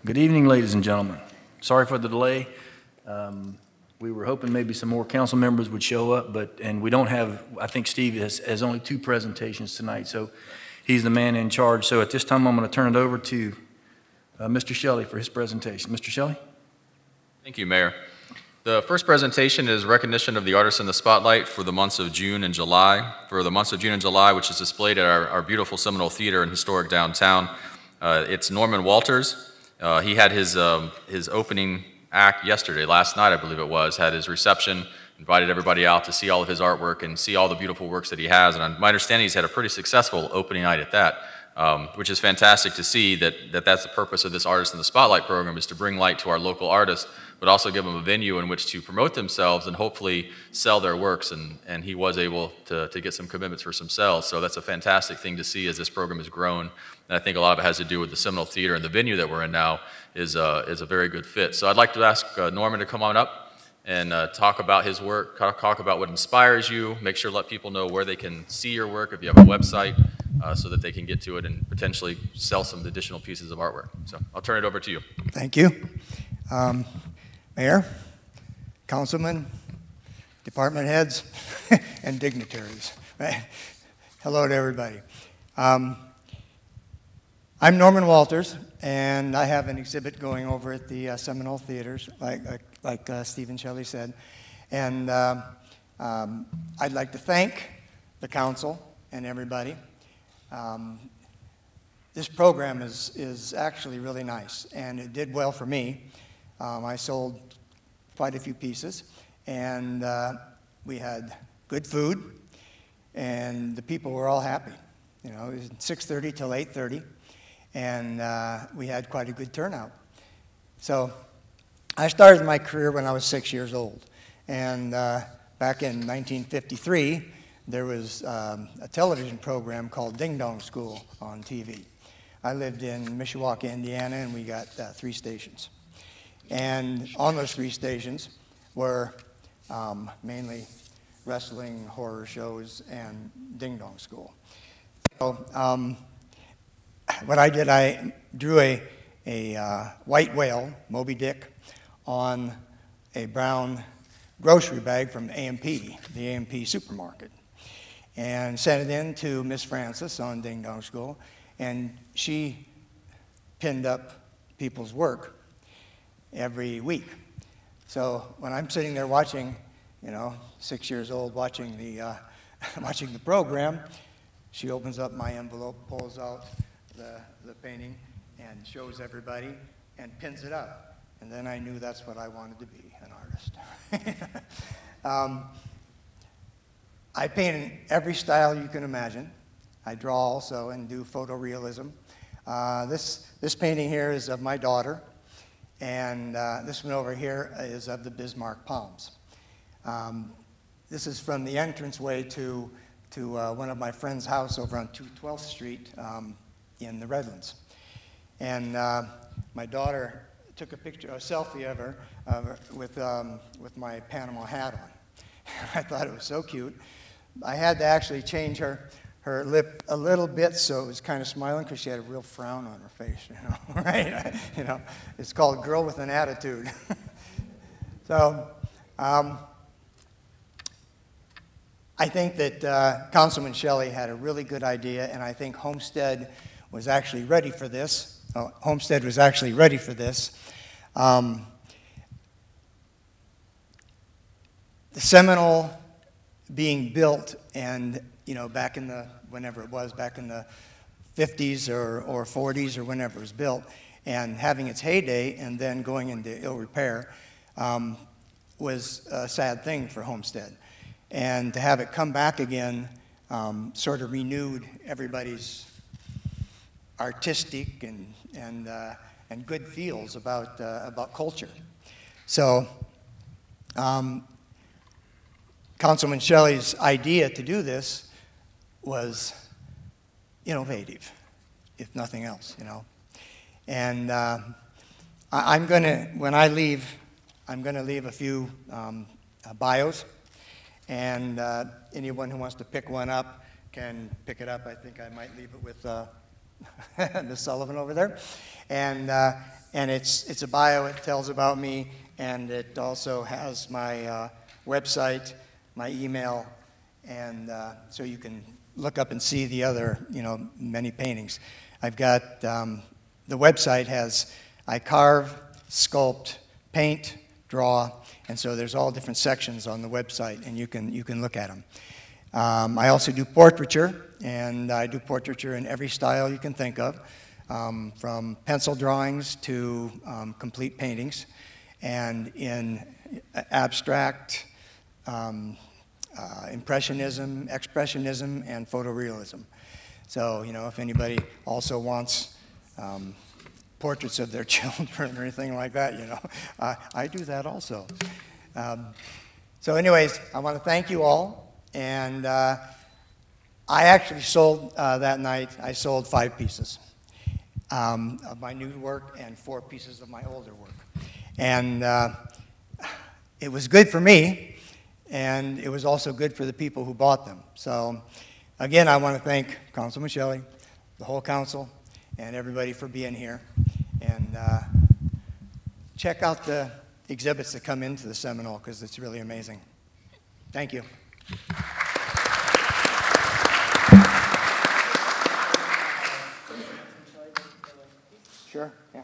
Good evening, ladies and gentlemen. Sorry for the delay. We were hoping maybe some more council members would show up, and we don't have, I think Steve has only 2 presentations tonight, so he's the man in charge. So at this time, I'm going to turn it over to Mr. Shelley for his presentation. Mr. Shelley? Thank you, Mayor. The first presentation is recognition of the artists in the spotlight for the months of June and July. For the months of June and July, which is displayed at our beautiful Seminole Theater in historic downtown, it's Norman Walters. He had his opening act yesterday, last night I believe it was, had his reception, invited everybody out to see all of his artwork and see all the beautiful works that he has. And my understanding he's had a pretty successful opening night at that, which is fantastic to see that's the purpose of this Artist in the Spotlight program, is to bring light to our local artists, but also give them a venue in which to promote themselves and hopefully sell their works. And he was able to get some commitments for some sales. So that's a fantastic thing to see as this program has grown. And I think a lot of it has to do with the Seminole Theater, and the venue that we're in now is a very good fit. So I'd like to ask Norman to come on up and talk about his work, talk about what inspires you, make sure to let people know where they can see your work if you have a website, so that they can get to it and potentially sell some additional pieces of artwork. So I'll turn it over to you. Thank you. Mayor, councilmen, department heads, and dignitaries. Hello to everybody. I'm Norman Walters, and I have an exhibit going over at the Seminole Theaters, like Stephen Shelley said. And I'd like to thank the council and everybody. This program is actually really nice, and it did well for me. I sold quite a few pieces, and we had good food, and the people were all happy. You know, it was 6:30 till 8:30. And we had quite a good turnout. So I started my career when I was 6 years old. And back in 1953, there was a television program called Ding Dong School on TV. I lived in Mishawaka, Indiana, and we got 3 stations. And on those 3 stations were mainly wrestling, horror shows, and Ding Dong School. So what I did, I drew a white whale, Moby Dick, on a brown grocery bag from A&P, the A&P supermarket, and sent it in to Miss Francis on Ding Dong School, and she pinned up people's work every week. So when I'm sitting there watching, 6 years old, watching the watching the program, she opens up my envelope, pulls out the painting, and shows everybody and pins it up. And then I knew that's what I wanted to be, an artist. I paint in every style you can imagine. I draw also and do photorealism. This painting here is of my daughter, and this one over here is of the Bismarck palms. This is from the entranceway to one of my friend's house over on 212th Street in the Redlands. And my daughter took a selfie of her with my Panama hat on. I thought it was so cute. I had to actually change her lip a little bit so it was kind of smiling, because she had a real frown on her face, right? It's called Girl with an Attitude. So I think that Councilman Shelley had a really good idea, and I think Homestead was actually ready for this. Homestead was actually ready for this. The Seminole being built, and back in whenever it was, back in the 50s or 40s or whenever it was built, and having its heyday and then going into ill repair, was a sad thing for Homestead. And to have it come back again sort of renewed everybody's artistic and good feels about culture. So Councilman Shelley's idea to do this was innovative, if nothing else, And I'm gonna, when I leave, I'm gonna leave a few bios, and anyone who wants to pick one up can pick it up. I think I might leave it with Miss Sullivan over there. And it's a bio. It tells about me, and it also has my website, my email, and so you can look up and see the other, many paintings. I've got, the website has, I carve, sculpt, paint, draw, and so there's all different sections on the website, and you can look at them. I also do portraiture, and I do portraiture in every style you can think of, from pencil drawings to complete paintings, and in abstract, impressionism, expressionism, and photorealism. So, if anybody also wants portraits of their children or anything like that, I do that also. So anyways, I want to thank you all, and I actually sold that night, I sold 5 pieces of my new work and 4 pieces of my older work. And it was good for me, and it was also good for the people who bought them. So again, I want to thank Councilman Shelley, the whole council, and everybody for being here. And check out the exhibits that come into the Seminole, because it's really amazing. Thank you. Sure, yeah.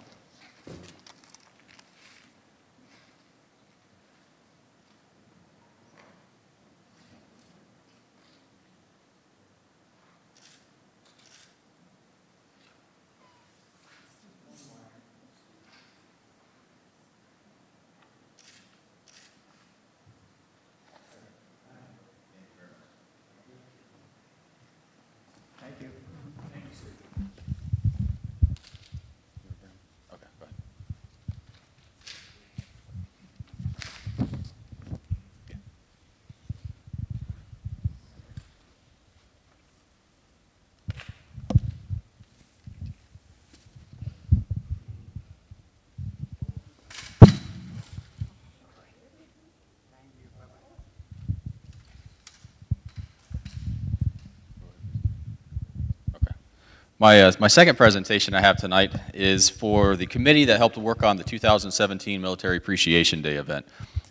My second presentation I have tonight is for the committee that helped work on the 2017 Military Appreciation Day event.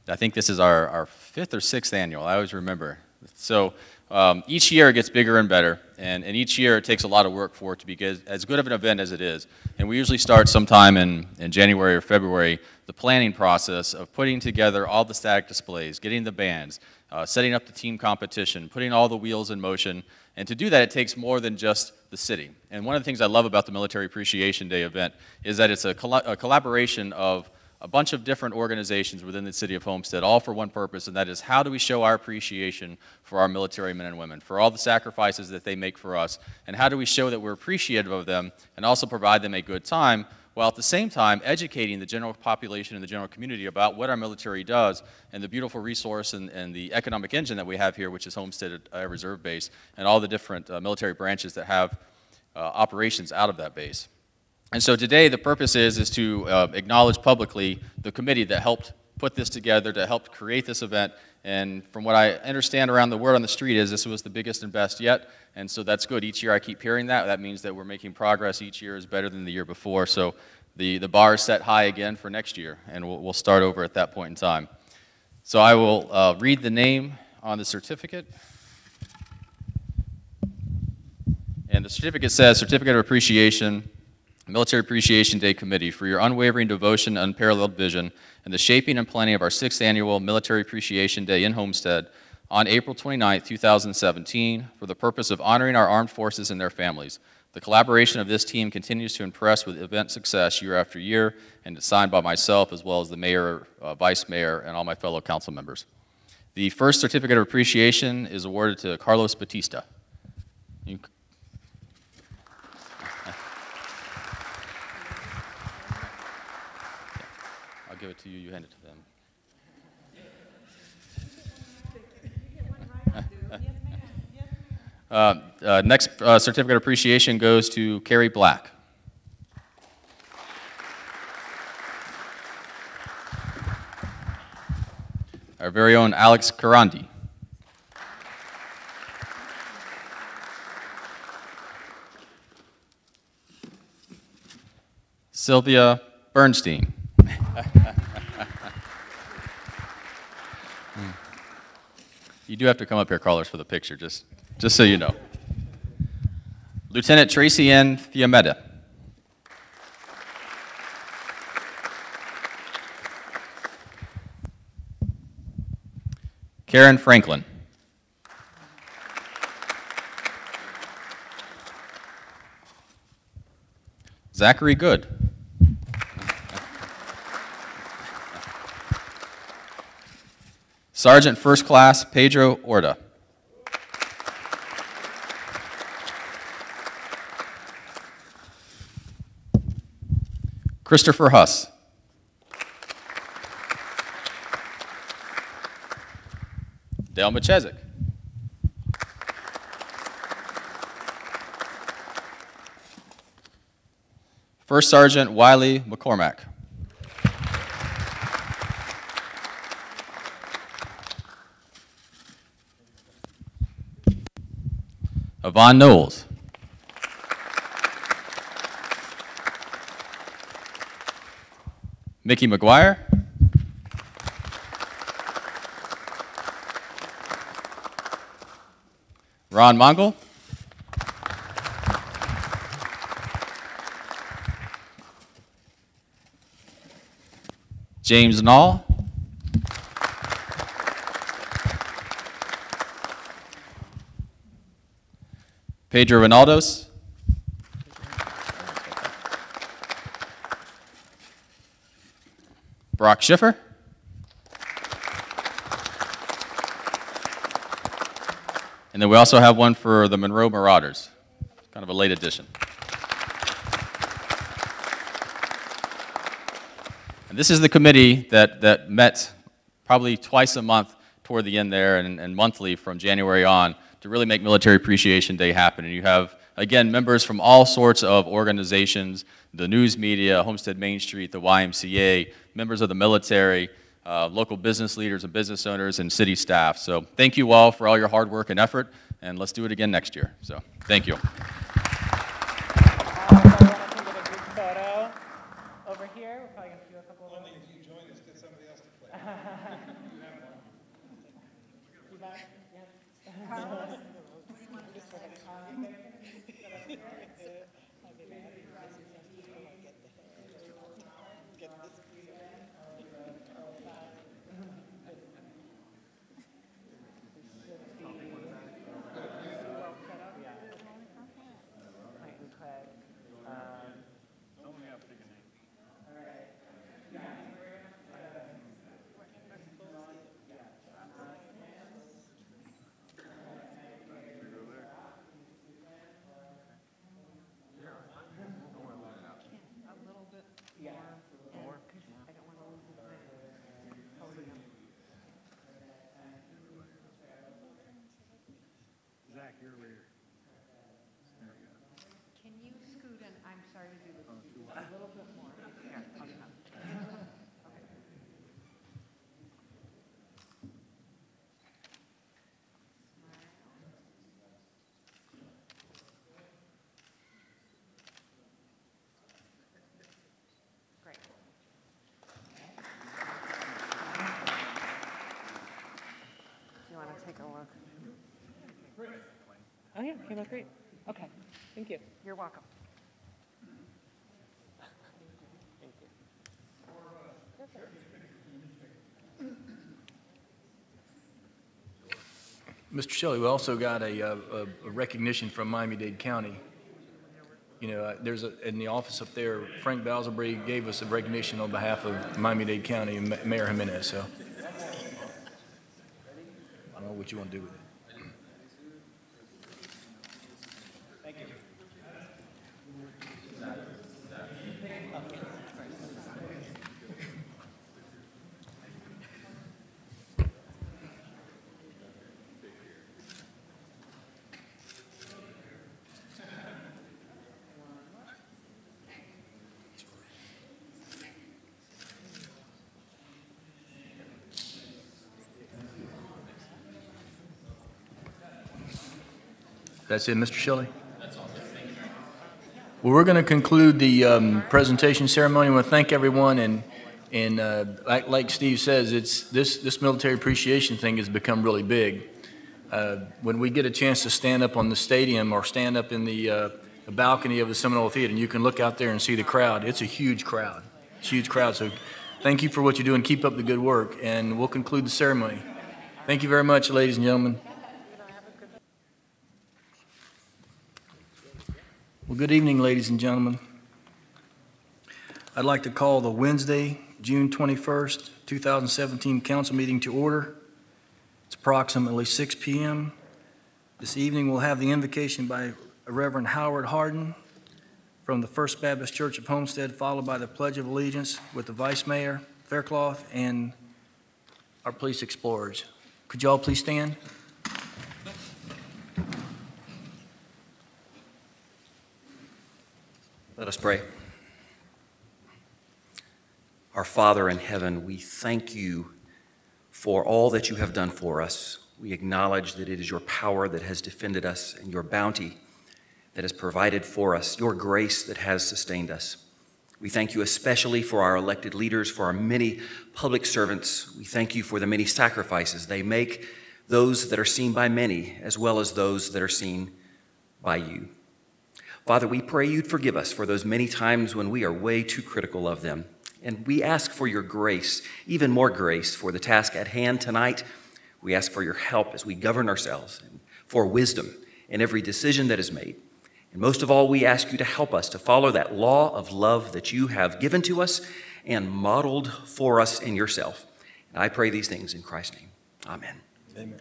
I think this is our 5th or 6th annual, I always remember. So each year it gets bigger and better, and each year it takes a lot of work for it to be as good of an event as it is. And we usually start sometime in January or February the planning process of putting together all the static displays, getting the bands, setting up the team competition, putting all the wheels in motion. And to do that, it takes more than just the city. And one of the things I love about the Military Appreciation Day event is that it's a collaboration of a bunch of different organizations within the city of Homestead, all for one purpose, and that is how do we show our appreciation for our military men and women, for all the sacrifices that they make for us, and how do we show that we're appreciative of them and also provide them a good time, while at the same time educating the general population and the general community about what our military does and the beautiful resource and the economic engine that we have here, which is Homestead Reserve Base, and all the different military branches that have operations out of that base. And so today the purpose is to acknowledge publicly the committee that helped put this together, to help create this event. And from what I understand around the word on the street is this was the biggest and best yet. And so that's good. Each year I keep hearing that. That means that we're making progress. Each year is better than the year before. So the bar is set high again for next year, and we'll start over at that point in time. So I will read the name on the certificate. And the certificate says, Certificate of Appreciation, Military Appreciation Day Committee, for your unwavering devotion, unparalleled vision, and the shaping and planning of our 6th annual Military Appreciation Day in Homestead on April 29, 2017, for the purpose of honoring our armed forces and their families. The collaboration of this team continues to impress with event success year after year, and it's signed by myself as well as the mayor, vice mayor, and all my fellow council members. The first Certificate of Appreciation is awarded to Carlos Batista. I'll give it to you, you hand it to them. Next Certificate of Appreciation goes to Carrie Black. Our very own Alex Karandi. Sylvia Bernstein. You do have to come up here, callers, for the picture, just so you know. Lieutenant Tracy N. Fiametta. Karen Franklin. Zachary Good. Sergeant First Class Pedro Orta. Christopher Huss. Dale Machezik. First Sergeant Wiley McCormack. Yvonne Knowles. Mickey McGuire. Ron Mongol. James Nall. Pedro Ronaldos. Brock Schiffer. And then we also have one for the Monroe Marauders, kind of a late addition. And this is the committee that met probably twice a month toward the end there and monthly from January on to really make Military Appreciation Day happen. And you have, again, members from all sorts of organizations, the news media, Homestead Main Street, the YMCA, members of the military, local business leaders and business owners, and city staff. So thank you all for all your hard work and effort, and let's do it again next year. So thank you. Photo over here. We're probably going to do a couple of Only if you join us, get somebody else to play. You back? Yes. Zach, you're over here. Can you scoot in? I'm sorry to do this. A little bit more. Here, I'll come. Okay. Great. Do you want to take a look? Oh, yeah, came out great. Okay, thank you. You're welcome. Thank you. Mr. Shelley, we also got a recognition from Miami-Dade County. You know, in the office up there, Frank Balsabry gave us a recognition on behalf of Miami-Dade County and Mayor Jimenez, so. I don't know what you want to do with it. That's it, Mr. Shelley? That's all. Well, we're going to conclude the presentation ceremony. I want to thank everyone, and like Steve says, this military appreciation thing has become really big. When we get a chance to stand up on the stadium or stand up in the balcony of the Seminole Theater, and you can look out there and see the crowd, it's a huge crowd. It's a huge crowd. So thank you for what you do, and keep up the good work. And we'll conclude the ceremony. Thank you very much, ladies and gentlemen. Well, good evening, ladies and gentlemen. I'd like to call the Wednesday, June 21st, 2017 council meeting to order. It's approximately 6 p.m. This evening we'll have the invocation by Reverend Howard Harden from the First Baptist Church of Homestead, followed by the Pledge of Allegiance with the Vice Mayor, Faircloth, and our police explorers. Could you all please stand? Let us pray. Our Father in heaven, we thank you for all that you have done for us. We acknowledge that it is your power that has defended us and your bounty that has provided for us, your grace that has sustained us. We thank you especially for our elected leaders, for our many public servants. We thank you for the many sacrifices they make, those that are seen by many as well as those that are seen by you. Father, we pray you'd forgive us for those many times when we are way too critical of them. And we ask for your grace, even more grace, for the task at hand tonight. We ask for your help as we govern ourselves, and for wisdom in every decision that is made. And most of all, we ask you to help us to follow that law of love that you have given to us and modeled for us in yourself. And I pray these things in Christ's name. Amen. Amen.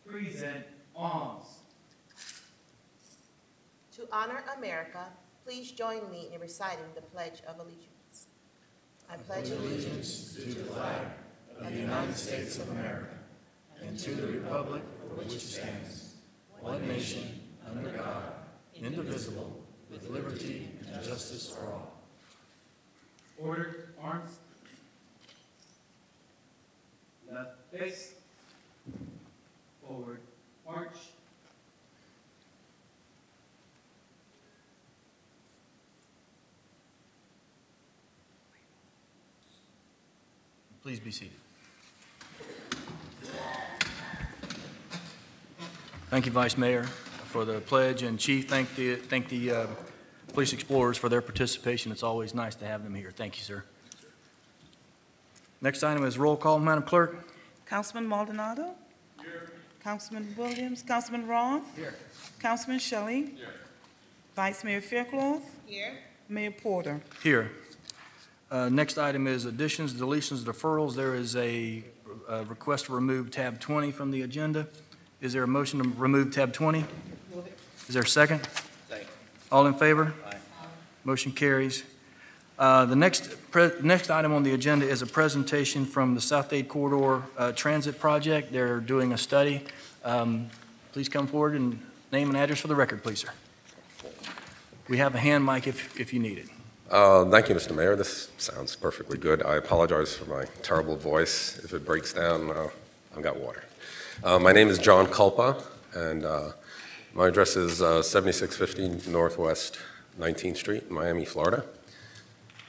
Present arms. To honor America, please join me in reciting the Pledge of Allegiance. I pledge allegiance To the flag of the United States of America and to the republic for which it stands, one nation, under God, indivisible, with liberty and justice for all. Order, arms. Left face. Forward, march. Please be seated. Thank you, Vice Mayor, for the pledge, and Chief, thank the police explorers for their participation. It's always nice to have them here. Thank you, sir. Next item is roll call, Madam Clerk. Councilman Maldonado. Here. Councilman Williams. Councilman Roth. Here. Councilman Shelley. Here. Vice Mayor Faircloth. here. Mayor Porter. Here. Next item is additions, deletions, deferrals. There is a request to remove tab 20 from the agenda. Is there a motion to remove tab 20? Is there a second? Second. All in favor? Aye. Motion carries. The next item on the agenda is a presentation from the South Dade Corridor Transit Project. They're doing a study. Please come forward and name and address for the record, please, sir. We have a hand mic if you need it. Thank you, Mr. Mayor. This sounds perfectly good. I apologize for my terrible voice. If it breaks down, I've got water. My name is John Culpa, and my address is 7650 Northwest 19th Street, Miami, Florida.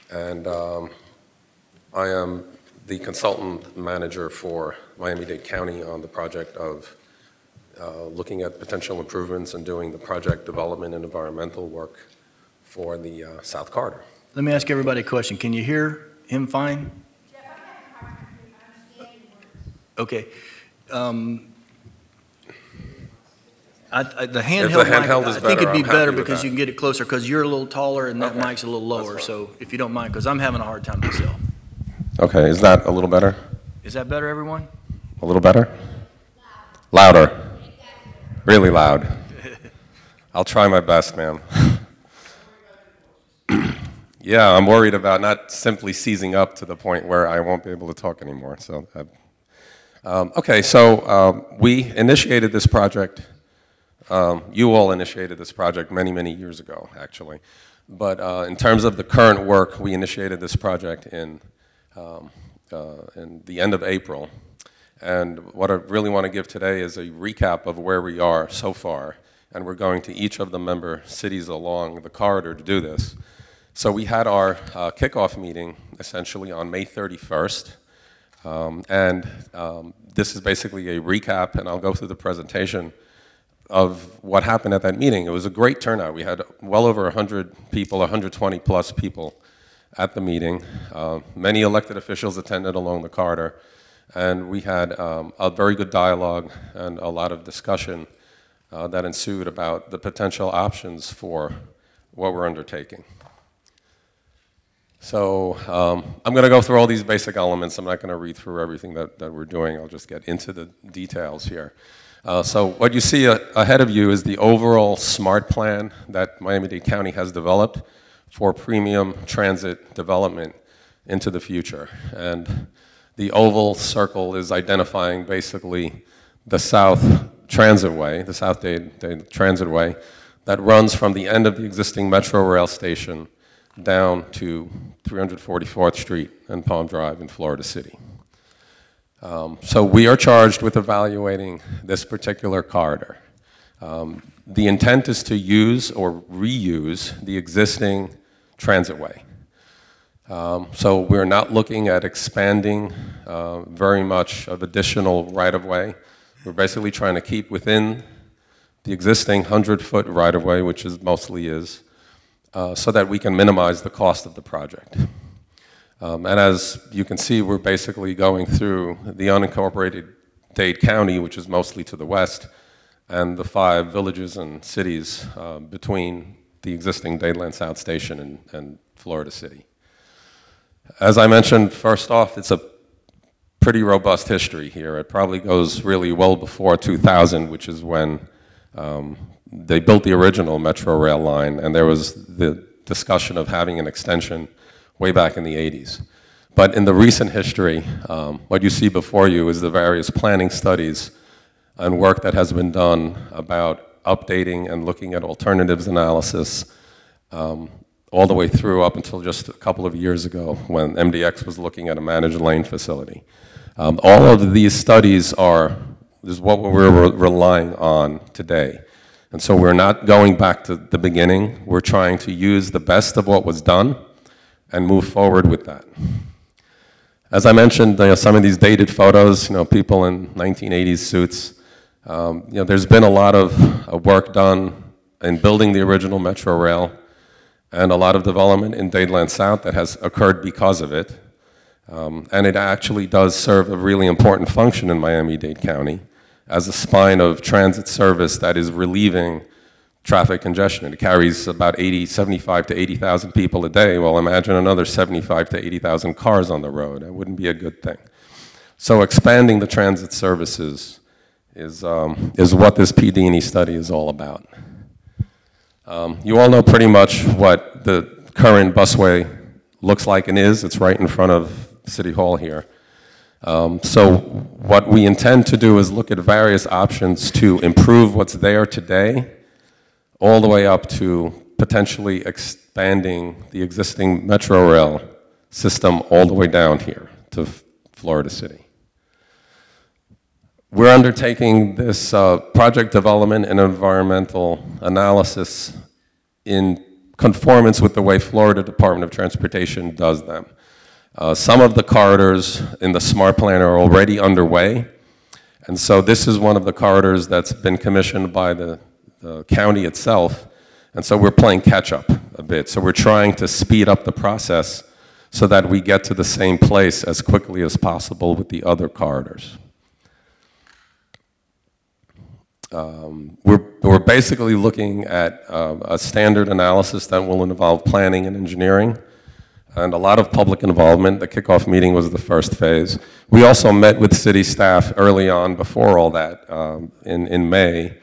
And I am the consultant manager for Miami-Dade County on the project of looking at potential improvements and doing the project development and environmental work for the South Corridor. Let me ask everybody a question. Can you hear him fine? Okay. The handheld handheld mic, is I think better, it'd be I'm better happy with because that. you can get it closer because you're a little taller and that Okay. mic's a little lower. That's So if you don't mind, because I'm having a hard time myself. Okay, is that a little better? Is that better, everyone? A little better? Louder. Really loud. I'll try my best, ma'am. Yeah, I'm worried about not simply seizing up to the point where I won't be able to talk anymore. So, okay, so we initiated this project. You all initiated this project many, many years ago, actually. But in terms of the current work, we initiated this project in the end of April. And what I really want to give today is a recap of where we are so far. And we're going to each of the member cities along the corridor to do this. So we had our kickoff meeting essentially on May 31st. This is basically a recap, and I'll go through the presentation of what happened at that meeting. It was a great turnout. We had well over 100 people, 120 plus people at the meeting. Many elected officials attended along the corridor, and we had a very good dialogue and a lot of discussion that ensued about the potential options for what we're undertaking. So I'm going to go through all these basic elements. I'm not going to read through everything that we're doing. I'll just get into the details here. So what you see ahead of you is the overall SMART plan that Miami-Dade County has developed for premium transit development into the future. And the oval circle is identifying basically the South Transitway, the South Dade Transitway, that runs from the end of the existing Metro Rail station down to 344th Street and Palm Drive in Florida City. So we are charged with evaluating this particular corridor. The intent is to use or reuse the existing transitway. So we're not looking at expanding very much of additional right-of-way. We're basically trying to keep within the existing 100-foot right-of-way, which is mostly is, so that we can minimize the cost of the project. And as you can see, we're basically going through the unincorporated Dade County, which is mostly to the west, and the 5 villages and cities between the existing Dadeland South Station and Florida City. As I mentioned, first off, it's a pretty robust history here. It probably goes really well before 2000, which is when they built the original Metro Rail line, and there was the discussion of having an extension way back in the 80s. But in the recent history, what you see before you is the various planning studies and work that has been done about updating and looking at alternatives analysis all the way through up until just a couple of years ago when MDX was looking at a managed lane facility. All of these studies is what we're relying on today. And so we're not going back to the beginning. We're trying to use the best of what was done and move forward with that. As I mentioned, some of these dated photos, people in 1980s suits, there's been a lot of work done in building the original Metro Rail and a lot of development in Dadeland South that has occurred because of it. And it actually does serve a really important function in Miami-Dade County as a spine of transit service that is relieving traffic congestion. It carries about 75 to 80,000 people a day. Well, imagine another 75 to 80,000 cars on the road. That wouldn't be a good thing. So expanding the transit services is what this PD&E study is all about. You all know pretty much what the current busway looks like and is. It's right in front of City Hall here. So what we intend to do is look at various options to improve what's there today, all the way up to potentially expanding the existing Metro Rail system all the way down here to Florida City. We're undertaking this project development and environmental analysis in conformance with the way Florida Department of Transportation does them. Some of the corridors in the SMART plan are already underway, and so this is one of the corridors that's been commissioned by the county itself, and so we're playing catch-up a bit. So we're trying to speed up the process so that we get to the same place as quickly as possible with the other corridors. We're basically looking at a standard analysis that will involve planning and engineering, and a lot of public involvement. The kickoff meeting was the first phase. We also met with city staff early on before all that in May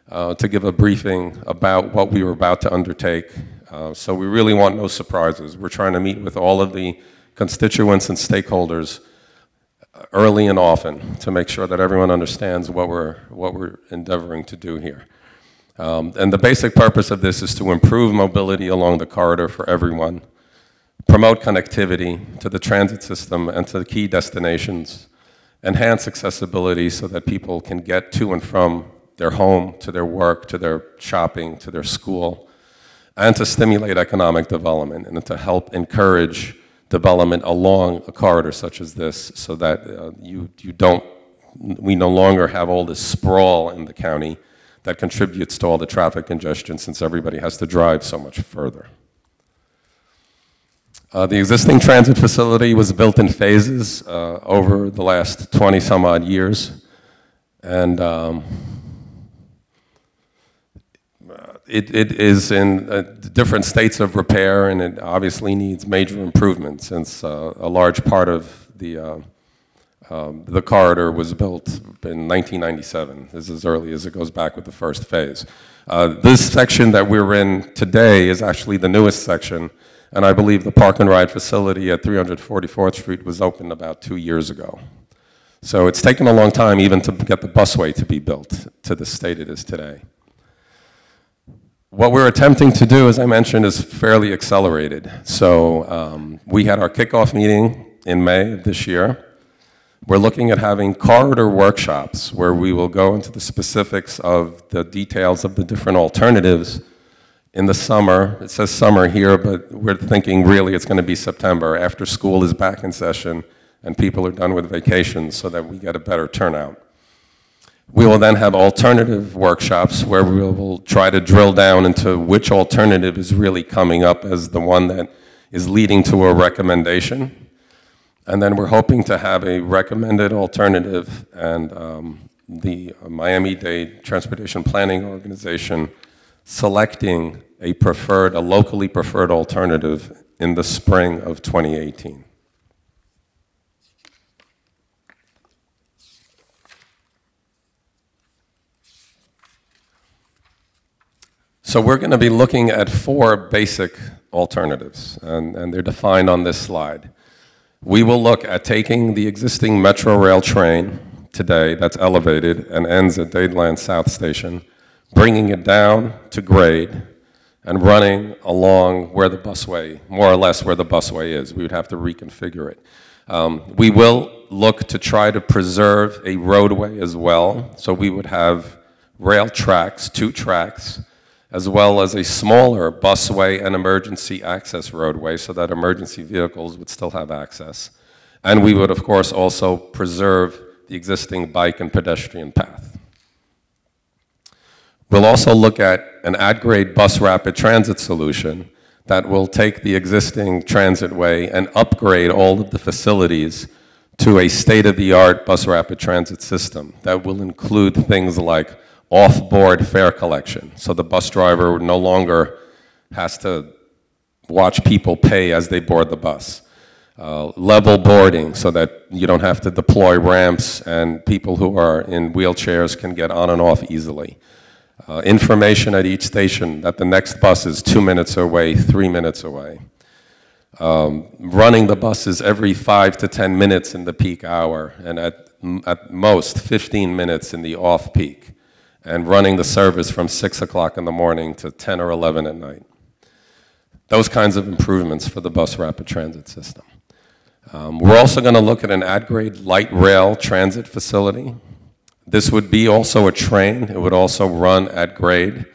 to give a briefing about what we were about to undertake So we really want no surprises. We're trying to meet with all of the constituents and stakeholders early and often to make sure that everyone understands what we're endeavoring to do here. And the basic purpose of this is to improve mobility along the corridor for everyone, promote connectivity to the transit system and to the key destinations, enhance accessibility so that people can get to and from their home, to their work, to their shopping, to their school, and to stimulate economic development and to help encourage development along a corridor such as this so that we no longer have all this sprawl in the county that contributes to all the traffic congestion since everybody has to drive so much further. The existing transit facility was built in phases over the last 20 some odd years, and it is in different states of repair, and it obviously needs major improvement since a large part of the corridor was built in 1997. This is as early as it goes back with the first phase. This section that we're in today is actually the newest section, and I believe the park and ride facility at 344th Street was opened about 2 years ago. So it's taken a long time even to get the busway to be built to the state it is today. What we're attempting to do, as I mentioned, is fairly accelerated. So we had our kickoff meeting in May of this year. We're looking at having corridor workshops where we will go into the specifics of the details of the different alternatives in the summer. It says summer here, but we're thinking really it's going to be September after school is back in session and people are done with vacations so that we get a better turnout. We will then have alternative workshops where we will try to drill down into which alternative is really coming up as the one that is leading to a recommendation. And then we're hoping to have a recommended alternative and the Miami-Dade Transportation Planning Organization selecting a locally preferred alternative in the spring of 2018. So we're going to be looking at 4 basic alternatives, and they're defined on this slide. We will look at taking the existing Metro Rail train today that's elevated and ends at Dadeland South Station, bringing it down to grade and running along where the busway, more or less where the busway is. We would have to reconfigure it. We will look to try to preserve a roadway as well, so we would have rail tracks, 2 tracks, as well as a smaller busway and emergency access roadway so that emergency vehicles would still have access. And we would, of course, also preserve the existing bike and pedestrian path. We'll also look at an at-grade bus rapid transit solution that will take the existing transitway and upgrade all of the facilities to a state-of-the-art bus rapid transit system that will include things like off-board fare collection, so the bus driver no longer has to watch people pay as they board the bus. Level boarding, so that you don't have to deploy ramps and people who are in wheelchairs can get on and off easily. Information at each station that the next bus is 2 minutes away, 3 minutes away. Running the buses every 5 to 10 minutes in the peak hour, and at most 15 minutes in the off-peak. And running the service from 6 o'clock in the morning to 10 or 11 at night. Those kinds of improvements for the bus rapid transit system. We're also going to look at an at-grade light rail transit facility. This would be also a train. It would also run at grade,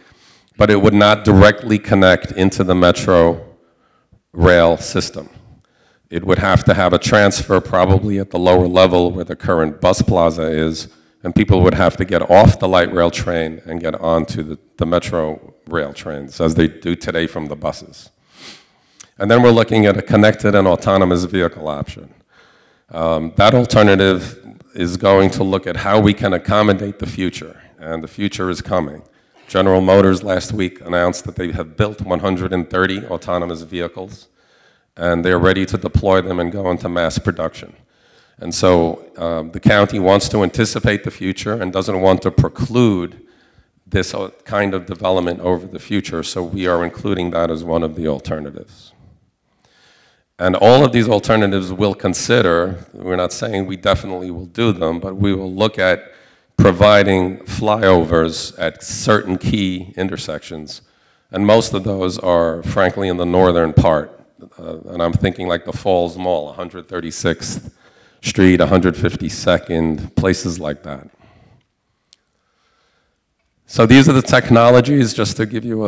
but it would not directly connect into the Metro rail system. It would have to have a transfer probably at the lower level where the current bus plaza is, and people would have to get off the light rail train and get onto the Metro rail trains, as they do today from the buses. And then we're looking at a connected and autonomous vehicle option. That alternative is going to look at how we can accommodate the future, and the future is coming. General Motors last week announced that they have built 130 autonomous vehicles, and they're ready to deploy them and go into mass production. And so the county wants to anticipate the future and doesn't want to preclude this kind of development over the future, so we are including that as one of the alternatives. And all of these alternatives we'll consider. We're not saying we definitely will do them, but we will look at providing flyovers at certain key intersections. And most of those are, frankly, in the northern part. And I'm thinking like the Falls Mall, 136th Street, 152nd, places like that. So these are the technologies, just to give you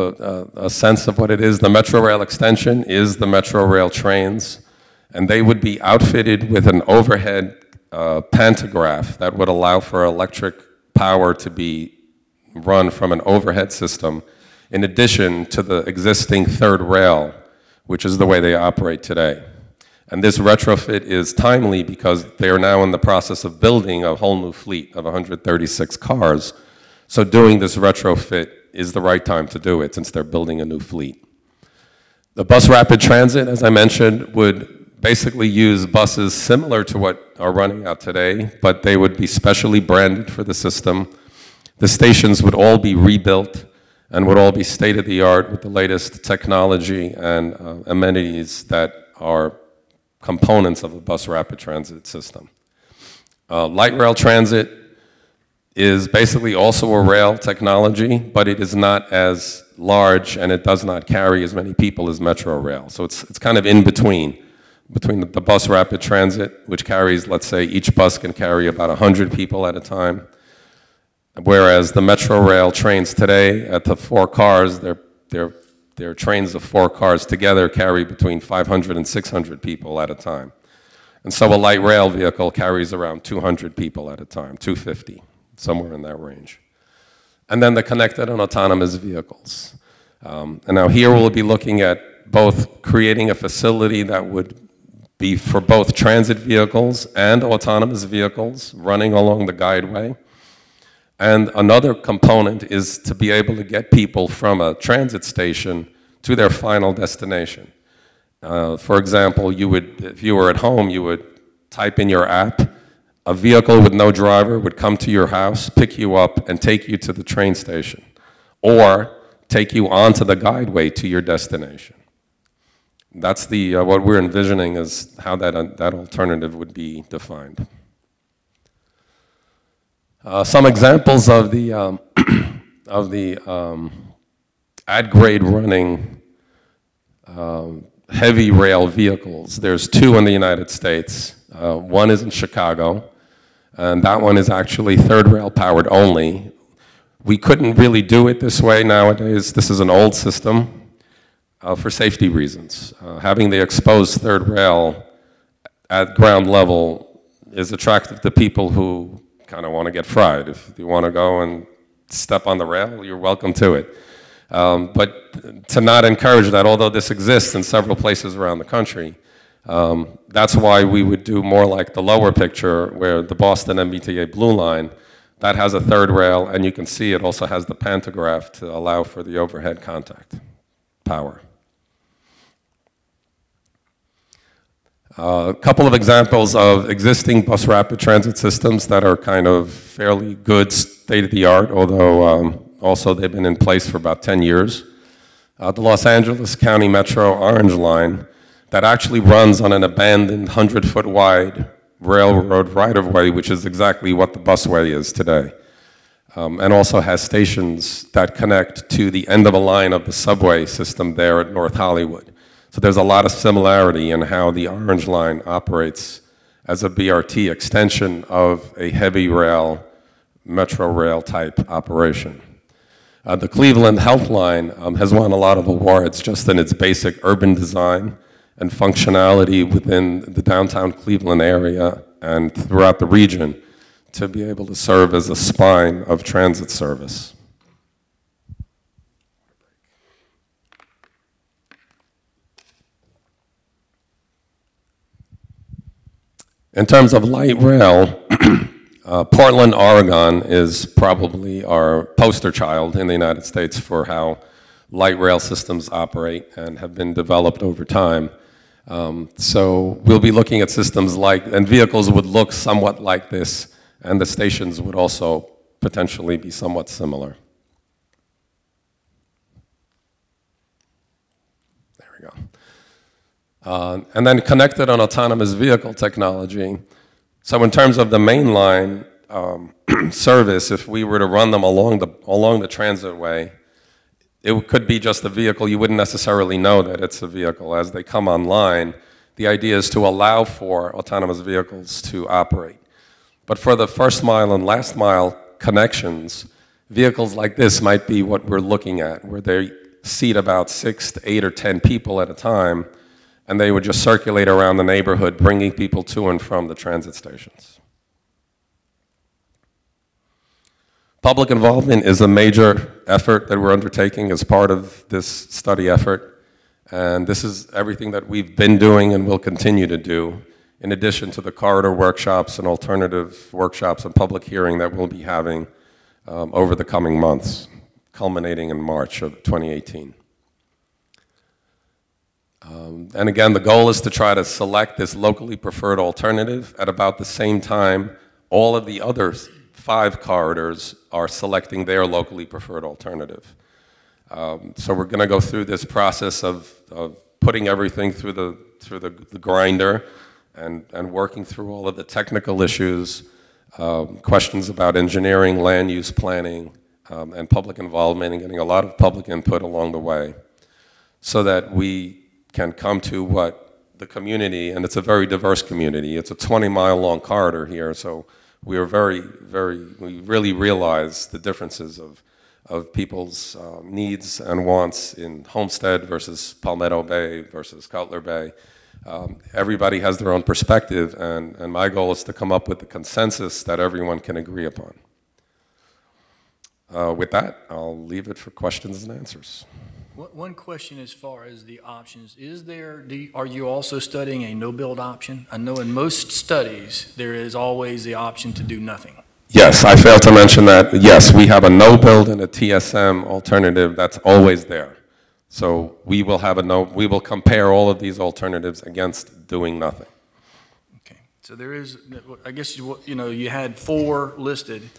a sense of what it is. The Metro Rail extension is the Metro Rail trains, and they would be outfitted with an overhead pantograph that would allow for electric power to be run from an overhead system, in addition to the existing third rail, which is the way they operate today. And this retrofit is timely because they are now in the process of building a whole new fleet of 136 cars. So doing this retrofit is the right time to do it since they're building a new fleet. The bus rapid transit, as I mentioned, would basically use buses similar to what are running out today, but they would be specially branded for the system. The stations would all be rebuilt and would all be state-of-the-art with the latest technology and amenities that are components of a bus rapid transit system. Light rail transit is basically also a rail technology, but it is not as large and it does not carry as many people as Metro Rail. So it's kind of in between the bus rapid transit, which carries, let's say, each bus can carry about 100 people at a time, whereas the Metro Rail trains today, at the 4 cars, they're trains of 4 cars together carry between 500 and 600 people at a time. And so a light rail vehicle carries around 200 people at a time, 250. Somewhere in that range. And then the connected and autonomous vehicles. And now here we'll be looking at both creating a facility that would be for both transit vehicles and autonomous vehicles running along the guideway. And another component is to be able to get people from a transit station to their final destination. For example, if you were at home, you would type in your app. A vehicle with no driver would come to your house, pick you up, and take you to the train station, or take you onto the guideway to your destination. That's what we're envisioning is how that alternative would be defined. Some examples of the at-grade running heavy rail vehicles. There's 2 in the United States. One is in Chicago, and that one is actually third rail powered only. We couldn't really do it this way nowadays. This is an old system for safety reasons. Having the exposed third rail at ground level is attractive to people who kind of want to get fried. If you want to go and step on the rail, you're welcome to it. But to not encourage that, although this exists in several places around the country, that's why we would do more like the lower picture where the Boston MBTA Blue Line, that has a third rail, and you can see it also has the pantograph to allow for the overhead contact power. A couple of examples of existing bus rapid transit systems that are kind of fairly good state-of-the-art, although also they've been in place for about 10 years. The Los Angeles County Metro Orange Line that actually runs on an abandoned 100-foot wide railroad right-of-way, which is exactly what the busway is today. And also has stations that connect to the end of a line of the subway system there at North Hollywood. So there's a lot of similarity in how the Orange Line operates as a BRT extension of a heavy rail, Metro Rail type operation. The Cleveland Health Line has won a lot of awards just in its basic urban design and functionality within the downtown Cleveland area and throughout the region to be able to serve as a spine of transit service. In terms of light rail, Portland, Oregon is probably our poster child in the United States for how light rail systems operate and have been developed over time. So we'll be looking at systems like, and vehicles would look somewhat like this, and the stations would also potentially be somewhat similar. we go. And then connected on autonomous vehicle technology. So in terms of the mainline service, if we were to run them along the transitway, it could be just a vehicle. You wouldn't necessarily know that it's a vehicle. As they come online, the idea is to allow for autonomous vehicles to operate. But for the first mile and last mile connections, vehicles like this might be what we're looking at, where they seat about 6 to 8 or 10 people at a time, and they would just circulate around the neighborhood, bringing people to and from the transit stations. Public involvement is a major effort that we're undertaking as part of this study effort, and this is everything that we've been doing and will continue to do, in addition to the corridor workshops and alternative workshops and public hearing that we'll be having over the coming months, culminating in March of 2018. And again, the goal is to try to select this locally preferred alternative at about the same time all of the other 5 corridors are selecting their locally preferred alternative. So we're going to go through this process of putting everything through the grinder and working through all of the technical issues, questions about engineering, land use planning, and public involvement, and getting a lot of public input along the way so that we can come to what the community, and it's a very diverse community, it's a 20-mile long corridor here, so we are we really realize the differences of people's needs and wants in Homestead versus Palmetto Bay versus Cutler Bay. Everybody has their own perspective, and my goal is to come up with a consensus that everyone can agree upon. With that, I'll leave it for questions and answers. One question as far as the options, are you also studying a no-build option? I know in most studies, there is always the option to do nothing. Yes, I failed to mention that. Yes, we have a no-build and a TSM alternative that's always there. So we will compare all of these alternatives against doing nothing. Okay, so there is, I guess, you had 4 listed.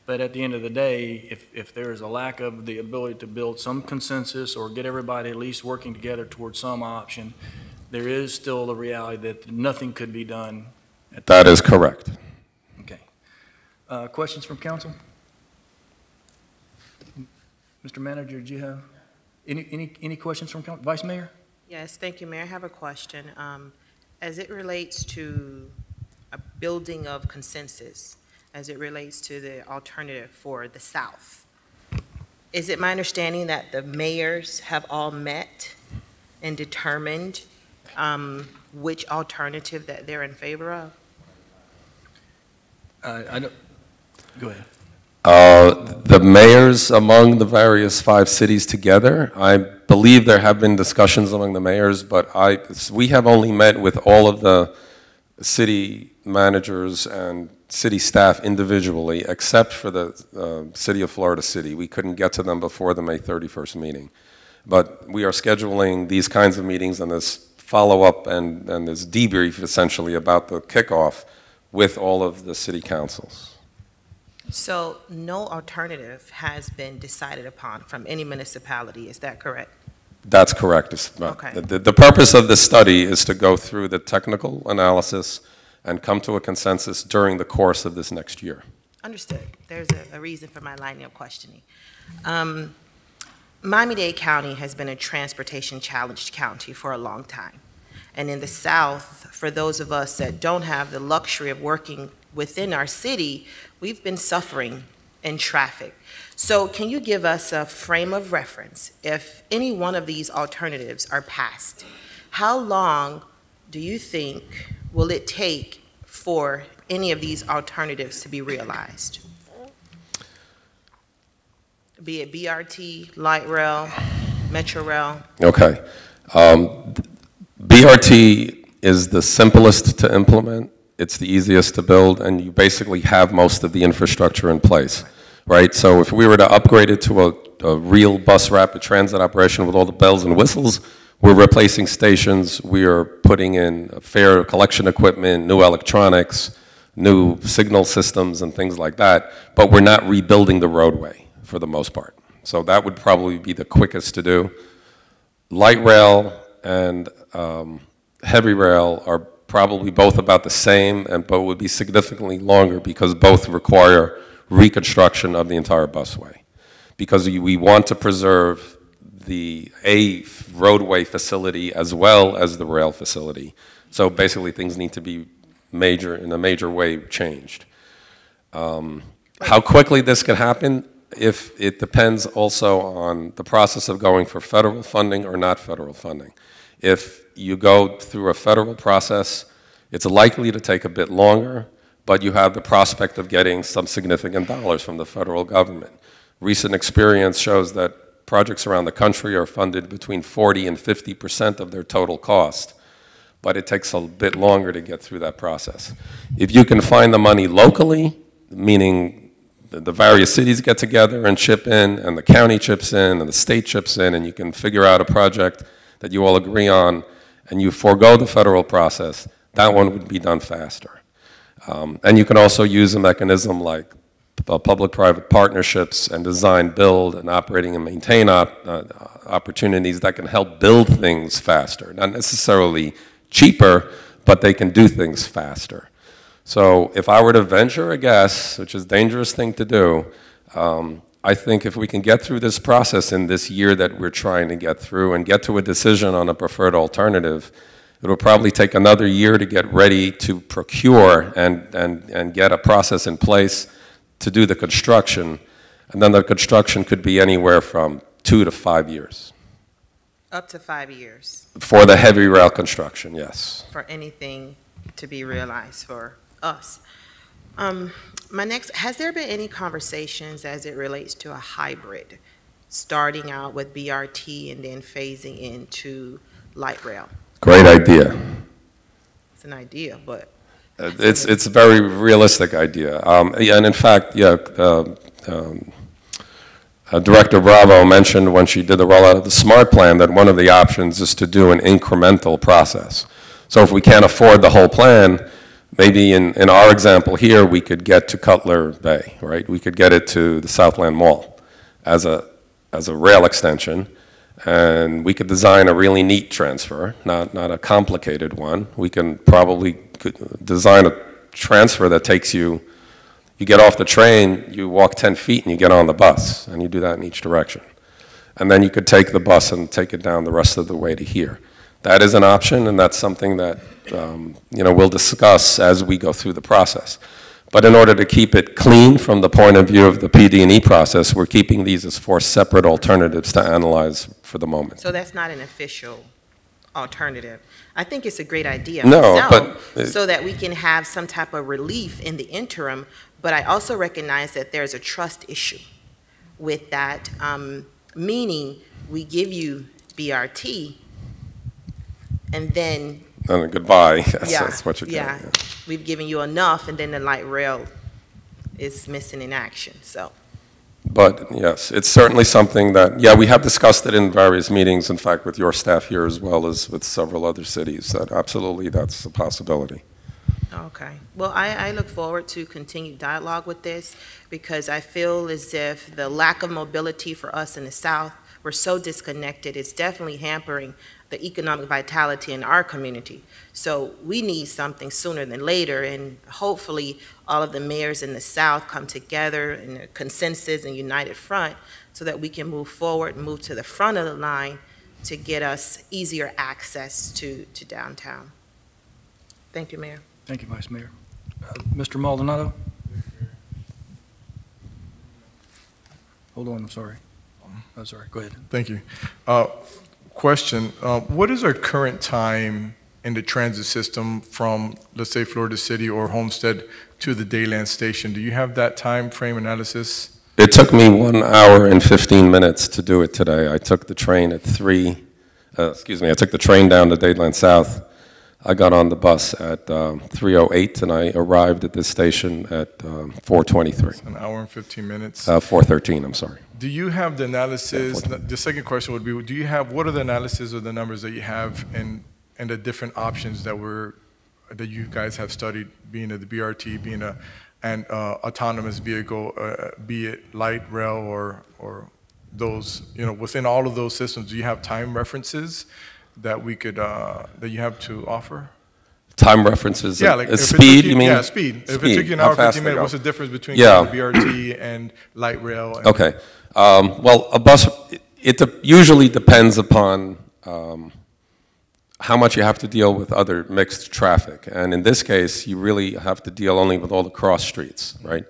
But at the end of the day, if there is a lack of the ability to build some consensus or get everybody at least working together towards some option, there is still the reality that nothing could be done. That is correct. Okay. Questions from council? Mr. Manager, did you have any questions from council? Vice Mayor? Yes, thank you, Mayor. I have a question. As it relates to a building of consensus, as it relates to the alternative for the South, is it my understanding that the mayors have all met and determined which alternative that they're in favor of? I don't, go ahead. The mayors among the various 5 cities together, I believe there have been discussions among the mayors, but we have only met with all of the city managers and city staff individually, except for the city of Florida City. We couldn't get to them before the May 31st meeting. But we are scheduling these kinds of meetings and this follow-up and this debrief, essentially, about the kickoff with all of the city councils. So no alternative has been decided upon from any municipality, is that correct? That's correct. Okay. The purpose of this study is to go through the technical analysis and come to a consensus during the course of this next year. Understood. There's a reason for my line of questioning. Miami-Dade County has been a transportation-challenged county for a long time. And in the South, for those of us that don't have the luxury of working within our city, we've been suffering in traffic. So can you give us a frame of reference? If any one of these alternatives are passed, how long do you think will it take for any of these alternatives to be realized? Be it BRT, light rail, metro rail? Okay. BRT is the simplest to implement. It's the easiest to build, and you basically have most of the infrastructure in place, right? So if we were to upgrade it to a real bus rapid transit operation with all the bells and whistles, we're replacing stations, we are putting in fare collection equipment, new electronics, new signal systems and things like that, but we're not rebuilding the roadway for the most part. So that would probably be the quickest to do. Light rail and heavy rail are probably both about the same, but would be significantly longer because both require reconstruction of the entire busway. Because we want to preserve a roadway facility as well as the rail facility. So basically things need to be in a major way changed. How quickly this can happen, if it depends also on the process of going for federal funding or not federal funding. If you go through a federal process, it's likely to take a bit longer, but you have the prospect of getting some significant dollars from the federal government. Recent experience shows that projects around the country are funded between 40 and 50% of their total cost, but it takes a bit longer to get through that process. If you can find the money locally, meaning the various cities get together and chip in, and the county chips in, and the state chips in, and you can figure out a project that you all agree on, and you forego the federal process, that one would be done faster. And you can also use a mechanism like public-private partnerships and design, build, and operating and maintain opportunities that can help build things faster. Not necessarily cheaper, but they can do things faster. So if I were to venture a guess, which is a dangerous thing to do, I think if we can get through this process in this year that we're trying to get through and get to a decision on a preferred alternative, it will probably take another year to get ready to procure and get a process in place to do the construction, and then the construction could be anywhere from 2 to 5 years. Up to 5 years. For the heavy rail construction, yes. For anything to be realized for us. Has there been any conversations as it relates to a hybrid, starting out with BRT and then phasing into light rail? Great idea. It's an idea, but it's a very realistic idea. And in fact, Director Bravo mentioned when she did the rollout of the SMART plan that one of the options is to do an incremental process. So if we can't afford the whole plan, maybe in our example here, we could get to Cutler Bay, right? We could get it to the Southland Mall as a rail extension, and we could design a really neat transfer, not a complicated one. We can probably design a transfer that takes you get off the train, you walk 10 feet and you get on the bus, and you do that in each direction. And then you could take the bus and take it down the rest of the way to here. That is an option, and that's something that we'll discuss as we go through the process. But in order to keep it clean from the point of view of the PD&E process, we're keeping these as 4 separate alternatives to analyze for the moment. So that's not an official alternative. I think it's a great idea No, myself, but so that we can have some type of relief in the interim, but I also recognize that there's a trust issue with that, meaning we give you BRT, and then goodbye. That's what you're getting. Yeah, we've given you enough, and then the light rail is missing in action. So, but yes, it's certainly something that, we have discussed it in various meetings, in fact, with your staff here as well as with several other cities, that absolutely that's a possibility. Okay. Well, I look forward to continued dialogue with this, because I feel as if the lack of mobility for us in the South, we're so disconnected, it's definitely hampering the economic vitality in our community. So we need something sooner than later, and hopefully all of the mayors in the South come together in a consensus and united front so that we can move forward and move to the front of the line to get us easier access to downtown. Thank you, Mayor. Thank you, Vice Mayor. Mr. Maldonado? Hold on, I'm sorry. Oh, sorry, go ahead. Thank you. Question, what is our current time in the transit system from, let's say, Florida City or Homestead to the Dayland Station? Do you have that time frame analysis? It took me 1 hour and 15 minutes to do it today. I took the train at I took the train down to Dayland South. I got on the bus at 3:08, and I arrived at this station at 4:23. An hour and 15 minutes? 4:13, I'm sorry. Do you have the analysis, the second question would be, what are the analysis or the numbers that you have and the different options that you guys have studied, being the BRT, being an autonomous vehicle, be it light rail or those, within all of those systems, do you have time references that we could, that you have to offer? Time references, Yeah, like if it speed, took you mean? Yeah, speed. If it took you an how hour, fast 15 they minutes, go. what's the difference between Yeah. the BRT and light rail? And Okay. Well, a bus, usually depends upon how much you have to deal with other mixed traffic. And in this case, you really have to deal only with all the cross streets, right?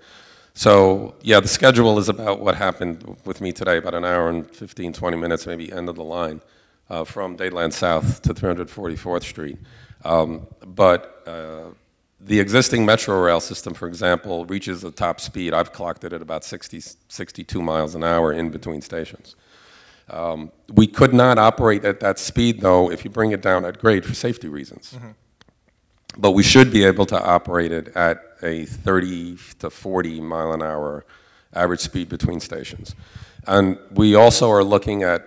So, yeah, the schedule is about what happened with me today, about an hour and 15, 20 minutes, maybe end of the line, from Dadeland South to 344th Street. But the existing Metro rail system, for example, reaches the top speed. I've clocked it at about 62 miles an hour in between stations. We could not operate at that speed, though, if you bring it down at grade for safety reasons. Mm-hmm. But we should be able to operate it at a 30 to 40 mile an hour average speed between stations. And we also are looking at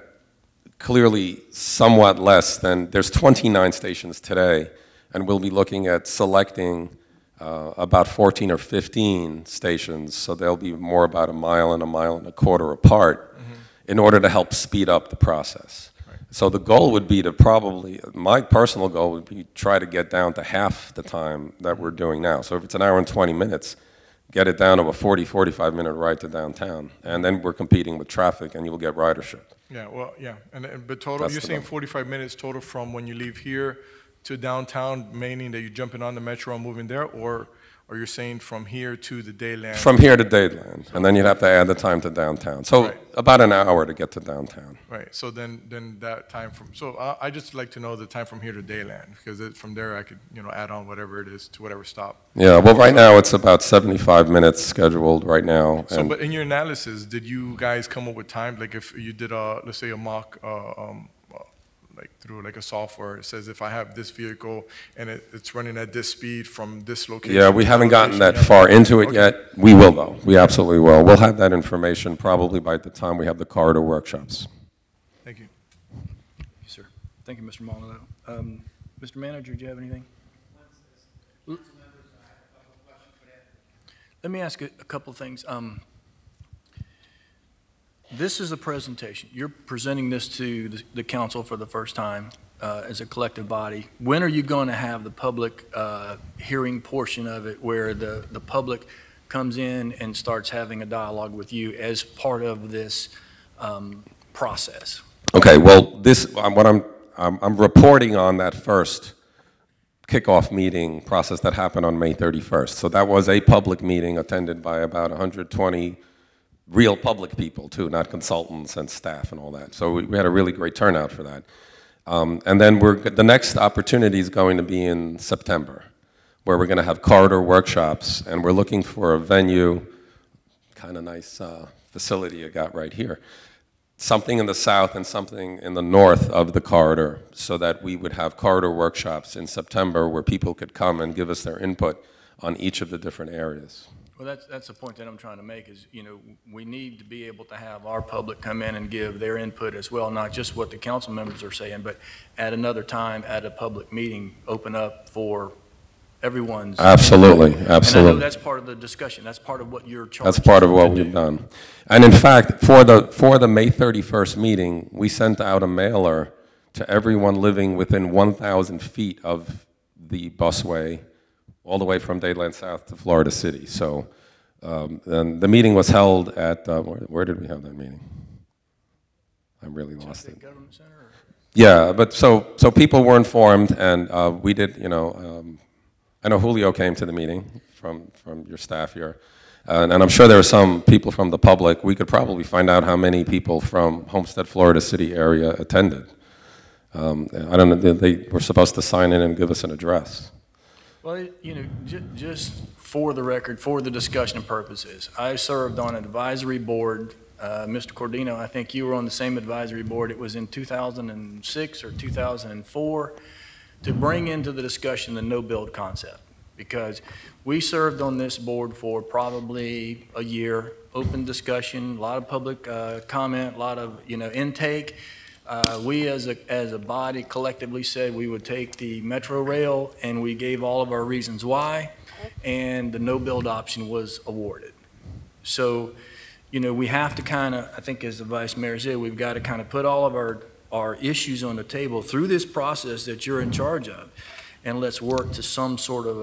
clearly somewhat less than, there's 29 stations today, and we'll be looking at selecting about 14 or 15 stations, so they'll be more about a mile and a quarter apart, mm-hmm. in order to help speed up the process. Right. So the goal would be to probably, my personal goal would be try to get down to half the time that we're doing now. So if it's an hour and 20 minutes, get it down to a 40, 45-minute ride to downtown, and then we're competing with traffic, and you'll get ridership. Yeah, well, yeah, but total, you're saying 45 minutes total from when you leave here to downtown, meaning that you're jumping on the Metro and moving there, or you're saying from here to the Dayland? From here to Dayland, and then you'd have to add the time to downtown. So right. About an hour to get to downtown. Right, so then that time from, so I just like to know the time from here to Dayland, because from there I could, add on whatever it is to whatever stop. Yeah, well, right now it's about 75 minutes scheduled right now. So, but in your analysis, did you guys come up with time? Like if you did let's say a mock, like through like a software, it says if I have this vehicle and it's running at this speed from this location. Yeah, we haven't gotten that far into it yet. We will though, we absolutely will. We'll have that information probably by the time we have the corridor workshops. Thank you. Yes, sir. Thank you, Mr. Maldonado. Mr. Manager, do you have anything? Let me ask a couple of things. This is a presentation. You're presenting this to the council for the first time as a collective body. When are you going to have the public hearing portion of it where the public comes in and starts having a dialogue with you as part of this process? Okay, well, I'm reporting on that first kickoff meeting process that happened on May 31st. So that was a public meeting attended by about 120 real public people too, not consultants and staff and all that. So we had a really great turnout for that. And then the next opportunity is going to be in September, where we're going to have corridor workshops, and we're looking for a venue, kind of nice facility I got right here, something in the south and something in the north of the corridor, so that we would have corridor workshops in September where people could come and give us their input on each of the different areas. Well, that's the point that I'm trying to make is, we need to be able to have our public come in and give their input as well, not just what the council members are saying, but at another time, at a public meeting, open up for everyone's. Absolutely, input. absolutely. And I know that's part of the discussion. That's part of what you're charged. That's part of what we've done. And in fact, for the May 31st meeting, we sent out a mailer to everyone living within 1,000 feet of the busway, all the way from Dadeland South to Florida City. So and the meeting was held at, where did we have that meeting? I really lost it. Government Center? Or? Yeah, but so people were informed, and we did, I know Julio came to the meeting from your staff here, and I'm sure there were some people from the public. We could probably find out how many people from Homestead, Florida City area attended. I don't know, they were supposed to sign in and give us an address. Well, just for the record, for the discussion purposes, I served on an advisory board. Mr. Cordino, I think you were on the same advisory board. It was in 2006 or 2004 to bring into the discussion the no-build concept, because we served on this board for probably a year, open discussion, a lot of public comment, a lot of intake. We as a body collectively said we would take the Metro Rail, and we gave all of our reasons why, and the no-build option was awarded. So, we have to kind of, I think as the Vice Mayor said, we've got to kind of put all of our issues on the table through this process that you're in charge of, and let's work to some sort of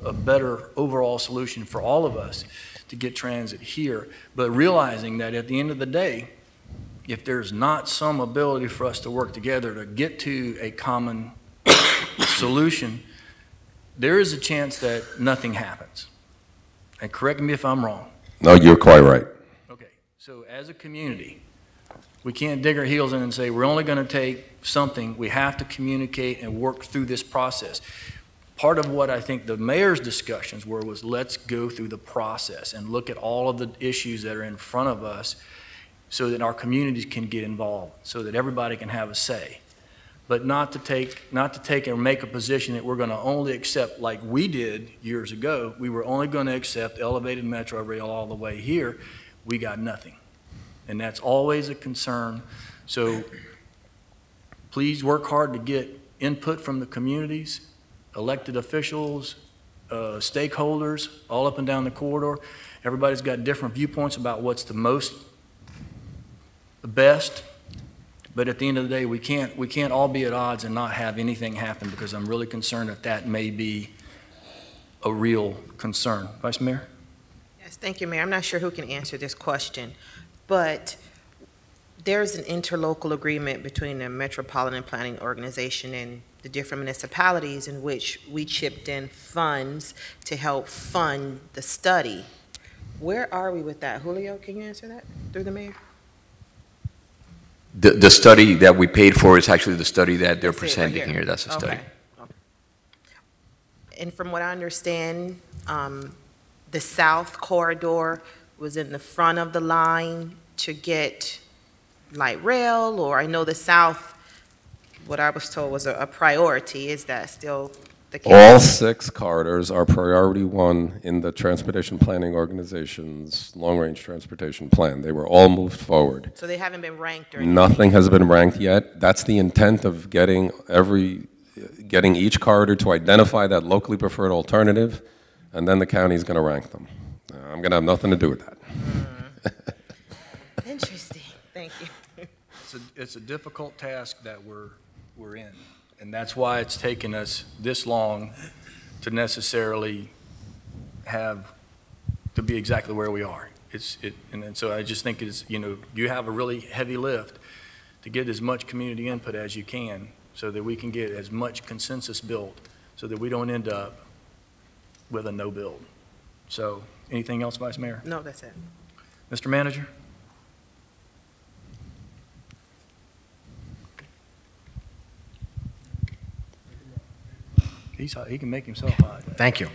a better overall solution for all of us to get transit here. But realizing that at the end of the day, if there's not some ability for us to work together to get to a common solution, there is a chance that nothing happens. And correct me if I'm wrong. No, you're quite right. Okay, so as a community, we can't dig our heels in and say, we're only going to take something. We have to communicate and work through this process. Part of what I think the mayor's discussions were was, let's go through the process and look at all of the issues that are in front of us so that our communities can get involved, so that everybody can have a say. But not to take or make a position that we're going to only accept, like we did years ago. We were only going to accept elevated Metro Rail all the way here. We got nothing. And that's always a concern. So please work hard to get input from the communities, elected officials, stakeholders, all up and down the corridor. Everybody's got different viewpoints about what's the best. But at the end of the day, we can't all be at odds and not have anything happen, because I'm really concerned that that may be a real concern. Vice Mayor? Yes, thank you, Mayor. I'm not sure who can answer this question, but there's an interlocal agreement between the Metropolitan Planning Organization and the different municipalities in which we chipped in funds to help fund the study. Where are we with that? Julio, can you answer that through the mayor? The study that we paid for is actually the study that they're That's it, right presenting here. That's the study. Okay. And from what I understand, the south corridor was in the front of the line to get light rail, or I know the south, what I was told was a priority. Is that still the case? All 6 corridors are priority 1 in the Transportation Planning Organization's long-range transportation plan. They were all moved forward. So they haven't been ranked or anything? Nothing has been ranked yet. That's the intent of getting each corridor to identify that locally preferred alternative, and then the county's going to rank them. I'm going to have nothing to do with that. Interesting. Thank you. It's a difficult task that we're in, and that's why it's taken us this long to necessarily to be exactly where we are. And so I just think you have a really heavy lift to get as much community input as you can, so that we can get as much consensus built, so that we don't end up with a no build. So anything else, Vice Mayor? No, that's it. Mr. Manager? He can make himself hot. Thank you.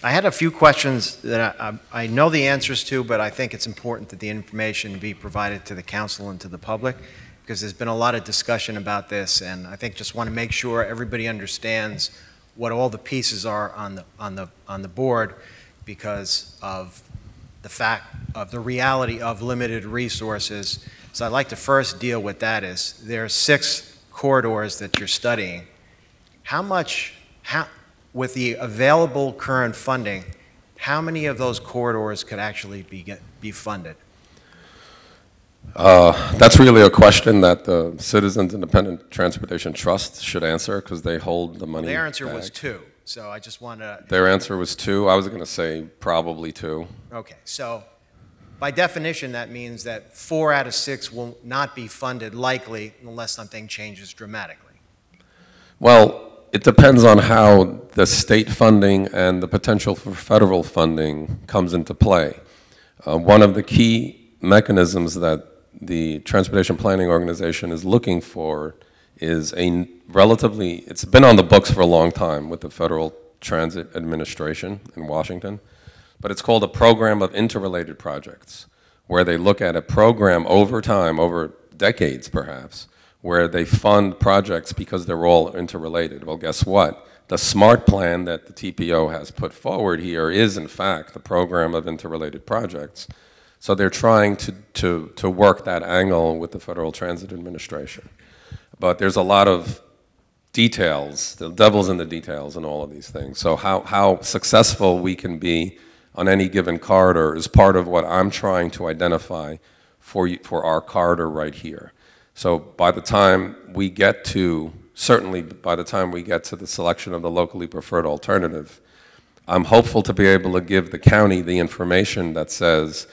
I had a few questions that I know the answers to, but I think it's important that the information be provided to the council and to the public, because there's been a lot of discussion about this, and I think just want to make sure everybody understands what all the pieces are on the board, because of the fact of the reality of limited resources. So I'd like to first deal with that. Is there are 6 corridors that you're studying. With the available current funding, how many of those corridors could actually be funded? That's really a question that the Citizens Independent Transportation Trust should answer, because they hold the money. Their answer back. was 2, so I just want to... Their answer was 2. I was going to say probably 2. Okay, so by definition, that means that 4 out of 6 will not be funded likely unless something changes dramatically. Well, it depends on how the state funding and the potential for federal funding comes into play. One of the key mechanisms that the Transportation Planning Organization is looking for is it's been on the books for a long time with the Federal Transit Administration in Washington, but it's called a program of interrelated projects, where they look at a program over time, over decades perhaps, where they fund projects because they're all interrelated. Well, guess what? The SMART plan that the TPO has put forward here is, in fact, the program of interrelated projects. So they're trying to work that angle with the Federal Transit Administration. But there's a lot of details, the devil's in the details in all of these things. So how successful we can be on any given corridor is part of what I'm trying to identify for our corridor right here. So by the time we get to, certainly by the time we get to the selection of the locally preferred alternative, I'm hopeful to be able to give the county the information that says,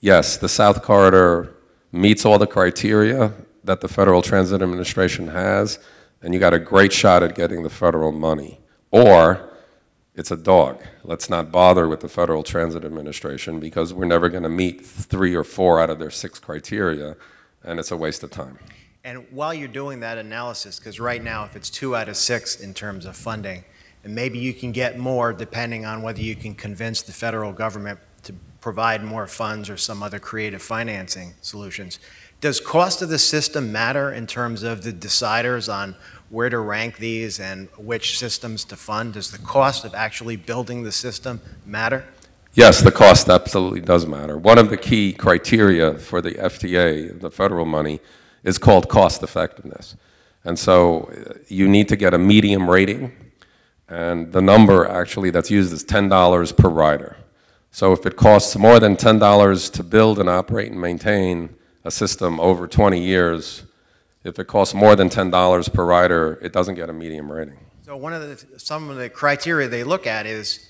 yes, the South Corridor meets all the criteria that the Federal Transit Administration has, and you got a great shot at getting the federal money. Or it's a dog. Let's not bother with the Federal Transit Administration because we're never going to meet 3 or 4 out of their 6 criteria, and it's a waste of time. And while you're doing that analysis, because right now if it's 2 out of 6 in terms of funding, and maybe you can get more depending on whether you can convince the federal government to provide more funds or some other creative financing solutions. Does cost of the system matter in terms of the deciders on where to rank these and which systems to fund? Does the cost of actually building the system matter? Yes, the cost absolutely does matter. One of the key criteria for the FTA, the federal money, is called cost effectiveness. And so you need to get a medium rating, and the number actually that's used is $10 per rider. So if it costs more than $10 to build and operate and maintain a system over 20 years, if it costs more than $10 per rider, it doesn't get a medium rating. So some of the criteria they look at is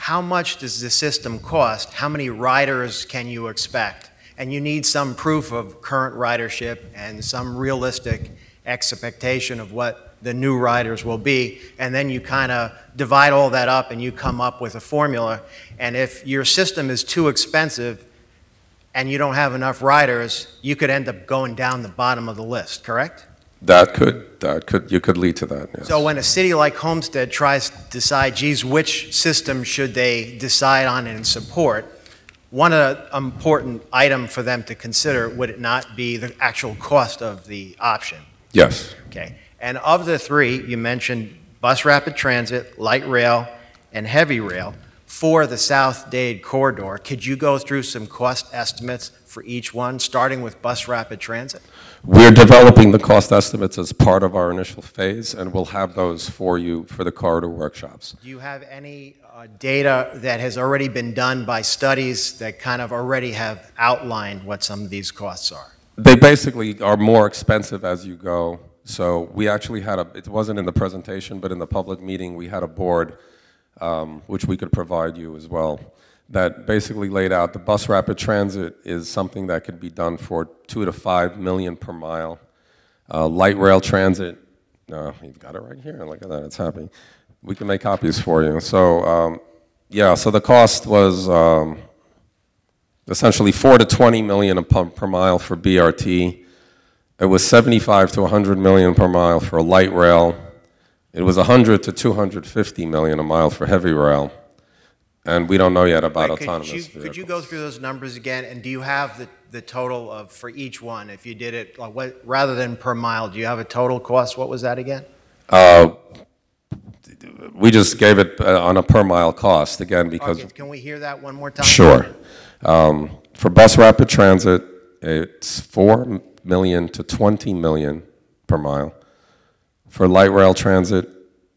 how much does the system cost? How many riders can you expect? And you need some proof of current ridership and some realistic expectation of what the new riders will be, and then you kind of divide all that up and you come up with a formula. And if your system is too expensive and you don't have enough riders, you could end up going down the bottom of the list, correct? You could lead to that, yes. So when a city like Homestead tries to decide, geez, which system should they decide on and support, one important item for them to consider, would it not be the actual cost of the option? Yes. Okay. And of the 3, you mentioned bus rapid transit, light rail, and heavy rail for the South Dade corridor. Could you go through some cost estimates for each one, starting with bus rapid transit? We're developing the cost estimates as part of our initial phase, and we'll have those for you for the corridor workshops. Do you have any data that has already been done by studies that kind of already have outlined what some of these costs are? They basically are more expensive as you go. So we actually had it wasn't in the presentation, but in the public meeting, we had a board, which we could provide you as well, that basically laid out the bus rapid transit is something that could be done for $2 to $5 million per mile. Light rail transit, you've got it right here, look at that, it's happy. We can make copies for you. So yeah, so the cost was essentially $4 to $20 million per mile for BRT. It was $75 to $100 million per mile for light rail. It was $100 to $250 million a mile for heavy rail. And we don't know yet about autonomous vehicles. Could you go through those numbers again? And do you have the total of, for each one, if you did it, rather than per mile, do you have a total cost? What was that again? We just gave it on a per mile cost, again, because... Okay, can we hear that one more time? Sure. For bus rapid transit, it's $4 million to $20 million per mile. For light rail transit,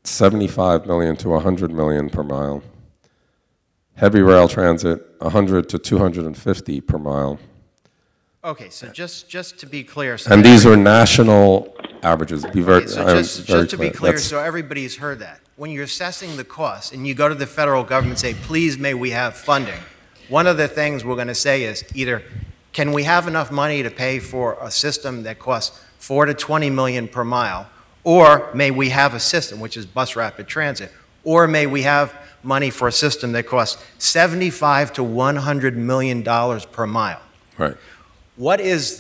$75 million to $100 million per mile. Heavy rail transit, $100 to $250 per mile. Okay, so just to be clear. So and these are national averages. Just to be clear, so everybody's heard that. When you're assessing the cost and you go to the federal government and say, please may we have funding, one of the things we're going to say is either, can we have enough money to pay for a system that costs $4 to $20 million per mile, or may we have a system, which is bus rapid transit, or may we have money for a system that costs $75 to $100 million per mile? Right. What is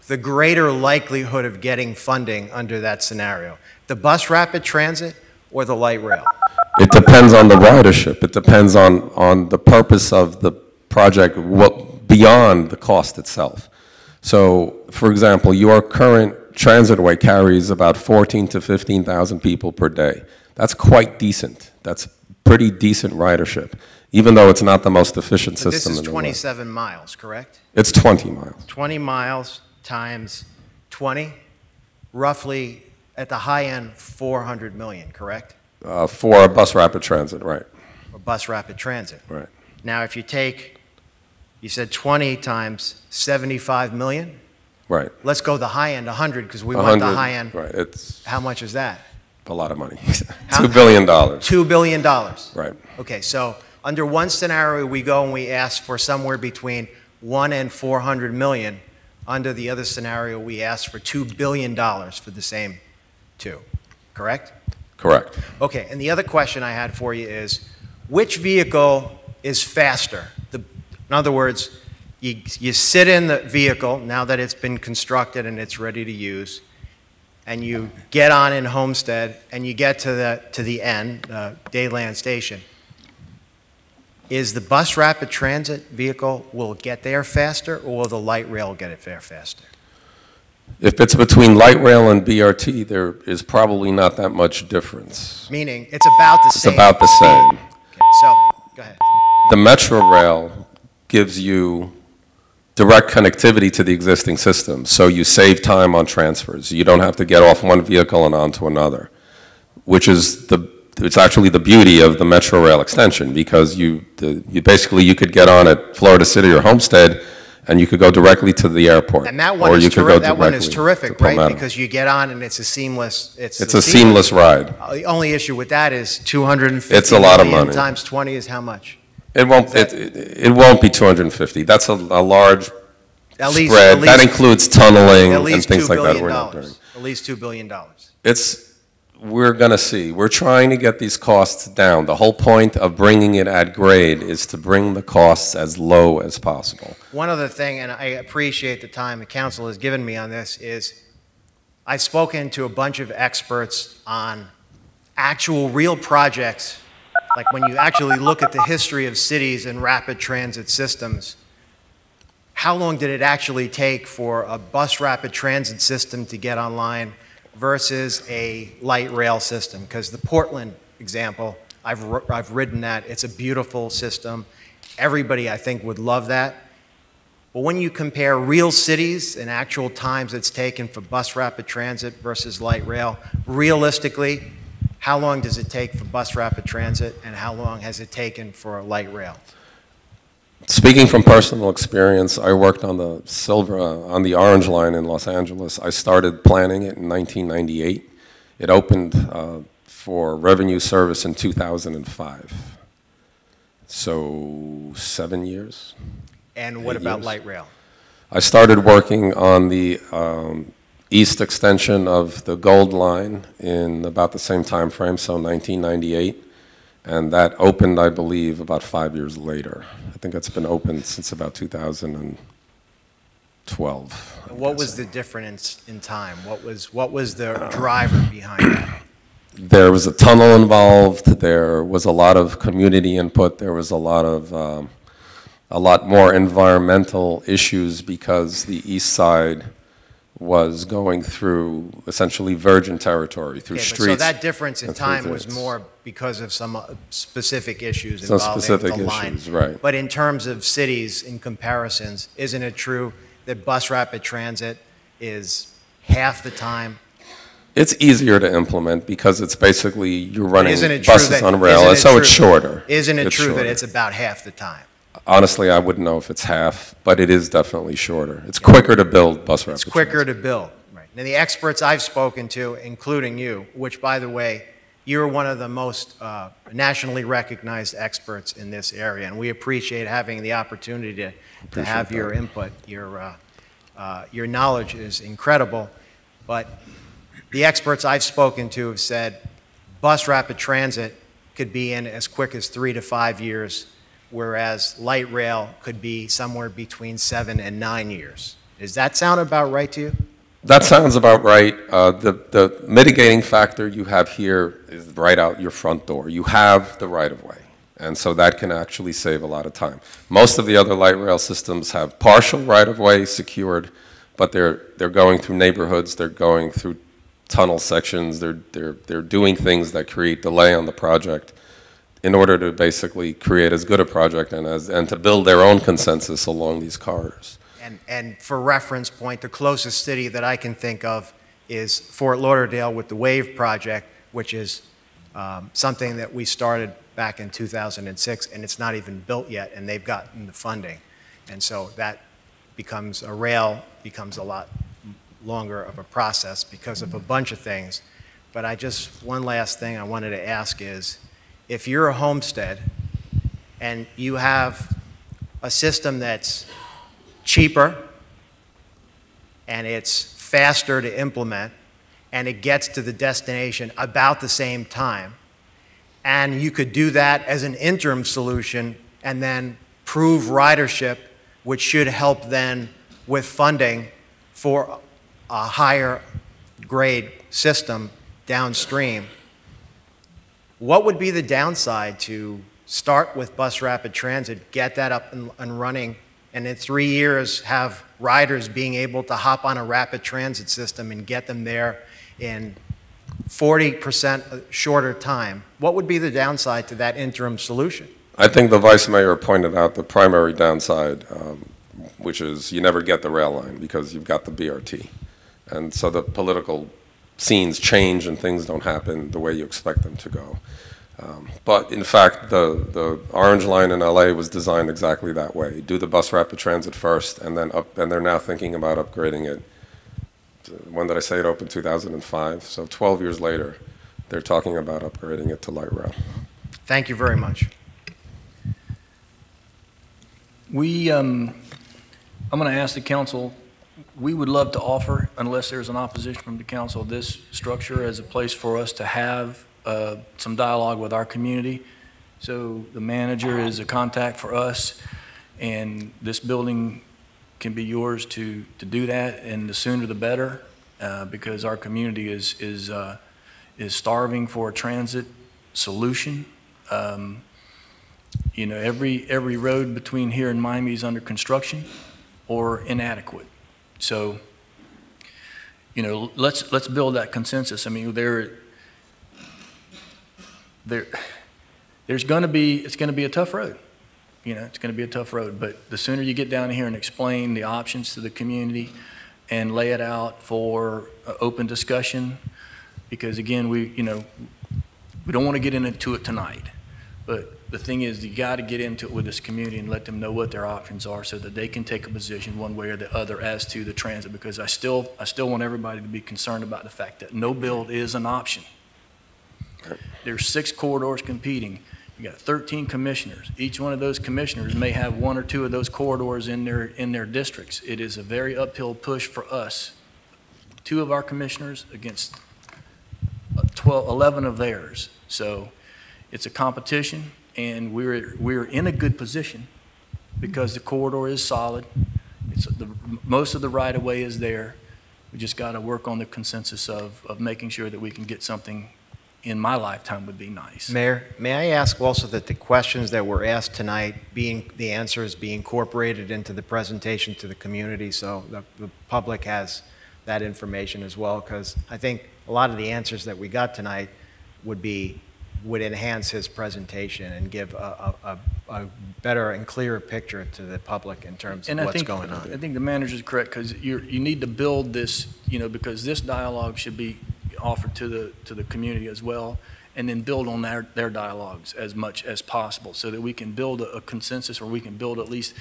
the greater likelihood of getting funding under that scenario? The bus rapid transit or the light rail? It depends on the ridership. It depends on the purpose of the project, beyond the cost itself. So, for example, your current transitway carries about 14 to 15,000 people per day. That's quite decent. That's pretty decent ridership, even though it's not the most efficient system in the world. This is 27 miles, correct? It's 20 miles. 20 miles times 20, roughly at the high end, 400 million, correct? For a bus rapid transit, right. Or bus rapid transit. Right. Now, if you take, you said 20 times 75 million? Right. Let's go the high end, 100, because we want the 100, high end. Right, it's How much is that? a lot of money. How- $2 billion. $2 billion. Right. Okay, so under one scenario, we go and we ask for somewhere between 1 and 400 million. Under the other scenario, we ask for $2 billion for the same two, correct? Correct. Okay, and the other question I had for you is, which vehicle is faster? In other words, you sit in the vehicle, now that it's been constructed and it's ready to use, and you get on in Homestead, and you get to the end, Dayland Station. Is the bus rapid transit vehicle, will it get there faster, or will the light rail get it there faster? If it's between light rail and BRT, there is probably not that much difference. Meaning, it's about the same. It's about the same. Okay, so, go ahead. The Metro Rail gives you direct connectivity to the existing system, so you save time on transfers. You don't have to get off one vehicle and onto another, which is it's actually the beauty of the Metro Rail extension, because you basically you could get on at Florida City or Homestead, and you could go directly to the airport. And that one, that one is terrific, right? Because you get on and it's a seamless, it's a seamless ride. The only issue with that is 250 It's a lot of money. times 20 is how much? It won't be 250. That's a large least, spread. That includes tunneling and things like that. At least $2 billion. We're going to see. We're trying to get these costs down. The whole point of bringing it at grade is to bring the costs as low as possible. One other thing, and I appreciate the time the council has given me on this, is I've spoken to a bunch of experts on actual real projects, like when you actually look at the history of cities and rapid transit systems. How long did it actually take for a bus rapid transit system to get online versus a light rail system? Because the Portland example, I've ridden that. It's a beautiful system. Everybody, I think, would love that. But when you compare real cities and actual times it's taken for bus rapid transit versus light rail, realistically, how long does it take for bus rapid transit, and how long has it taken for light rail? Speaking from personal experience, I worked on the Orange Line in Los Angeles. I started planning it in 1998. It opened for revenue service in 2005. So 7 years. And what about light rail? I started working on the east extension of the Gold Line in about the same time frame, so 1998. And that opened, I believe, about 5 years later. I think it's been open since about 2012. What was the difference in time? What was the driver behind that? There was a tunnel involved. There was a lot of community input. There was a lot more environmental issues because the east side was going through essentially virgin territory, through streets. So that difference in time was more because of some specific issues some involving specific the line. issues, right. But in terms of cities, in comparisons, isn't it true that bus rapid transit is half the time? It's easier to implement because it's basically you're running buses on rail, and so it's shorter. Isn't it true that it's about half the time? Honestly, I wouldn't know if it's half, but it is definitely shorter. It's quicker to build bus rapid transit. It's quicker to build. Right. Now, the experts I've spoken to, including you, which, by the way, you're one of the most nationally recognized experts in this area, and we appreciate having the opportunity to have your input. Your knowledge is incredible, but the experts I've spoken to have said bus rapid transit could be in as quick as 3 to 5 years, whereas light rail could be somewhere between 7 and 9 years. Does that sound about right to you? That sounds about right. The mitigating factor you have here is right out your front door. You have the right-of-way, and so that can actually save a lot of time. Most of the other light rail systems have partial right-of-way secured, but they're going through neighborhoods, they're going through tunnel sections, they're doing things that create delay on the project in order to basically create as good a project and to build their own consensus along these corridors. And for reference point, the closest city that I can think of is Fort Lauderdale with the WAVE project, which is something that we started back in 2006, and it's not even built yet, and they've gotten the funding. And so that becomes, a rail becomes a lot longer of a process because of a bunch of things. But one last thing I wanted to ask is, if you're a homestead and you have a system that's cheaper and it's faster to implement and it gets to the destination about the same time, and you could do that as an interim solution and then prove ridership, which should help then with funding for a higher grade system downstream, what would be the downside to start with bus rapid transit, get that up and running, and in 3 years have riders being able to hop on a rapid transit system and get them there in 40% shorter time? What would be the downside to that interim solution? I think the Vice Mayor pointed out the primary downside, which is you never get the rail line because you've got the BRT. And so the political scenes change and things don't happen the way you expect them to go. But in fact, the Orange Line in LA was designed exactly that way. Do the bus rapid transit first, and then and they're now thinking about upgrading it. When did I say it opened? 2005. So 12 years later, they're talking about upgrading it to light rail. Thank you very much. I'm going to ask the council, we would love to offer, unless there's an opposition from the council, this structure as a place for us to have some dialogue with our community. So the manager is a contact for us, and this building can be yours to do that, and the sooner the better, because our community is starving for a transit solution. You know, every road between here and Miami is under construction or inadequate. So, you know, let's build that consensus. I mean, it's going to be a tough road. You know, it's going to be a tough road, but the sooner you get down here and explain the options to the community and lay it out for open discussion, because again, we don't want to get into it tonight, but the thing is, you got to get into it with this community and let them know what their options are so that they can take a position one way or the other as to the transit, because I still want everybody to be concerned about the fact that no build is an option. There's 6 corridors competing. You got 13 commissioners. Each one of those commissioners may have 1 or 2 of those corridors in their districts. It is a very uphill push for us. 2 of our commissioners against 11 of theirs. So it's a competition, and we're in a good position because the corridor is solid. Most of the right-of-way is there. We just got to work on the consensus of making sure that we can get something in my lifetime would be nice. Mayor, may I ask also that the questions that were asked tonight, the answers be incorporated into the presentation to the community so the public has that information as well? Because I think a lot of the answers that we got tonight would enhance his presentation and give a better and clearer picture to the public in terms of what's going on. I think the manager's correct, because you need to build this, because this dialogue should be offered to the community as well, and then build on their dialogues as much as possible so that we can build a consensus, or we can build at least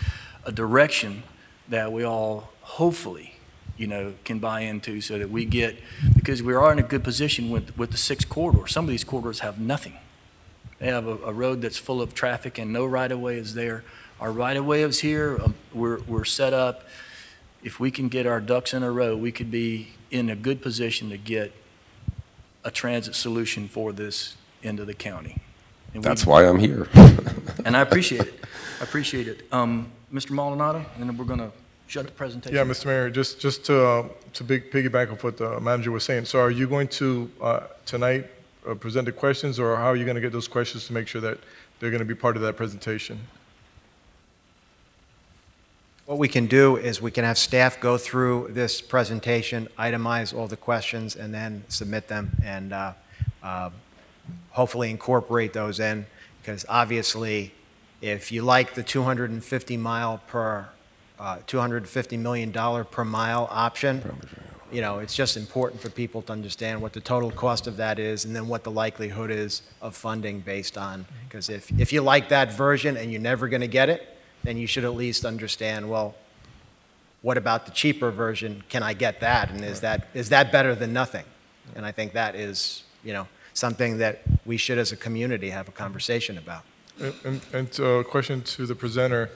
a direction that we all hopefully can buy into, so that we get, because we are in a good position with the 6 corridors. Some of these corridors have nothing. They have a road that's full of traffic and no right-of-way is there. Our right-of-way is here. We're set up. If we can get our ducks in a row, we could be in a good position to get a transit solution for this end of the county. And that's why I'm here. And I appreciate it. I appreciate it. Mr. Maldonado, and then we're going to shut the presentation. Yeah, Mr. Mayor, just to piggyback off what the manager was saying. So are you going to tonight present the questions, or how are you going to get those questions to make sure that they're going to be part of that presentation? What we can do is we can have staff go through this presentation, itemize all the questions, and then submit them, and hopefully incorporate those in, because obviously if you like the $250 million per mile option, it's just important for people to understand what the total cost of that is, and then what the likelihood is of funding based on, because if you like that version and you're never going to get it, then you should at least understand, well, what about the cheaper version? Can I get that? And is that better than nothing? And I think that is, something that we should as a community have a conversation about. And a question to the presenter,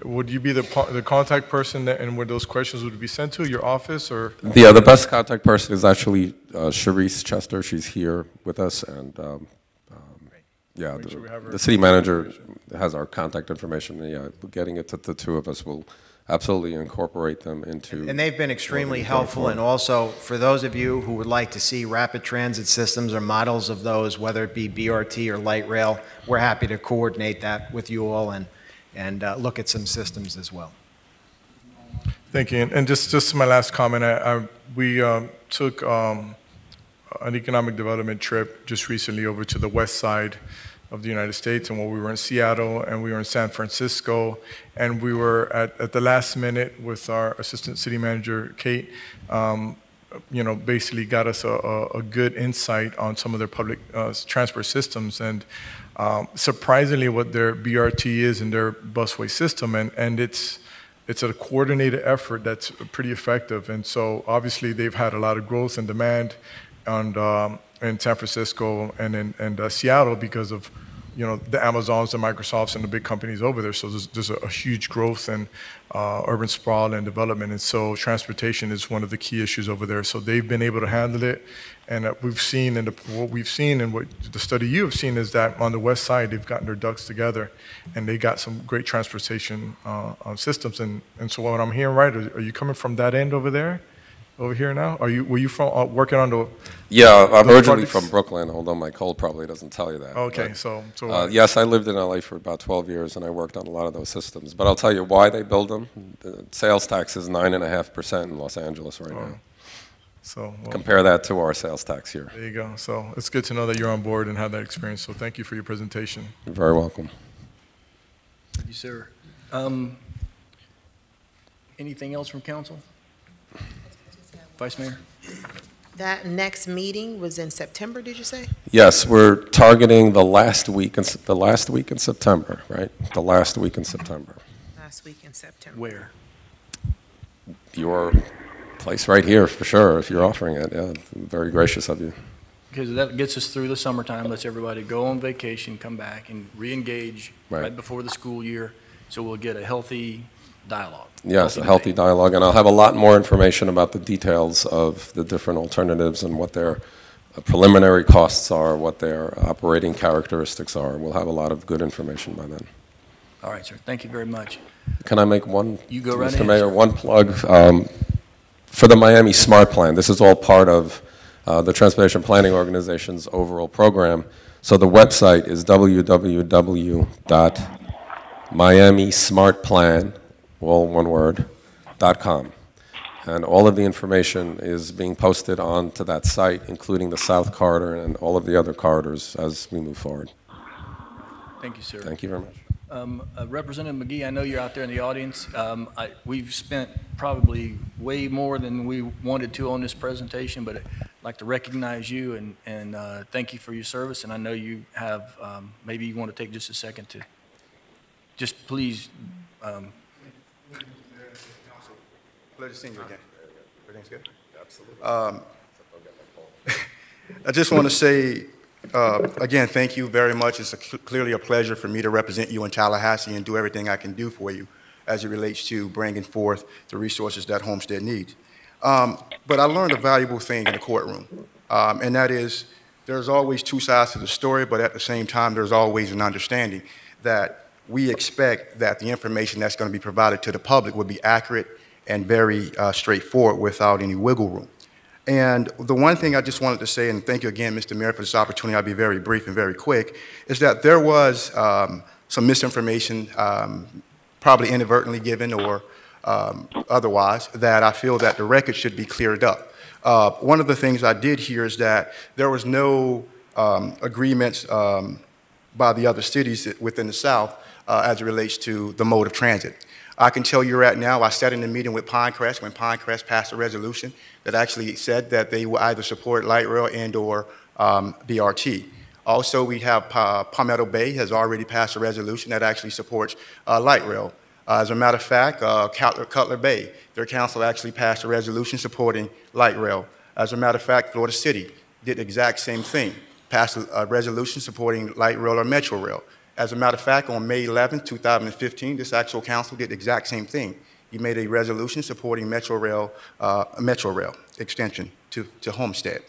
would you be the contact person and would those questions would be sent to your office or? Yeah, the best contact person is actually Sharice Chester. She's here with us, and yeah, the city manager has our contact information. And yeah, getting it to the two of us will absolutely incorporate them into. And they've been extremely helpful, and also for those of you who would like to see rapid transit systems or models of those, whether it be BRT or light rail, we're happy to coordinate that with you all and look at some systems as well. Thank you. And just my last comment, we took an economic development trip just recently over to the west side of the United States, and we were in Seattle and we were in San Francisco, and we were at the last minute with our assistant city manager, Kate, basically got us a good insight on some of their public transport systems, and surprisingly what their BRT is and their busway system, and it's a coordinated effort that's pretty effective. And so obviously they've had a lot of growth and demand in San Francisco and in Seattle because of the Amazons, the Microsofts, and the big companies over there. So there's a huge growth in urban sprawl and development, and so transportation is one of the key issues over there. So they've been able to handle it, and what we've seen and what the study you have seen is that on the west side they've gotten their ducks together, and they got some great transportation systems. And so what I'm hearing, right? Are you coming from that end over there? Over here now? Were you from working on the? Yeah, I'm originally from Brooklyn, although my code probably doesn't tell you that. Okay, but, so yes, I lived in LA for about 12 years, and I worked on a lot of those systems. But I'll tell you why they build them. The sales tax is 9.5% in Los Angeles right now. So compare that to our sales tax here. There you go. So it's good to know that you're on board and have that experience. So thank you for your presentation. You're very welcome. Thank you, sir. Anything else from council? Vice Mayor? That next meeting was in September, did you say? Yes, we're targeting the last week in September, right? The last week in September. Last week in September. Where? Your place right here, for sure, if you're offering it. Yeah, very gracious of you. Because that gets us through the summertime, lets everybody go on vacation, come back, and re-engage right before the school year, so we'll get a healthy dialogue. Yes, a healthy dialogue, and I'll have a lot more information about the details of the different alternatives and what their preliminary costs are, what their operating characteristics are. We'll have a lot of good information by then. All right, sir. Thank you very much. Can I make one, you go right Mr. ahead, Mayor, sir. one plug for the Miami Smart Plan? This is all part of the Transportation Planning Organization's overall program. So the website is www.miamismartplan.com. all one word, .com. And all of the information is being posted onto that site, including the South Corridor and all of the other corridors as we move forward. Thank you, sir. Thank you very much. Representative McGee, I know you're out there in the audience. We've spent probably way more than we wanted to on this presentation, but I'd like to recognize you and thank you for your service. And I know you have, maybe you want to take just a second to just please. Pleasure seeing you again. Everything's good? Absolutely. I just want to say, again, thank you very much. It's clearly a pleasure for me to represent you in Tallahassee and do everything I can do for you as it relates to bringing forth the resources that Homestead needs. But I learned a valuable thing in the courtroom, and that is there's always two sides to the story, but at the same time, there's always an understanding that we expect that the information that's going to be provided to the public will be accurate and very straightforward without any wiggle room. And the one thing I just wanted to say, and thank you again, Mr. Mayor, for this opportunity, I'll be very brief and very quick, is that there was some misinformation, probably inadvertently given or otherwise, that I feel that the record should be cleared up. One of the things I did hear is that there was no agreements by the other cities within the South as it relates to the mode of transit. I can tell you right now, I sat in a meeting with Pinecrest when Pinecrest passed a resolution that actually said that they will either support light rail and or BRT. Also, we have Palmetto Bay has already passed a resolution that actually supports light rail. As a matter of fact, Cutler Bay, their council actually passed a resolution supporting light rail. As a matter of fact, Florida City did the exact same thing, passed a resolution supporting light rail or metro rail. As a matter of fact, on May 11, 2015, this actual council did the exact same thing. You made a resolution supporting metro rail extension to Homestead.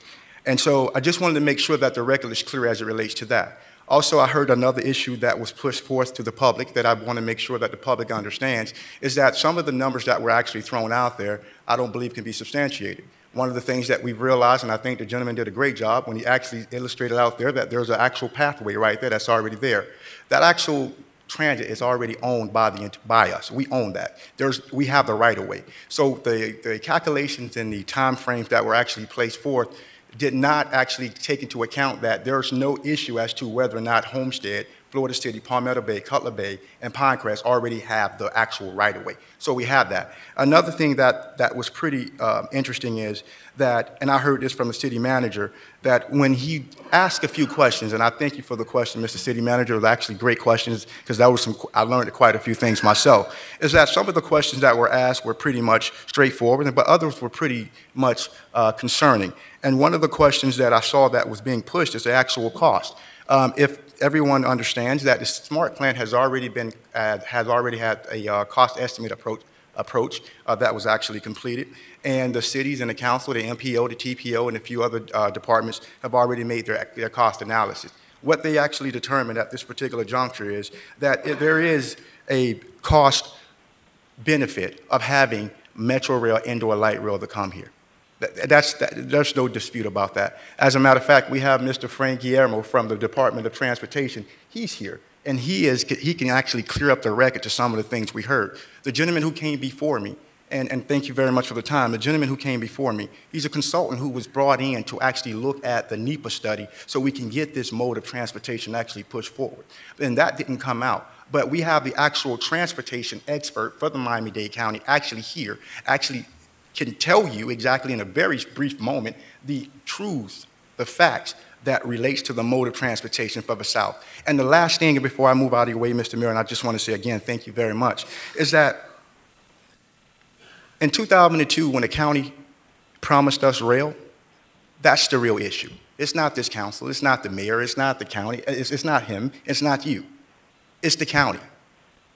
And so I just wanted to make sure that the record is clear as it relates to that. Also, I heard another issue that was pushed forth to the public that I want to make sure that the public understands, is that some of the numbers that were actually thrown out there, I don't believe can be substantiated. One of the things that we've realized, and I think the gentleman did a great job when he actually illustrated out there that there's an actual pathway right there that's already there. That actual transit is already owned by us. We own that. We have the right of way. So the calculations and the time frames that were actually placed forth did not actually take into account that there's no issue as to whether or not Homestead, Florida City, Palmetto Bay, Cutler Bay, and Pinecrest already have the actual right-of-way. So we have that. Another thing that was pretty interesting is that, and I heard this from the city manager, that when he asked a few questions, and I thank you for the question, Mr. City Manager, it was actually great questions, because I learned quite a few things myself, is that some of the questions that were asked were pretty much straightforward, but others were pretty much concerning. And one of the questions that I saw that was being pushed is the actual cost. If everyone understands that the SMART plan has already had a cost estimate approach that was actually completed, and the cities and the council, the MPO, the TPO, and a few other departments have already made their cost analysis. What they actually determined at this particular juncture is that there is a cost benefit of having Metro Rail and/or light rail to come here. There's no dispute about that. As a matter of fact, we have Mr. Frank Guillermo from the Department of Transportation. He's here, and he can actually clear up the record to some of the things we heard. The gentleman who came before me, and thank you very much for the time, the gentleman who came before me, he's a consultant who was brought in to actually look at the NEPA study so we can get this mode of transportation actually pushed forward. And that didn't come out. But we have the actual transportation expert for the Miami-Dade County actually here, actually can tell you exactly in a very brief moment the truths, the facts that relates to the mode of transportation for the South. And the last thing, before I move out of your way, Mr. Mayor, and I just want to say again, thank you very much, is that in 2002, when the county promised us rail, that's the real issue. It's not this council, it's not the mayor, it's not the county, it's not him, it's not you. It's the county.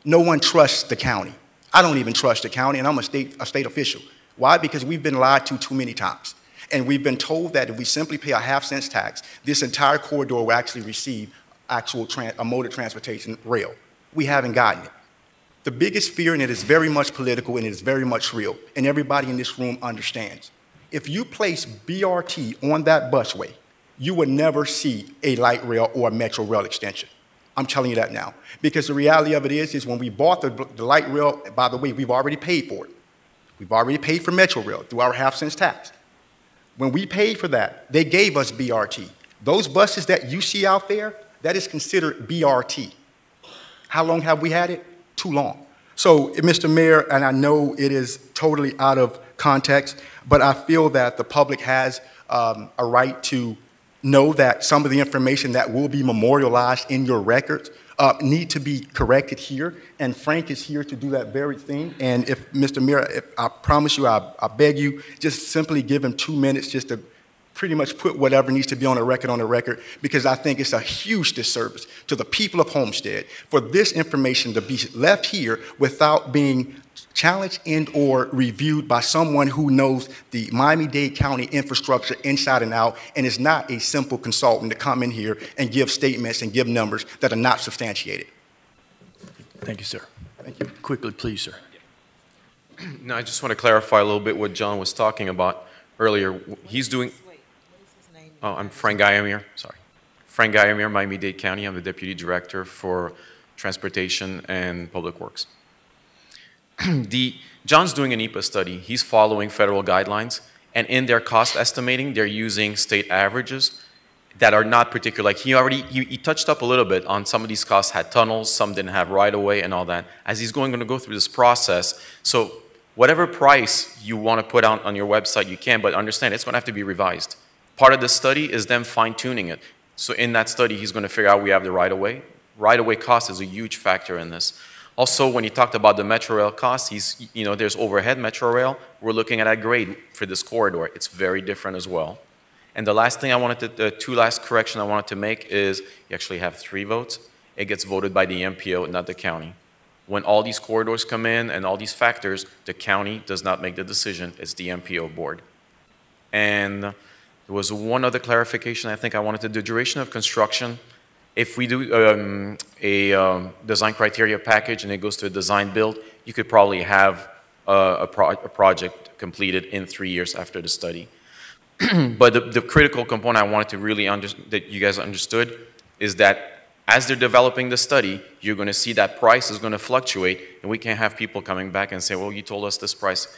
No one trusts the county. I don't even trust the county, and I'm a state official. Why? Because we've been lied to too many times. And we've been told that if we simply pay a half-cent tax, this entire corridor will actually receive a mode of transportation rail. We haven't gotten it. The biggest fear, and it is very much political, and it is very much real, and everybody in this room understands. If you place BRT on that busway, you would never see a light rail or a metro rail extension. I'm telling you that now. Because the reality of it is when we bought the light rail, by the way, we've already paid for it. We've already paid for Metro Rail through our half-cent tax. When we paid for that, they gave us BRT. Those buses that you see out there, that is considered BRT. How long have we had it? Too long. So, Mr. Mayor, and I know it is totally out of context, but I feel that the public has a right to know that some of the information that will be memorialized in your records need to be corrected here, and Frank is here to do that very thing. And if, Mr. Mayor, I promise you, I beg you, just simply give him 2 minutes just to pretty much put whatever needs to be on the record, because I think it's a huge disservice to the people of Homestead for this information to be left here without being challenged and or reviewed by someone who knows the Miami-Dade County infrastructure inside and out, and is not a simple consultant to come in here and give statements and give numbers that are not substantiated. Thank you, sir. Thank you. Quickly, please, sir. No, I just want to clarify a little bit what John was talking about earlier. He's doing... Oh, I'm Frank Guillermo, sorry. Frank Guillermo, Miami-Dade County. I'm the Deputy Director for Transportation and Public Works. John's doing an EPA study. He's following federal guidelines, and in their cost estimating, they're using state averages that are not particular. Like he touched up a little bit on some of these costs had tunnels, some didn't have right-of-way and all that. As he's going to go through this process, so whatever price you want to put out on your website, you can, but understand it's going to have to be revised. Part of the study is them fine-tuning it. So in that study, he's going to figure out we have the right-of-way. Right-of-way cost is a huge factor in this. Also, when he talked about the Metro Rail cost, there's overhead Metro Rail. We're looking at that grade for this corridor. It's very different as well. And the last thing the two last corrections I wanted to make is you actually have 3 votes. It gets voted by the MPO, not the county. When all these corridors come in and all these factors, the county does not make the decision. It's the MPO board. And there was one other clarification I think I wanted to do. The duration of construction, if we do a design criteria package and it goes to a design build, you could probably have a project completed in 3 years after the study. But the critical component I wanted to really that you guys understood is that as they're developing the study, you're going to see that price is going to fluctuate, and we can't have people coming back and say, well, you told us this price.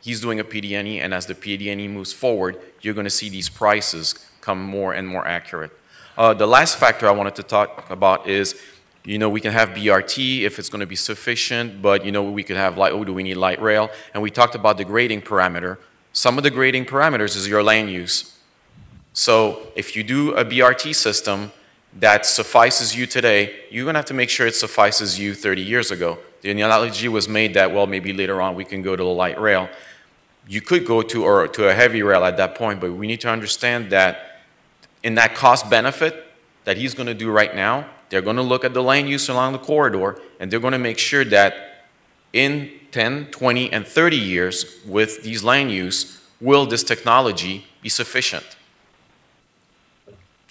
He's doing a PD&E, and as the PD&E moves forward, you're going to see these prices come more and more accurate. The last factor I wanted to talk about is, we can have BRT if it's going to be sufficient, but, we could have do we need light rail? And we talked about the grading parameter. Some of the grading parameters is your land use. So if you do a BRT system that suffices you today, you're going to have to make sure it suffices you 30 years ago. The analogy was made that, well, maybe later on we can go to the light rail. You could go to a heavy rail at that point, but we need to understand that in that cost benefit that he's going to do right now, they're going to look at the land use along the corridor, and they're going to make sure that in 10, 20, and 30 years with these land use, will this technology be sufficient?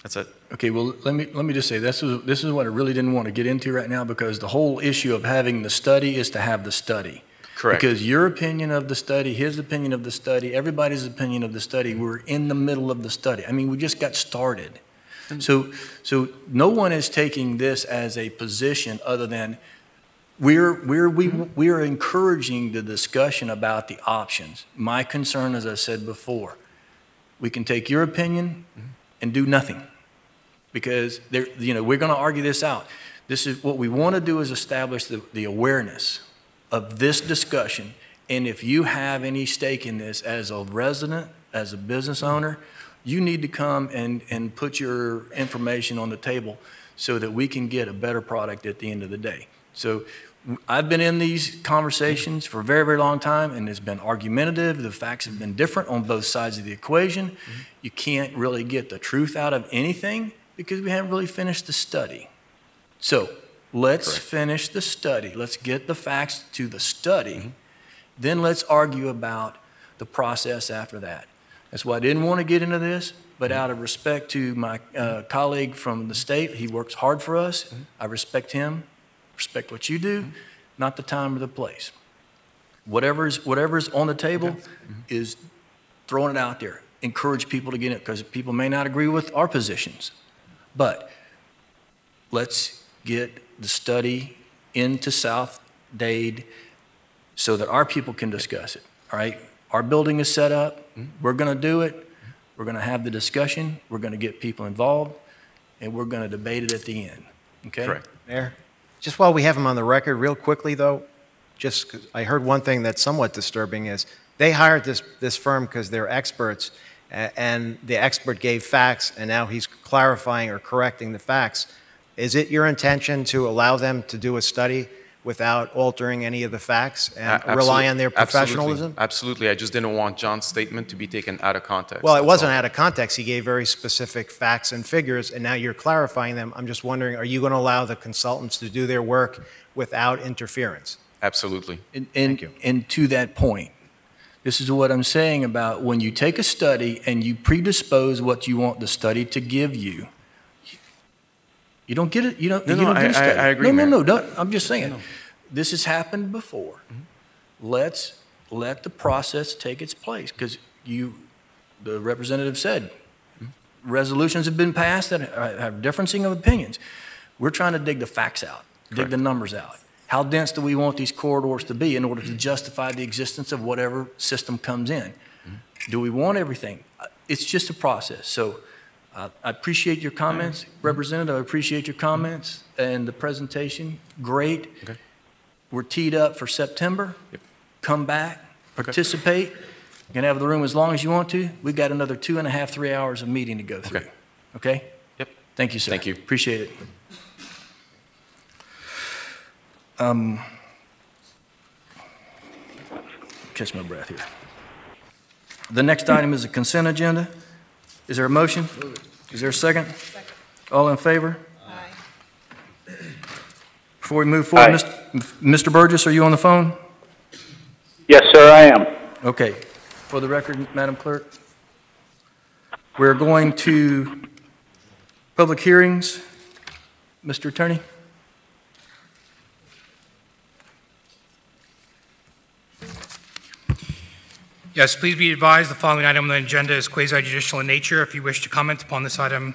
That's it. Okay, well, let me just say, this is what I really didn't want to get into right now, because the whole issue of having the study is to have the study. Correct. Because your opinion of the study, his opinion of the study, everybody's opinion of the study, we're in the middle of the study. I mean, we just got started. So no one is taking this as a position other than we are encouraging the discussion about the options. My concern, as I said before, we can take your opinion and do nothing. Because we're going to argue this out. This is what we want to do, is establish the awareness of this discussion. And if you have any stake in this as a resident, as a business owner, you need to come and put your information on the table so that we can get a better product at the end of the day. So I've been in these conversations for a very, very long time, and it's been argumentative. The facts have been different on both sides of the equation. You can't really get the truth out of anything because we haven't really finished the study. So let's finish the study. Let's get the facts to the study. Then let's argue about the process after that. That's why I didn't want to get into this, but out of respect to my colleague from the state, he works hard for us. I respect him, respect what you do, not the time or the place. Whatever's on the table is throwing it out there. Encourage people to get it, because people may not agree with our positions. But let's get the study into South Dade so that our people can discuss it, all right? Our building is set up. We're going to do it. We're going to have the discussion. We're going to get people involved, and we're going to debate it at the end, okay? Correct. Mayor, just while we have him on the record, real quickly, though, just 'cause I heard one thing that's somewhat disturbing is they hired this firm because they're experts, and the expert gave facts, and now he's clarifying or correcting the facts. Is it your intention to allow them to do a study without altering any of the facts and rely on their professionalism? Absolutely. I just didn't want John's statement to be taken out of context. Well, it wasn't out of context. He gave very specific facts and figures, and now you're clarifying them. I'm just wondering, are you going to allow the consultants to do their work without interference? Absolutely. Thank you. And to that point, this is what I'm saying about when you take a study and you predispose what you want the study to give you, you don't get it. You don't get a study. I agree. No. I'm just saying. This has happened before. Let's let the process take its place, because the representative said, resolutions have been passed that have differencing of opinions. We're trying to dig the facts out, dig the numbers out. How dense do we want these corridors to be in order to justify the existence of whatever system comes in? Do we want everything? It's just a process. So I appreciate your comments, Representative. I appreciate your comments and the presentation. Great. Okay. We're teed up for September. Come back, participate. You can have the room as long as you want to. We've got another 2.5, 3 hours of meeting to go through. Okay? Yep. Thank you, sir. Thank you. Appreciate it. Catch my breath here. The next item is a consent agenda. Is there a motion? Is there a second? All in favor? Aye. Before we move forward, Mr. Burgess, are you on the phone? Yes, sir, I am. Okay. For the record, Madam Clerk, we're going to public hearings. Mr. Attorney? Yes, please be advised the following item on the agenda is quasi-judicial in nature. If you wish to comment upon this item,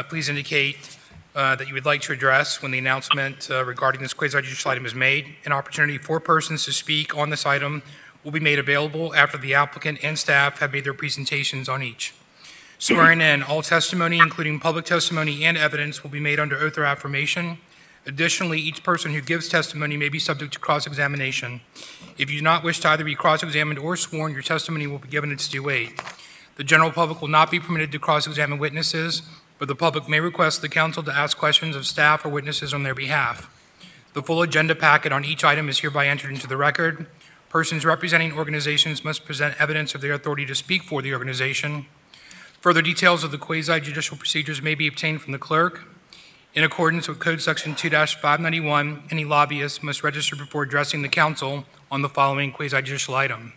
please indicate that you would like to address when the announcement regarding this quasi-judicial item is made. An opportunity for persons to speak on this item will be made available after the applicant and staff have made their presentations on each. Swearing in, all testimony, including public testimony and evidence, will be made under oath or affirmation. Additionally, each person who gives testimony may be subject to cross-examination. If you do not wish to either be cross-examined or sworn, your testimony will be given its due weight. The general public will not be permitted to cross-examine witnesses, but the public may request the council to ask questions of staff or witnesses on their behalf. The full agenda packet on each item is hereby entered into the record. Persons representing organizations must present evidence of their authority to speak for the organization. Further details of the quasi-judicial procedures may be obtained from the clerk. In accordance with Code Section 2-591, any lobbyist must register before addressing the council on the following quasi-judicial item.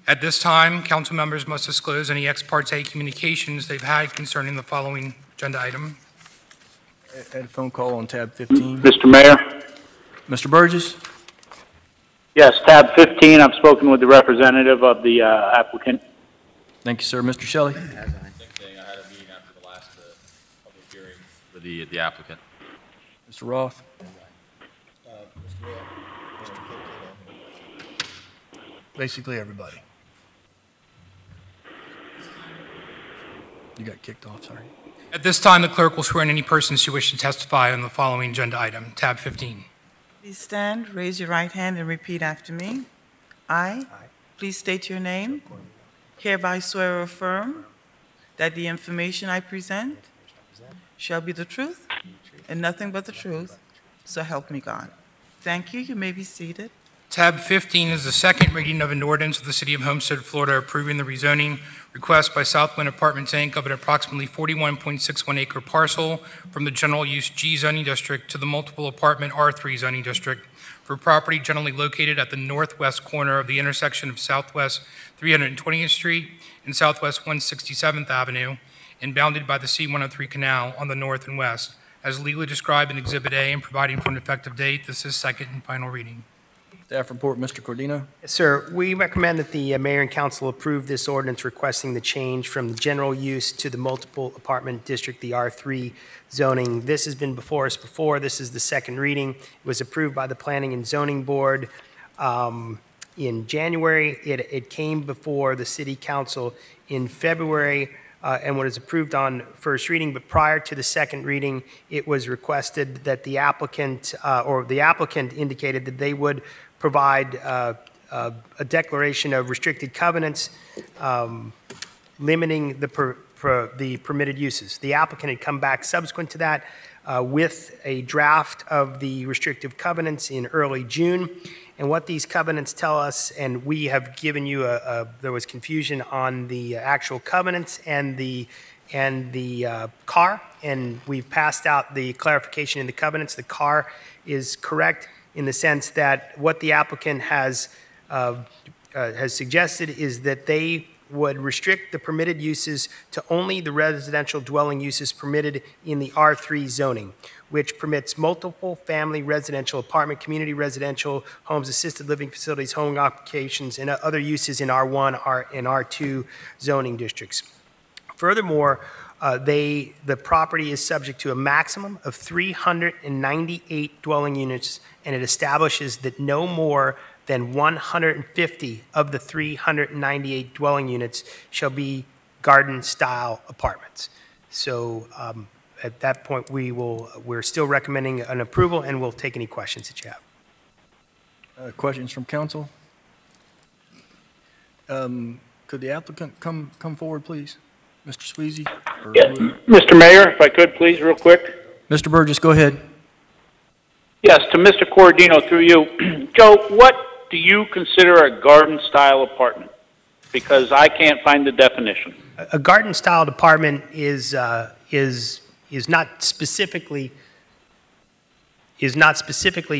At this time, council members must disclose any ex parte communications they've had concerning the following agenda item. I had a phone call on tab 15. Mr. Mayor? Mr. Burgess? Yes, tab 15, I've spoken with the representative of the applicant. Thank you, sir. Mr. Shelley? Same thing, I had a meeting after the last public hearing for the applicant. Mr. Roth? Basically everybody. You got kicked off, sorry. At this time, the clerk will swear in any persons who wish to testify on the following agenda item, tab 15. Please stand, raise your right hand, and repeat after me. I, please state your name, hereby swear or affirm that the information I present shall be the truth and nothing but the truth, so help me God. Thank you. You may be seated. Tab 15 is the second reading of an ordinance of the City of Homestead, Florida, approving the rezoning request by Southwind Apartments, Inc. of an approximately 41.61 acre parcel from the general use G zoning district to the multiple apartment R3 zoning district for property generally located at the northwest corner of the intersection of Southwest 320th Street and Southwest 167th Avenue and bounded by the C-103 Canal on the north and west, as legally described in Exhibit A and providing for an effective date. This is second and final reading. Staff report, Mr. Cordino. Yes, sir. We recommend that the mayor and council approve this ordinance requesting the change from the general use to the multiple apartment district, the R3 zoning. This has been before us before. This is the second reading. It was approved by the Planning and Zoning Board in January. It came before the City Council in February and was approved on first reading, but prior to the second reading, it was requested that the applicant indicated that they would provide a declaration of restricted covenants limiting the permitted uses. The applicant had come back subsequent to that with a draft of the restrictive covenants in early June. And what these covenants tell us, and we have given you there was confusion on the actual covenants and the CAR, and we've passed out the clarification in the covenants. The CAR is correct in the sense that what the applicant has suggested is that they would restrict the permitted uses to only the residential dwelling uses permitted in the R3 zoning, which permits multiple family residential, apartment, community residential, homes, assisted living facilities, home occupations, and other uses in R1 and R2 zoning districts. Furthermore, the property is subject to a maximum of 398 dwelling units, and it establishes that no more than 150 of the 398 dwelling units shall be garden-style apartments. So at that point, we're still recommending an approval, and we'll take any questions that you have. Questions from council? Could the applicant come forward, please? Mr. Sweezy? Yes. Mr. Mayor, if I could, please, real quick. Mr. Burgess, go ahead. Yes, to Mr. Corradino through you. Joe, what do you consider a garden-style apartment? Because I can't find the definition. A garden-styled apartment is not specifically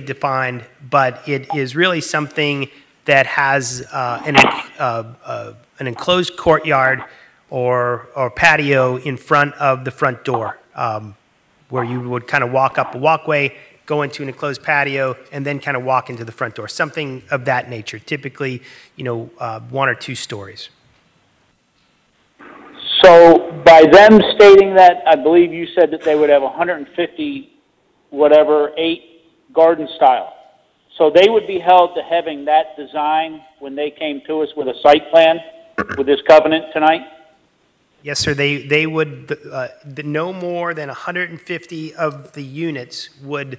defined, but it is really something that has an enclosed courtyard or patio in front of the front door, where you would kind of walk up a walkway, go into an enclosed patio, and then kind of walk into the front door. Something of that nature, typically, 1 or 2 stories. So by them stating that, I believe you said that they would have 150, whatever, 8 garden style. So they would be held to having that design when they came to us with a site plan with this covenant tonight? Yes, sir. They would, no more than 150 of the units would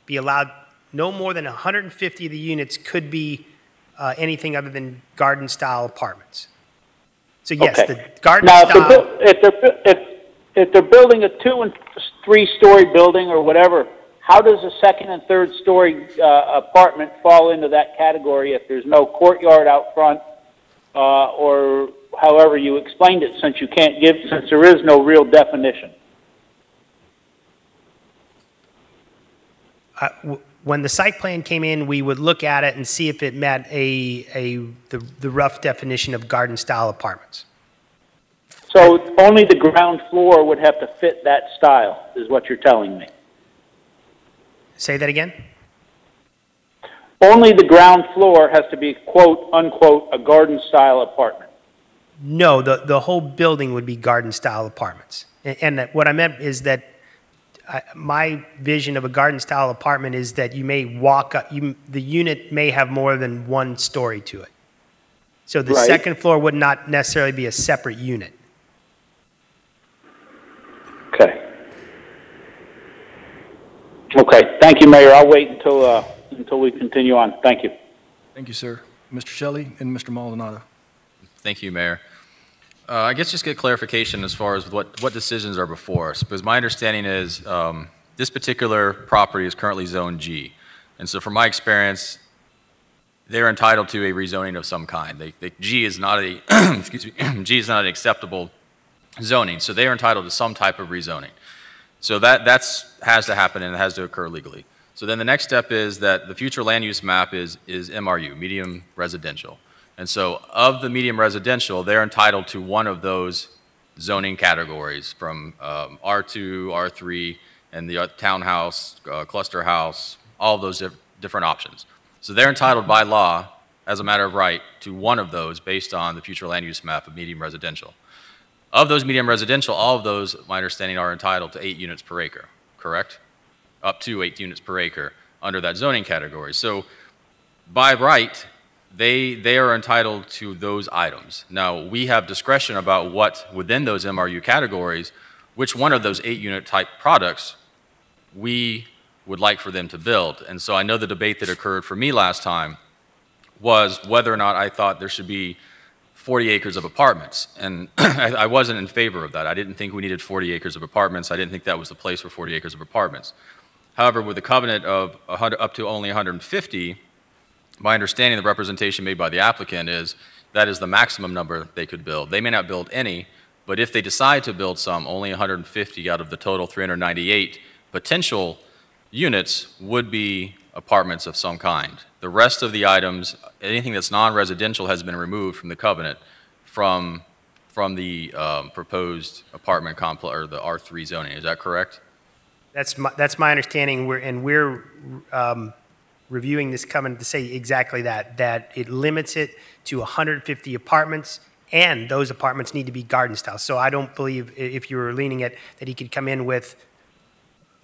be allowed, no more than 150 of the units could be anything other than garden-style apartments. So yes, Okay. the garden Now, style. if they're building a 2- and 3-story building or whatever, how does a 2nd and 3rd-story apartment fall into that category if there's no courtyard out front, or however you explained it, since there is no real definition? When the site plan came in, we would look at it and see if it met the rough definition of garden-style apartments. So only the ground floor would have to fit that style, is what you're telling me? Say that again? Only the ground floor has to be, quote, unquote, a garden-style apartment? No, the whole building would be garden-style apartments. And what I meant is that my vision of a garden-style apartment is that you may walk up, the unit may have more than 1 story to it. So the Right. 2nd floor would not necessarily be a separate unit. Okay, thank you, Mayor. I'll wait until we continue on. Thank you. Thank you, sir. Mr. Shelley and Mr. Maldonado. Thank you, Mayor. I guess just get clarification as far as what decisions are before us, because my understanding is this particular property is currently Zone G. And so from my experience, they're entitled to a rezoning of some kind. G is not a, excuse me, G is not an acceptable zoning, so they are entitled to some type of rezoning. So that has to happen and it has to occur legally. So then the next step is that the future land use map is MRU, medium residential. And so of the medium residential, they're entitled to one of those zoning categories from R2, R3, and the townhouse, cluster house, all of those different options. So they're entitled by law, as a matter of right, to one of those based on the future land use map of medium residential. Of those medium residential, all of those, my understanding, are entitled to 8 units per acre, correct? Up to 8 units per acre under that zoning category. So by right, they are entitled to those items. Now, we have discretion about what, within those MRU categories, which one of those 8-unit type products we would like for them to build. And so I know the debate that occurred for me last time was whether or not I thought there should be 40 acres of apartments. And I wasn't in favor of that. I didn't think we needed 40 acres of apartments. I didn't think that was the place for 40 acres of apartments. However, with the covenant of up to only 150, my understanding, the representation made by the applicant is that is the maximum number they could build. They may not build any, but if they decide to build some, only 150 out of the total 398 potential units would be apartments of some kind. The rest of the items, anything that's non-residential has been removed from the covenant from the proposed apartment complex or the R3 zoning. Is that correct? That's my understanding. We're reviewing this covenant to say exactly that it limits it to 150 apartments, and those apartments need to be garden style. So I don't believe, if you were leaning at, that he could come in with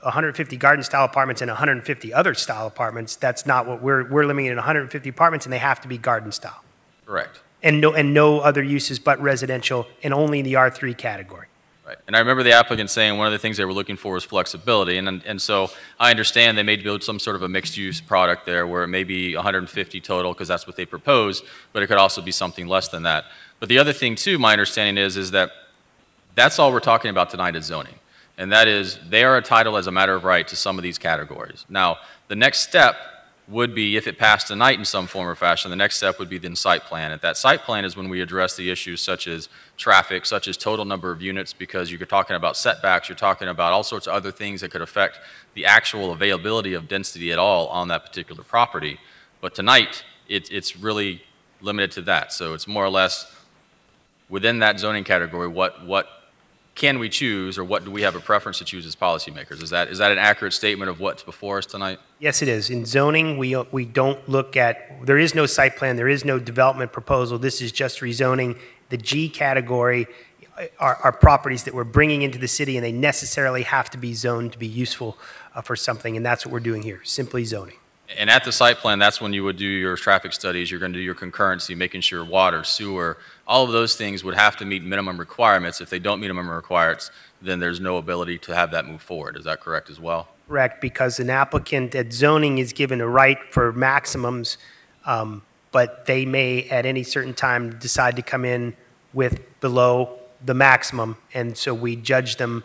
150 garden style apartments and 150 other style apartments. That's not what we're limiting at 150 apartments, and they have to be garden style. Correct. And no other uses but residential, and only in the R3 category. Right. And I remember the applicant saying one of the things they were looking for was flexibility. And so I understand they may build some sort of a mixed-use product there where it may be 150 total because that's what they propose, but it could also be something less than that. But the other thing, too, my understanding is that that's all we're talking about tonight is zoning. and that is they are entitled as a matter of right to some of these categories. Now, the next step would be, if it passed tonight in some form or fashion, the next step would be the site plan. At that site plan is when we address the issues such as traffic, such as total number of units, because you're talking about setbacks, you're talking about all sorts of other things that could affect the actual availability of density at all on that particular property. But tonight, it's really limited to that. So it's more or less within that zoning category, what can we choose, or what do we have a preference to choose as policymakers? Is that an accurate statement of what's before us tonight? Yes, it is. In zoning, we don't look at, there is no site plan, there is no development proposal. This is just rezoning. The G category are properties that we're bringing into the city, and they necessarily have to be zoned to be useful for something, and that's what we're doing here, simply zoning. And at the site plan, that's when you would do your traffic studies, you're going to do your concurrency, making sure water, sewer, all of those things would have to meet minimum requirements. If they don't meet minimum requirements, then there's no ability to have that move forward. Is that correct as well? Correct, because an applicant at zoning is given a right for maximums, but they may at any certain time decide to come in with below the maximum, and so we judge them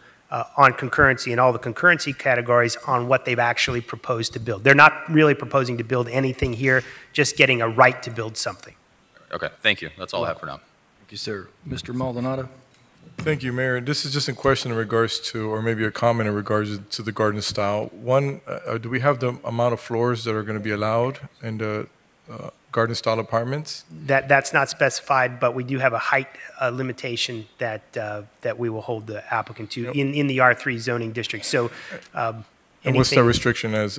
on concurrency and all the concurrency categories on what they've actually proposed to build. They're not really proposing to build anything here, just getting a right to build something. Okay, thank you. That's all I have for now. Thank you, sir. Mr. Maldonado? Thank you, Mayor. This is just a question in regards to, or maybe a comment in regards to the garden style. One, do we have the amount of floors that are going to be allowed in the garden style apartments? That's not specified, but we do have a height limitation that we will hold the applicant to in the R3 zoning district. So, and what's the restriction as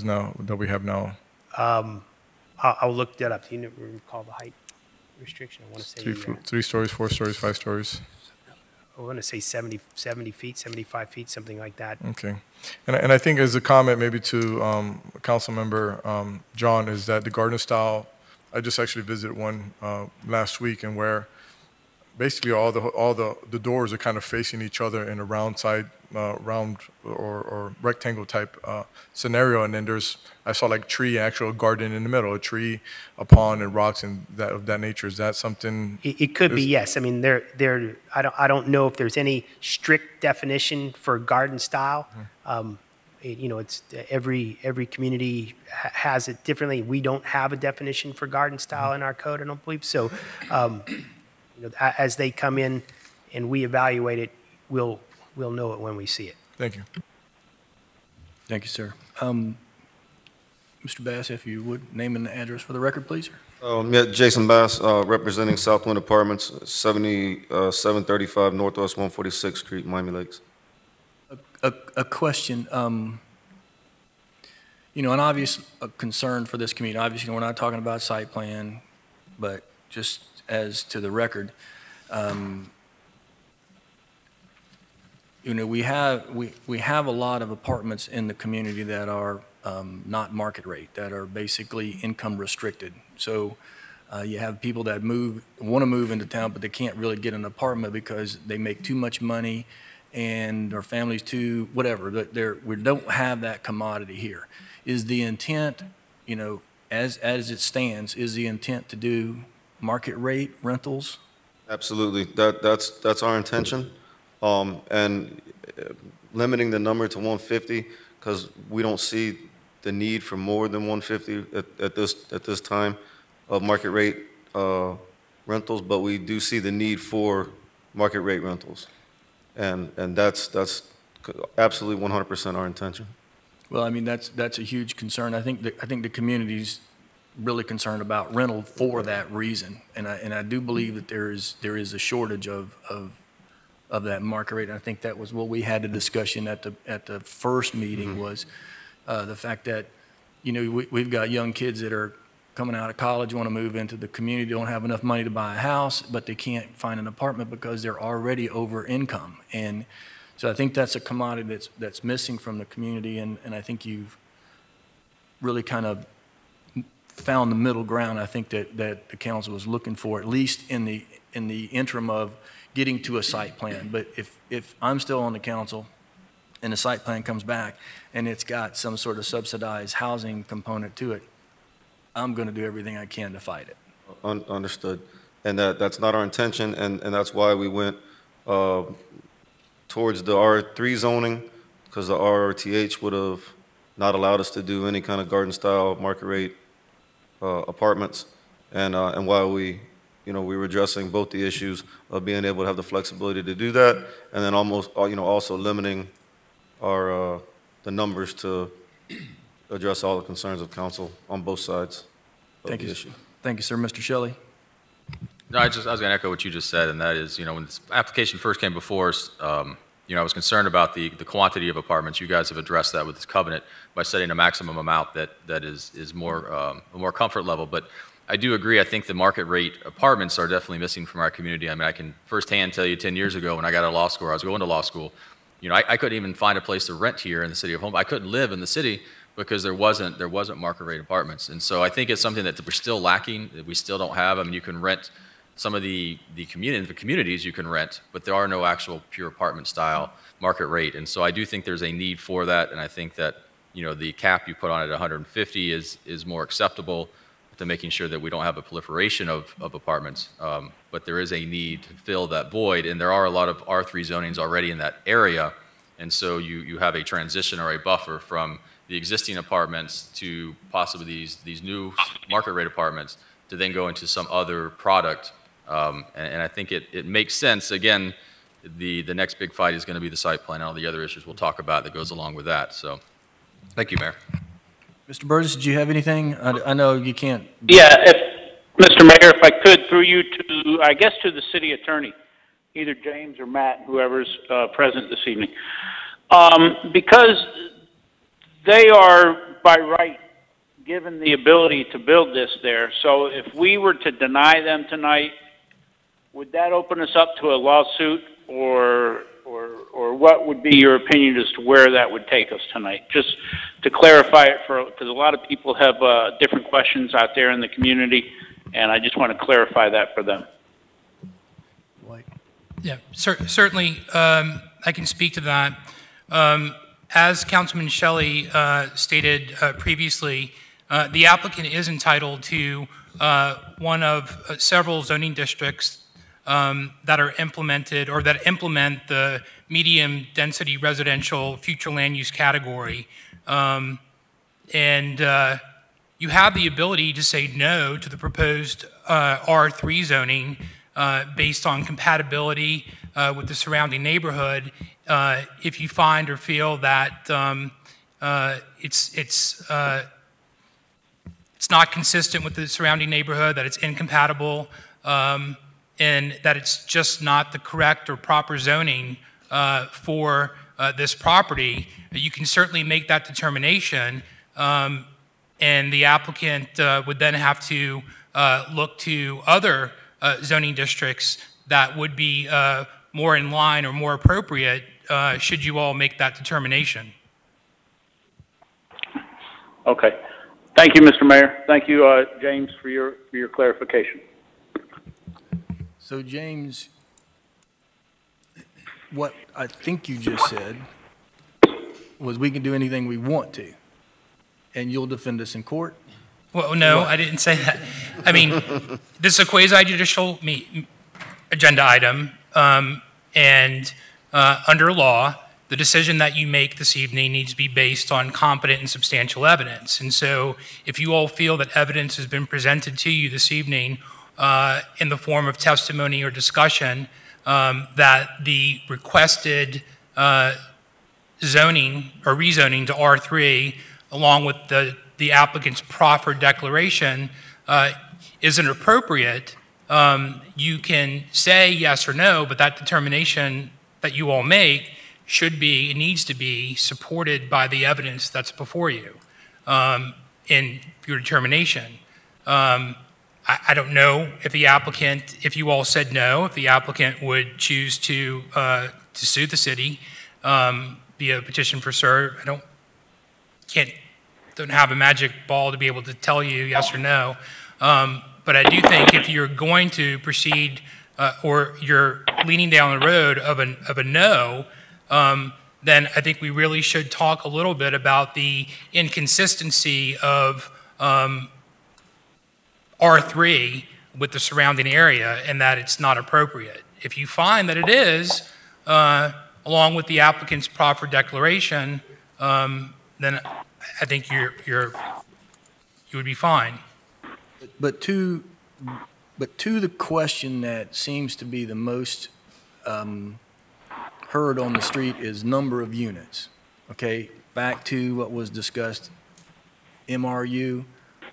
now that we have now? I'll look that up. Do you recall the height restriction? I want to say 3 stories, 4 stories, 5 stories. I want to say 70 feet, 75 feet, something like that. Okay. And I think as a comment maybe to Council Member John, is that the garden style, I just actually visited one last week, and where basically all the doors are kind of facing each other in a round or rectangle type scenario, and then I saw like tree, actual garden in the middle, a tree, a pond, and rocks and that of that nature. Is that something? It could be, yes. I mean, I don't know if there's any strict definition for garden style. It's every community has it differently. We don't have a definition for garden style in our code, I don't believe. So, as they come in and we evaluate it, we'll know it when we see it. Thank you. Thank you, sir. Mr. Bass, if you would, name and address for the record, please. Jason Bass, representing Southwind Apartments, 7735 Northwest 146th Street, Miami Lakes. A question, an obvious concern for this community. Obviously, we're not talking about site plan, but just as to the record, we have a lot of apartments in the community that are not market rate, that are basically income restricted. So you have people that want to move into town, but they can't really get an apartment because they make too much money, and their families too, whatever. We don't have that commodity here. Is the intent, as it stands, is the intent to do market rate rentals? Absolutely. That's our intention. And limiting the number to 150, because we don't see the need for more than 150 at this time of market rate rentals, but we do see the need for market rate rentals. And that's absolutely 100% our intention. Well, I mean, that's a huge concern. I think the community's really concerned about rental for that reason, and I do believe that there is a shortage of that market rate. And I think that was what we had a discussion at the first meeting, was the fact that we've got young kids that are coming out of college, want to move into the community, don't have enough money to buy a house, but they can't find an apartment because they're already over income. And so I think that's a commodity that's missing from the community, and I think you've really kind of found the middle ground. I think that the council was looking for, at least in the interim of getting to a site plan. But if I'm still on the council and the site plan comes back and it's got some sort of subsidized housing component to it, I'm going to do everything I can to fight it. Understood. And that's not our intention, and that's why we went to towards the R3 zoning, because the RRTH would have not allowed us to do any kind of garden-style market rate apartments. And while we were addressing both the issues of being able to have the flexibility to do that, and then also limiting the numbers to address all the concerns of council on both sides of the issue. Thank you, sir. Mr. Shelley? No, I was going to echo what you just said, and that is, when this application first came before us, I was concerned about the quantity of apartments. You guys have addressed that with this covenant by setting a maximum amount that is more a more comfort level. But I do agree. I think the market rate apartments are definitely missing from our community. I mean, I can firsthand tell you 10 years ago when I got out of law school, I was going to law school, I couldn't even find a place to rent here in the city of Homestead. I couldn't live in the city because there wasn't market rate apartments. And so I think it's something that we're still lacking, that we still don't have. I mean, you can rent some of the communities you can rent, but there are no actual pure apartment style market rate. And so I do think there's a need for that. And I think that, the cap you put on it at 150 is more acceptable to making sure that we don't have a proliferation of apartments. But there is a need to fill that void. And there are a lot of R3 zonings already in that area. And so you have a transition or a buffer from the existing apartments to possibly these new market rate apartments to then go into some other product. And I think it makes sense. Again, the next big fight is going to be the site plan and all the other issues we'll talk about that goes along with that. So thank you, Mayor. Mr. Burgess, did you have anything? I know you can't. Yeah, Mr. Mayor, if I could, through you to the city attorney, either James or Matt, whoever's present this evening. Because they are, by right, given the ability to build this there. So if we were to deny them tonight, would that open us up to a lawsuit, or what would be your opinion as to where that would take us tonight? Just to clarify it, because a lot of people have different questions out there in the community, and I just want to clarify that for them. Yeah, certainly, I can speak to that. As Councilman Shelley stated previously, the applicant is entitled to one of several zoning districts that are implemented or that implement the medium density residential future land use category. And you have the ability to say no to the proposed R3 zoning based on compatibility with the surrounding neighborhood if you find or feel that it's not consistent with the surrounding neighborhood, that it's incompatible, and that it's just not the correct or proper zoning for this property. You can certainly make that determination, and the applicant would then have to look to other zoning districts that would be more in line or more appropriate should you all make that determination. Okay. Thank you, Mr. Mayor. Thank you, James, for your clarification. So, James, what I think you just said was we can do anything we want to, and you'll defend us in court? Well, no, I didn't say that. I mean, this is a quasi-judicial agenda item, and under law, the decision that you make this evening needs to be based on competent and substantial evidence. And so if you all feel that evidence has been presented to you this evening in the form of testimony or discussion that the requested zoning or rezoning to R3, along with the applicant's proffered declaration, isn't appropriate, you can say yes or no, but that determination that you all make should be, it needs to be supported by the evidence that's before you in your determination. I don't know if the applicant, if you all said no, if the applicant would choose to sue the city via petition for cert. Don't have a magic ball to be able to tell you yes or no. But I do think if you're going to proceed or you're leaning down the road of a no, then I think we really should talk a little bit about the inconsistency of R3 with the surrounding area and that it's not appropriate. If you find that it is, along with the applicant's proper declaration, then I think you would be fine. But to the question that seems to be the most heard on the street is number of units. Okay, back to what was discussed, MRU,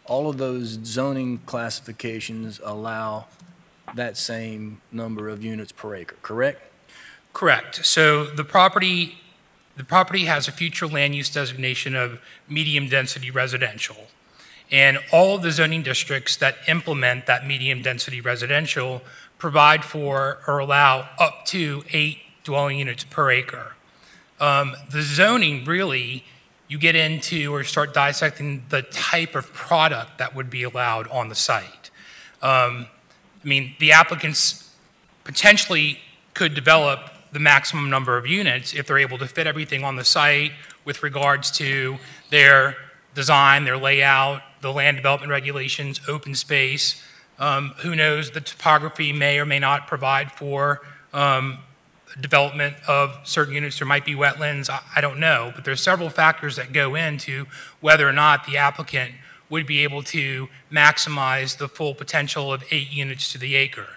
all of those zoning classifications allow that same number of units per acre, correct? Correct. So the property has a future land use designation of medium-density residential. And all of the zoning districts that implement that medium-density residential provide for or allow up to 8 dwelling units per acre. The zoning, really, you get into or start dissecting the type of product that would be allowed on the site. I mean, the applicants potentially could develop the maximum number of units if they're able to fit everything on the site with regards to their design, their layout, the land development regulations, open space. Who knows, the topography may or may not provide for development of certain units. There might be wetlands, I don't know, but there's several factors that go into whether or not the applicant would be able to maximize the full potential of 8 units to the acre.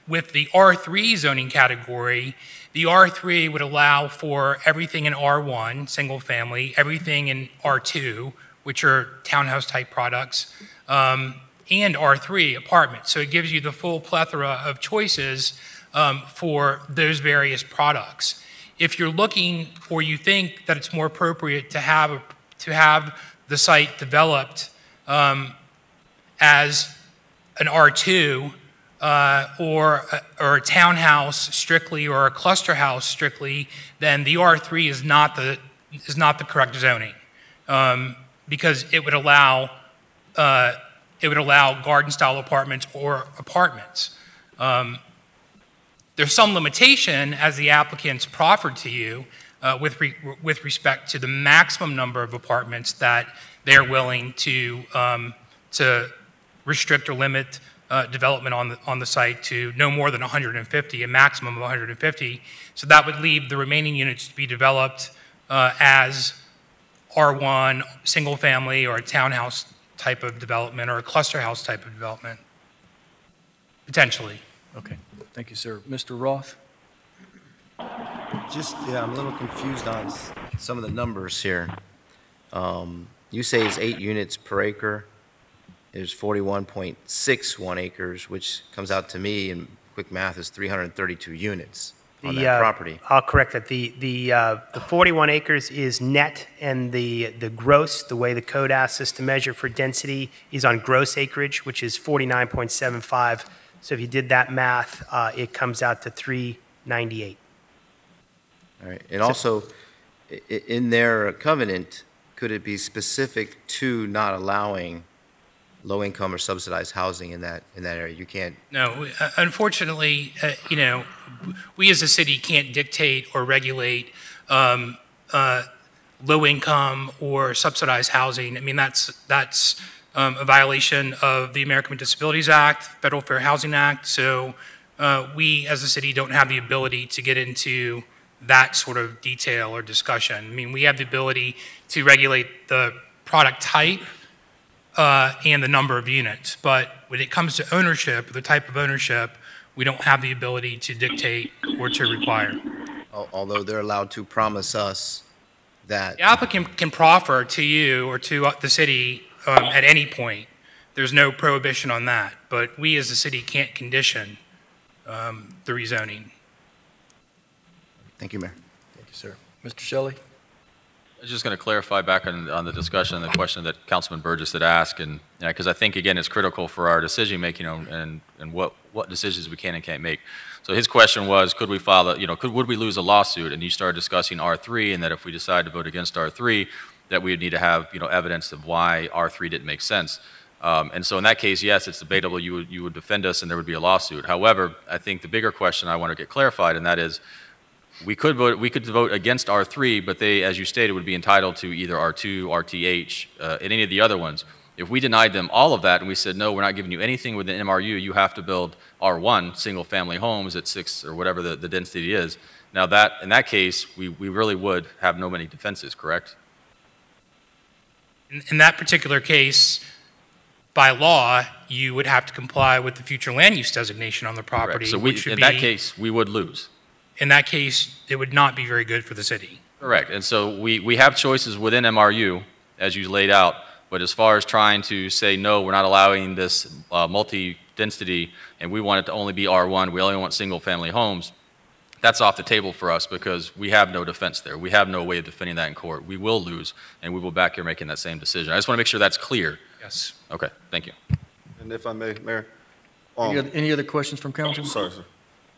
With the R3 zoning category, the R3 would allow for everything in R1, single family, everything in R2, which are townhouse type products, and R3 apartments. So it gives you the full plethora of choices for those various products. If you're looking or you think that it's more appropriate to have the site developed as an R2 or a townhouse strictly or a cluster house strictly, then the R3 is not the correct zoning because it would allow garden style apartments or apartments. There's some limitation as the applicants proffered to you with respect to the maximum number of apartments that they're willing to restrict or limit development on the site to no more than 150, a maximum of 150. So that would leave the remaining units to be developed as R1, single family, or a townhouse type of development, or a cluster house type of development, potentially. Okay, thank you, sir. Mr. Roth? Yeah, I'm a little confused on some of the numbers here. You say it's 8 units per acre. There's 41.61 acres, which comes out to me, in quick math, is 332 units on that property. I'll correct that. The 41 acres is net, and the gross, the way the code asks us to measure for density, is on gross acreage, which is 49.75. So if you did that math, it comes out to 398. All right. And also, in their covenant, could it be specific to not allowing low-income or subsidized housing in that area? You can't. No, unfortunately, we as a city can't dictate or regulate low-income or subsidized housing. I mean, that's a violation of the American with Disabilities Act, Federal Fair Housing Act. So we as a city don't have the ability to get into that sort of detail or discussion. I mean, we have the ability to regulate the product type and the number of units. But when it comes to ownership, the type of ownership, we don't have the ability to dictate or to require. Although they're allowed to promise us that. The applicant can proffer to you or to the city at any point. There's no prohibition on that. But we as a city can't condition the rezoning. Thank you, Mayor. Thank you, sir. Mr. Shelley? I was just going to clarify back on the discussion, the question that Councilman Burgess had asked, and because I think, again, it's critical for our decision-making and what decisions we can and can't make. So his question was, could we file would we lose a lawsuit? And you started discussing R3, and that if we decide to vote against R3, that we would need to have, evidence of why R3 didn't make sense. And so in that case, yes, it's debatable. You would defend us, and there would be a lawsuit. However, I think the bigger question I want to get clarified, and that is, we could vote against R3, but they, as you stated, would be entitled to either R2, RTH, and any of the other ones. If we denied them all of that and we said, no, we're not giving you anything within MRU, you have to build R1, single-family homes at 6 or whatever the density is, now that, in that case, we really would have no many defenses, correct? In that particular case, by law, you would have to comply with the future land use designation on the property, Correct. So which would in be, that case, we would lose. in that case, it would not be very good for the city. Correct. And so we have choices within MRU, as you laid out, but as far as trying to say, no, we're not allowing this multi-density, and we want it to only be R1, we only want single-family homes, that's off the table for us because we have no defense there. We have no way of defending that in court. We will lose, and we will back here making that same decision. I just want to make sure that's clear. Yes. Okay, thank you. And if I may, Mayor. Any other questions from council? Sorry, sir.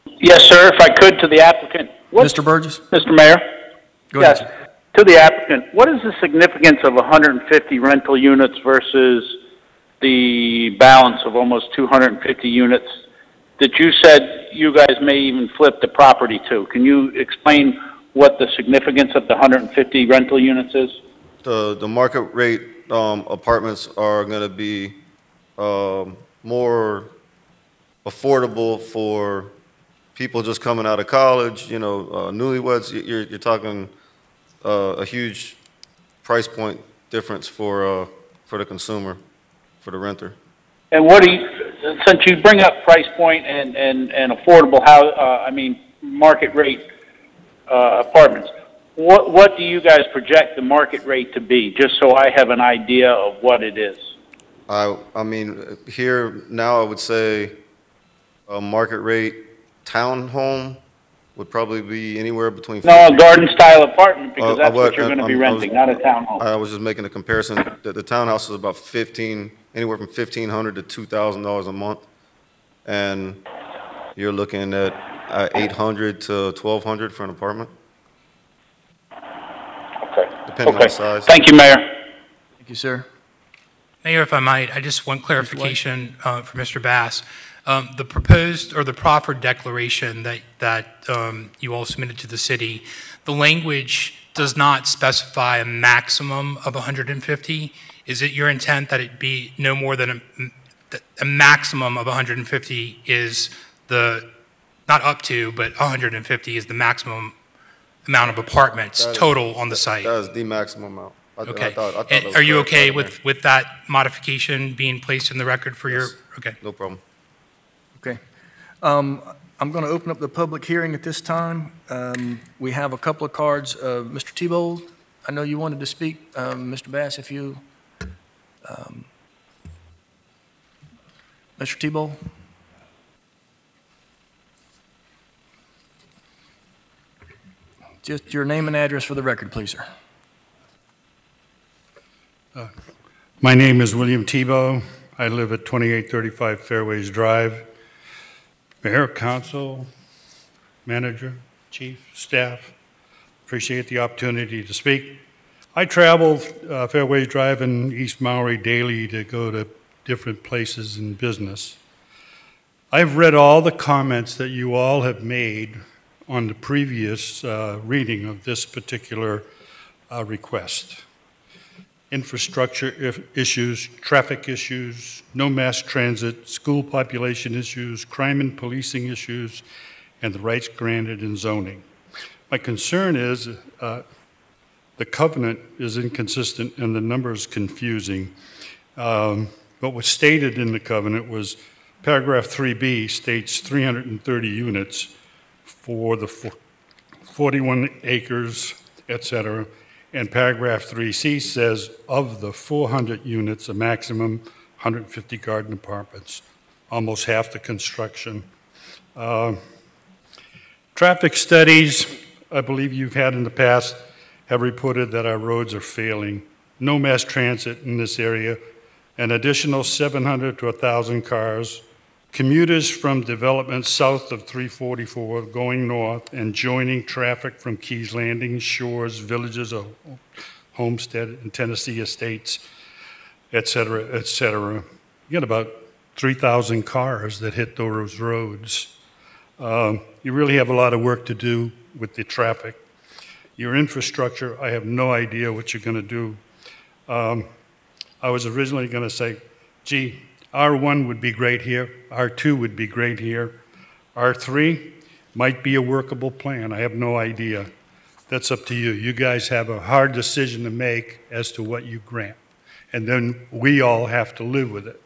Yes, sir, if I could, to the applicant. Mr. Burgess? Mr. Mayor? Go ahead, Yes, to the applicant, what is the significance of 150 rental units versus the balance of almost 250 units that you said you guys may even flip the property to? Can you explain what the significance of the 150 rental units is? The market rate apartments are going to be more affordable for people just coming out of college, you know, newlyweds. You're talking a huge price point difference for the consumer, for the renter. And what do you, since you bring up price point and affordable, market rate apartments, what do you guys project the market rate to be, just so I have an idea of what it is? I mean, here now I would say a market rate townhome would probably be anywhere between... No, a garden-style apartment, because that's what you're going to be renting, not a townhome. I was just making a comparison. The townhouse is about anywhere from $1,500 to $2,000 a month, and you're looking at $800 to $1,200 for an apartment. Okay. Depending on the size. Thank you, Mayor. Thank you, sir. Mayor, if I might, I just want clarification for Mr. Bass. The proposed or the proffered declaration that you all submitted to the city, the language does not specify a maximum of 150. Is it your intent that it be no more than a maximum of 150 is the, not up to, but 150 is the maximum amount of apartments total on the site? That is the maximum amount. Okay. I thought And that was are you okay clarified, with that modification being placed in the record for your, okay. No problem. Okay. I'm going to open up the public hearing at this time. We have a couple of cards. Mr. Tebow, I know you wanted to speak. Mr. Bass, if you... Mr. Tebow? Just your name and address for the record, please, sir. My name is William Tebow. I live at 2835 Fairways Drive. Mayor, council, manager, chief, staff, appreciate the opportunity to speak. I travel Fairways Drive in East Maui daily to go to different places in business. I've read all the comments that you all have made on the previous reading of this particular request. Infrastructure issues, traffic issues, no mass transit, school population issues, crime and policing issues, and the rights granted in zoning. My concern is the covenant is inconsistent and the numbers confusing. What was stated in the covenant was paragraph 3B states 330 units for the 41 acres, et cetera. And paragraph 3C says of the 400 units, a maximum 150 garden apartments, almost half the construction. Traffic studies, I believe you've had in the past, have reported that our roads are failing. No mass transit in this area, an additional 700 to 1,000 cars. Commuters from development south of 344 going north and joining traffic from Keys Landing, Shores, Villages of Homestead and Tennessee Estates, et cetera, et cetera. You get about 3,000 cars that hit those roads. You really have a lot of work to do with the traffic. Your infrastructure, I have no idea what you're going to do. I was originally going to say, gee, R1 would be great here, R2 would be great here, R3 might be a workable plan. I have no idea. That's up to you. You guys have a hard decision to make as to what you grant. And then we all have to live with it.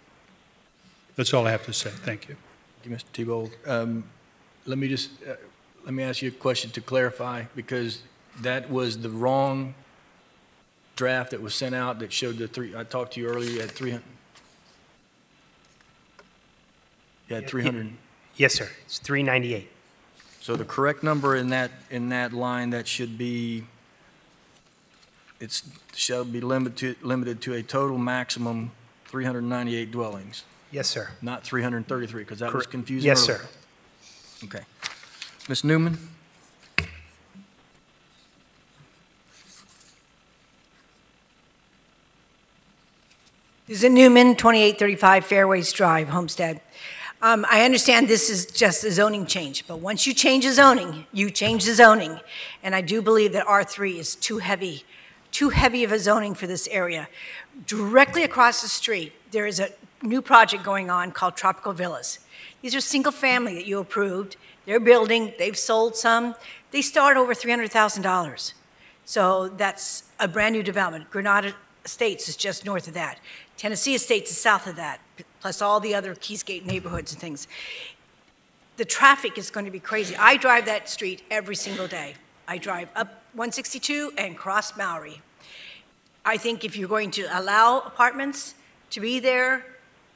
That's all I have to say. Thank you. Thank you, Mr. Tebow. Let me ask you a question to clarify, because that was the wrong draft that was sent out that showed the three. I talked to you earlier. You had 300. You had 300. Yes, sir. It's 398. So the correct number in that line, that should be, it shall be limited to a total maximum 398 dwellings. Yes, sir. Not 333, because that was confusing. Yes, earlier. sir. Okay. Ms. Newman? Susan Newman, 2835 Fairways Drive, Homestead. I understand this is just a zoning change, but once you change the zoning, you change the zoning. And I do believe that R3 is too heavy of a zoning for this area. Directly across the street, there is a new project going on called Tropical Villas. These are single family that you approved. They're building, they've sold some. They start over $300,000. So that's a brand new development. Granada Estates is just north of that. Tennessee Estates is south of that, plus all the other Keysgate neighborhoods and things. The traffic is going to be crazy. I drive that street every single day. I drive up 162 and cross Maury. I think if you're going to allow apartments to be there,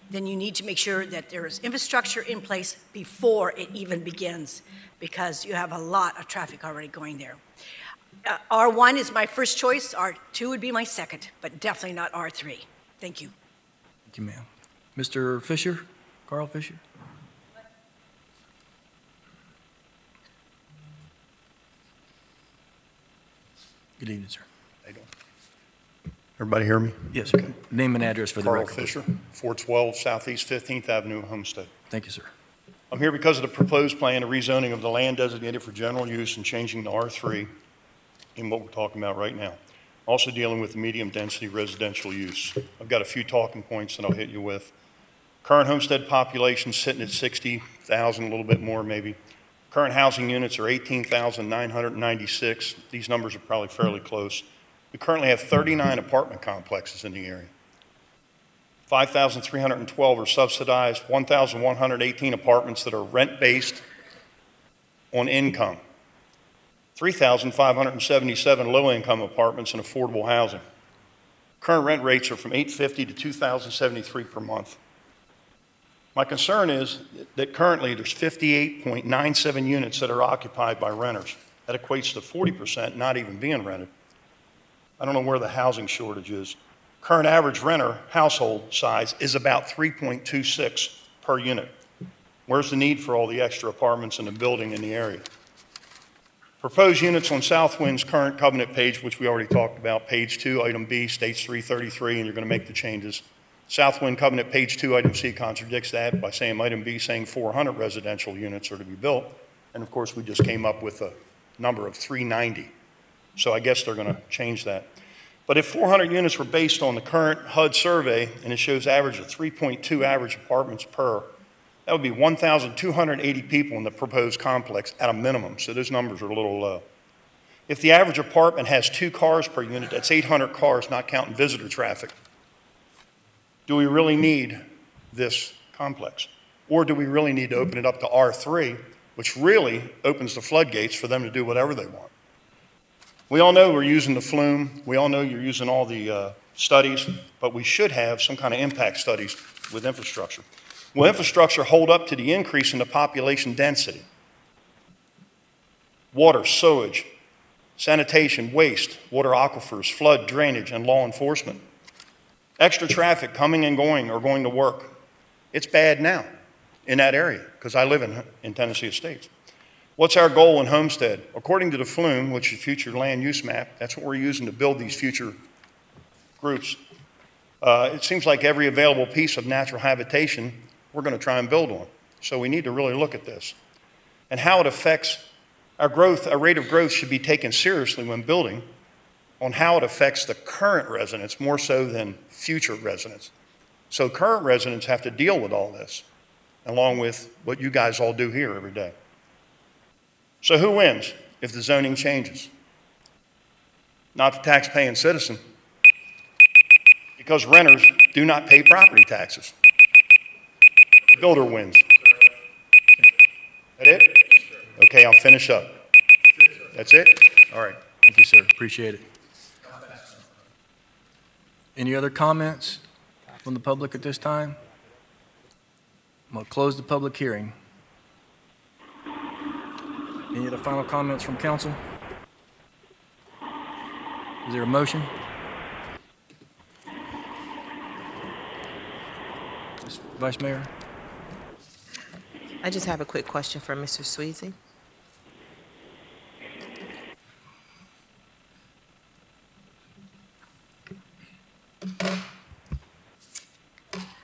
then you need to make sure that there is infrastructure in place before it even begins, because you have a lot of traffic already going there. R1 is my first choice, R2 would be my second, but definitely not R3. Thank you. Thank you, ma'am. Mr. Fisher, Carl Fisher? Good evening, sir. How you doing? Everybody hear me? Yes, sir. Name and address for the Carl record. Fisher, 412 Southeast 15th Avenue, Homestead. Thank you, sir. I'm here because of the proposed plan of rezoning of the land designated for general use and changing to R3 in what we're talking about right now. Also dealing with the medium-density residential use. I've got a few talking points that I'll hit you with. Current homestead population sitting at 60,000, a little bit more maybe. Current housing units are 18,996. These numbers are probably fairly close. We currently have 39 apartment complexes in the area. 5,312 are subsidized, 1,118 apartments that are rent-based on income. 3,577 low-income apartments in affordable housing. Current rent rates are from $850 to $2,073 per month. My concern is that currently there's 58.97 units that are occupied by renters. That equates to 40% not even being rented. I don't know where the housing shortage is. Current average renter household size is about 3.26 per unit. Where's the need for all the extra apartments in the building in the area? Proposed units on Southwind's current covenant page, which we already talked about, page 2, item B, states 333, and you're going to make the changes. Southwind covenant page 2, item C contradicts that by saying item B saying 400 residential units are to be built. And of course, we just came up with a number of 390. So I guess they're going to change that. But if 400 units were based on the current HUD survey, and it shows average of 3.2 average apartments per, that would be 1,280 people in the proposed complex at a minimum. So those numbers are a little low. If the average apartment has 2 cars per unit, that's 800 cars, not counting visitor traffic. Do we really need this complex? Or do we really need to open it up to R3, which really opens the floodgates for them to do whatever they want? We all know we're using the flume. We all know you're using all the studies, but we should have some kind of impact studies with infrastructure. Will infrastructure hold up to the increase in the population density? Water, sewage, sanitation, waste, water aquifers, flood, drainage, and law enforcement. Extra traffic coming and going or going to work. It's bad now in that area because I live in Tennessee Estates. What's our goal in Homestead? According to the flume, which is future land use map, that's what we're using to build these future groups. It seems like every available piece of natural habitation we're going to try and build on. So we need to really look at this. And how it affects our growth, our rate of growth should be taken seriously when building on how it affects the current residents more so than future residents. So current residents have to deal with all this, along with what you guys all do here every day. So who wins if the zoning changes? Not the tax-paying citizen, because renters do not pay property taxes. The builder wins. That it? Okay, I'll finish up. That's it? All right. Thank you, sir. Appreciate it. Any other comments from the public at this time? I'm going to close the public hearing. Any other final comments from council? Is there a motion? Vice Mayor? I just have a quick question for Mr. Sweezy.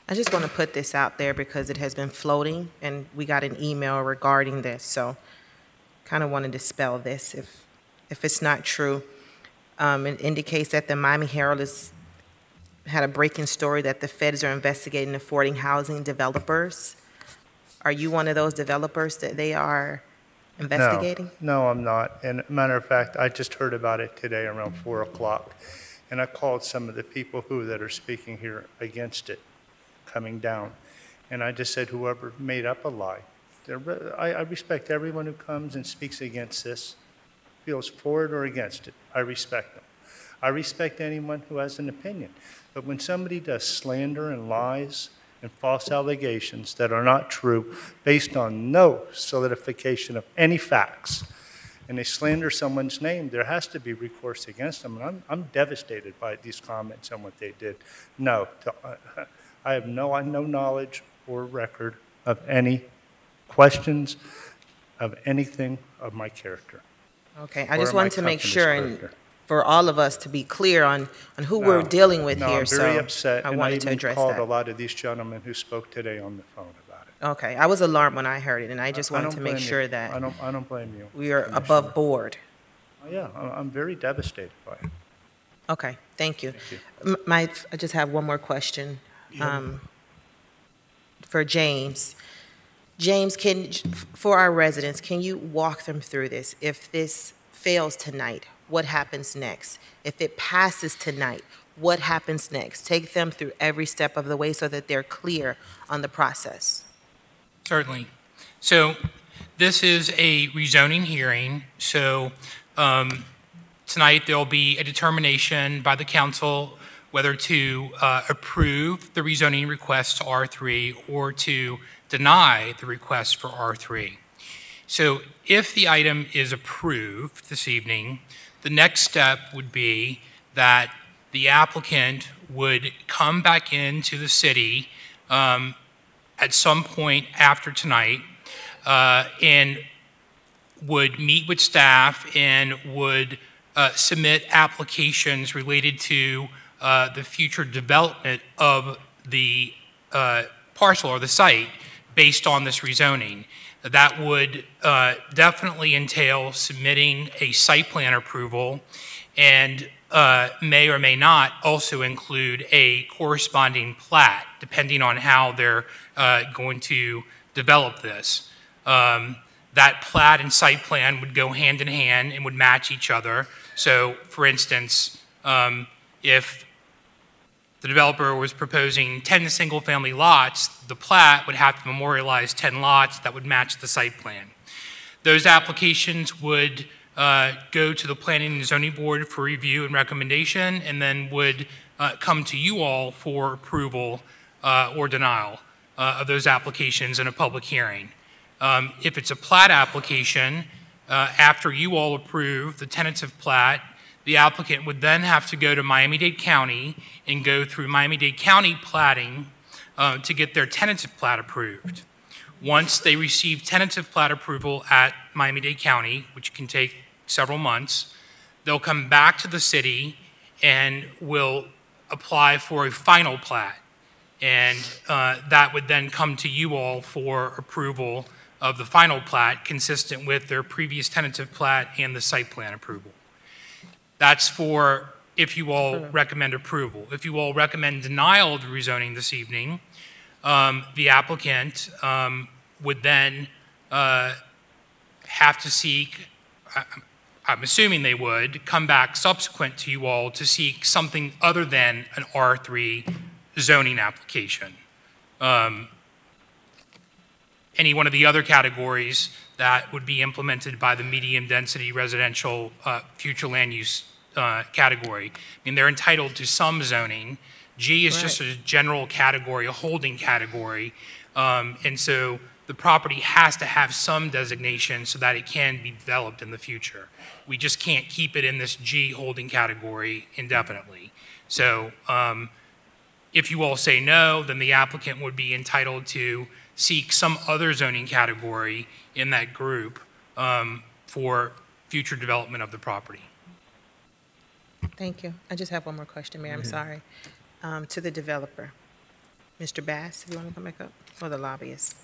I just want to put this out there because it has been floating, and we got an email regarding this, so kind of want to dispel this if it's not true. It indicates that the Miami Herald has had a breaking story that the feds are investigating affording housing developers. Are you one of those developers that they are investigating? No, I'm not. And matter of fact, I just heard about it today around 4 o'clock. And I called some of the people that are speaking here against it coming down. And I just said, whoever made up a lie. I respect everyone who comes and speaks against this, feels for it or against it. I respect them. I respect anyone who has an opinion. But when somebody does slander and lies and false allegations that are not true based on no solidification of any facts, and they slander someone's name, there has to be recourse against them. And I'm devastated by these comments and what they did. No, I have no knowledge or record of any questions of anything of my character. Okay, I just wanted to make sure and for all of us to be clear on who we're dealing with here. I'm very so upset, I and wanted to address called that. a lot of these gentlemen who spoke today on the phone about it. Okay, I was alarmed when I heard it, and I just wanted don't to make blame sure you. that I don't blame you. we are above board. Yeah, I'm very devastated by it. Okay, thank you. Thank I just have one more question for James. James, for our residents, can you walk them through this? If this fails tonight, what happens next? If it passes tonight, what happens next? Take them through every step of the way so that they're clear on the process. Certainly. So this is a rezoning hearing. So tonight there'll be a determination by the council whether to approve the rezoning request to R3 or to deny the request for R3. So if the item is approved this evening, the next step would be that the applicant would come back into the city at some point after tonight and would meet with staff and would submit applications related to the future development of the parcel or the site based on this rezoning. That would definitely entail submitting a site plan approval and may or may not also include a corresponding plat, depending on how they're going to develop this. That plat and site plan would go hand in hand and would match each other. So, for instance, if the developer was proposing 10 single-family lots, the plat would have to memorialize 10 lots that would match the site plan. Those applications would go to the Planning and Zoning Board for review and recommendation, and then would come to you all for approval or denial of those applications in a public hearing. If it's a plat application, after you all approve the tentative plat, the applicant would then have to go to Miami-Dade County and go through Miami-Dade County platting to get their tentative plat approved. Once they receive tentative plat approval at Miami-Dade County, which can take several months, they'll come back to the city and will apply for a final plat. And that would then come to you all for approval of the final plat consistent with their previous tentative plat and the site plan approval. That's for if you all recommend approval. If you all recommend denial of the rezoning this evening, the applicant would then have to seek, I'm assuming they would, come back subsequent to you all to seek something other than an R3 zoning application. Any one of the other categories that would be implemented by the medium density residential future land use category. I mean, they're entitled to some zoning. G is just a general category, a holding category. And so the property has to have some designation so that it can be developed in the future. We just can't keep it in this G holding category indefinitely. So if you all say no, then the applicant would be entitled to seek some other zoning category in that group for future development of the property. Thank you. I just have one more question, Mayor. I'm sorry. To the developer. Mr. Bass, if you want to come back up, or the lobbyist.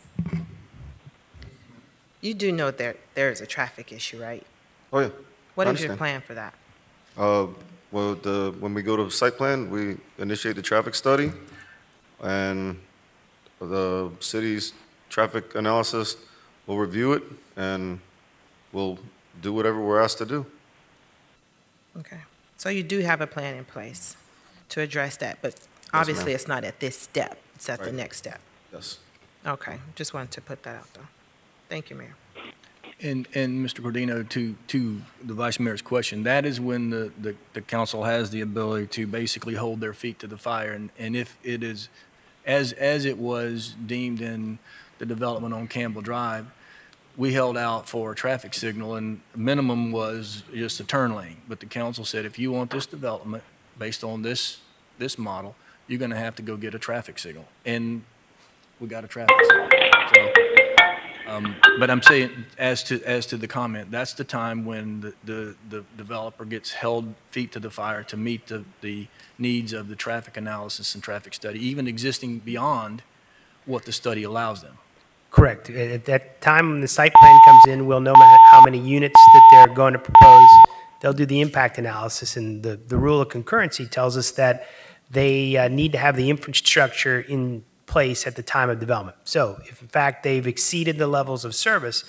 You do know there is a traffic issue, right? Oh, yeah. What I is your understand. plan for that? Well, when we go to the site plan, we initiate the traffic study, and the city's traffic analysis will review it, and we'll do whatever we're asked to do. Okay. So you do have a plan in place to address that, but obviously ma'am. it's not at this step. It's at the Right. next step. Yes. Okay. Just wanted to put that out, though. Thank you, Mayor. And Mr. Cordino, to the Vice Mayor's question, that is when the council has the ability to basically hold their feet to the fire. And if it is, as it was deemed in the development on Campbell Drive, we held out for a traffic signal, and minimum was just a turn lane. But the council said, if you want this development based on this model, you're going to have to go get a traffic signal. And we got a traffic signal. So, but I'm saying, as to the comment, that's the time when the developer gets held feet to the fire to meet the needs of the traffic analysis and traffic study, even existing beyond what the study allows them. Correct. At that time when the site plan comes in, we'll know how many units that they're going to propose. They'll do the impact analysis, and the rule of concurrency tells us that they need to have the infrastructure in place at the time of development. So if in fact they've exceeded the levels of service,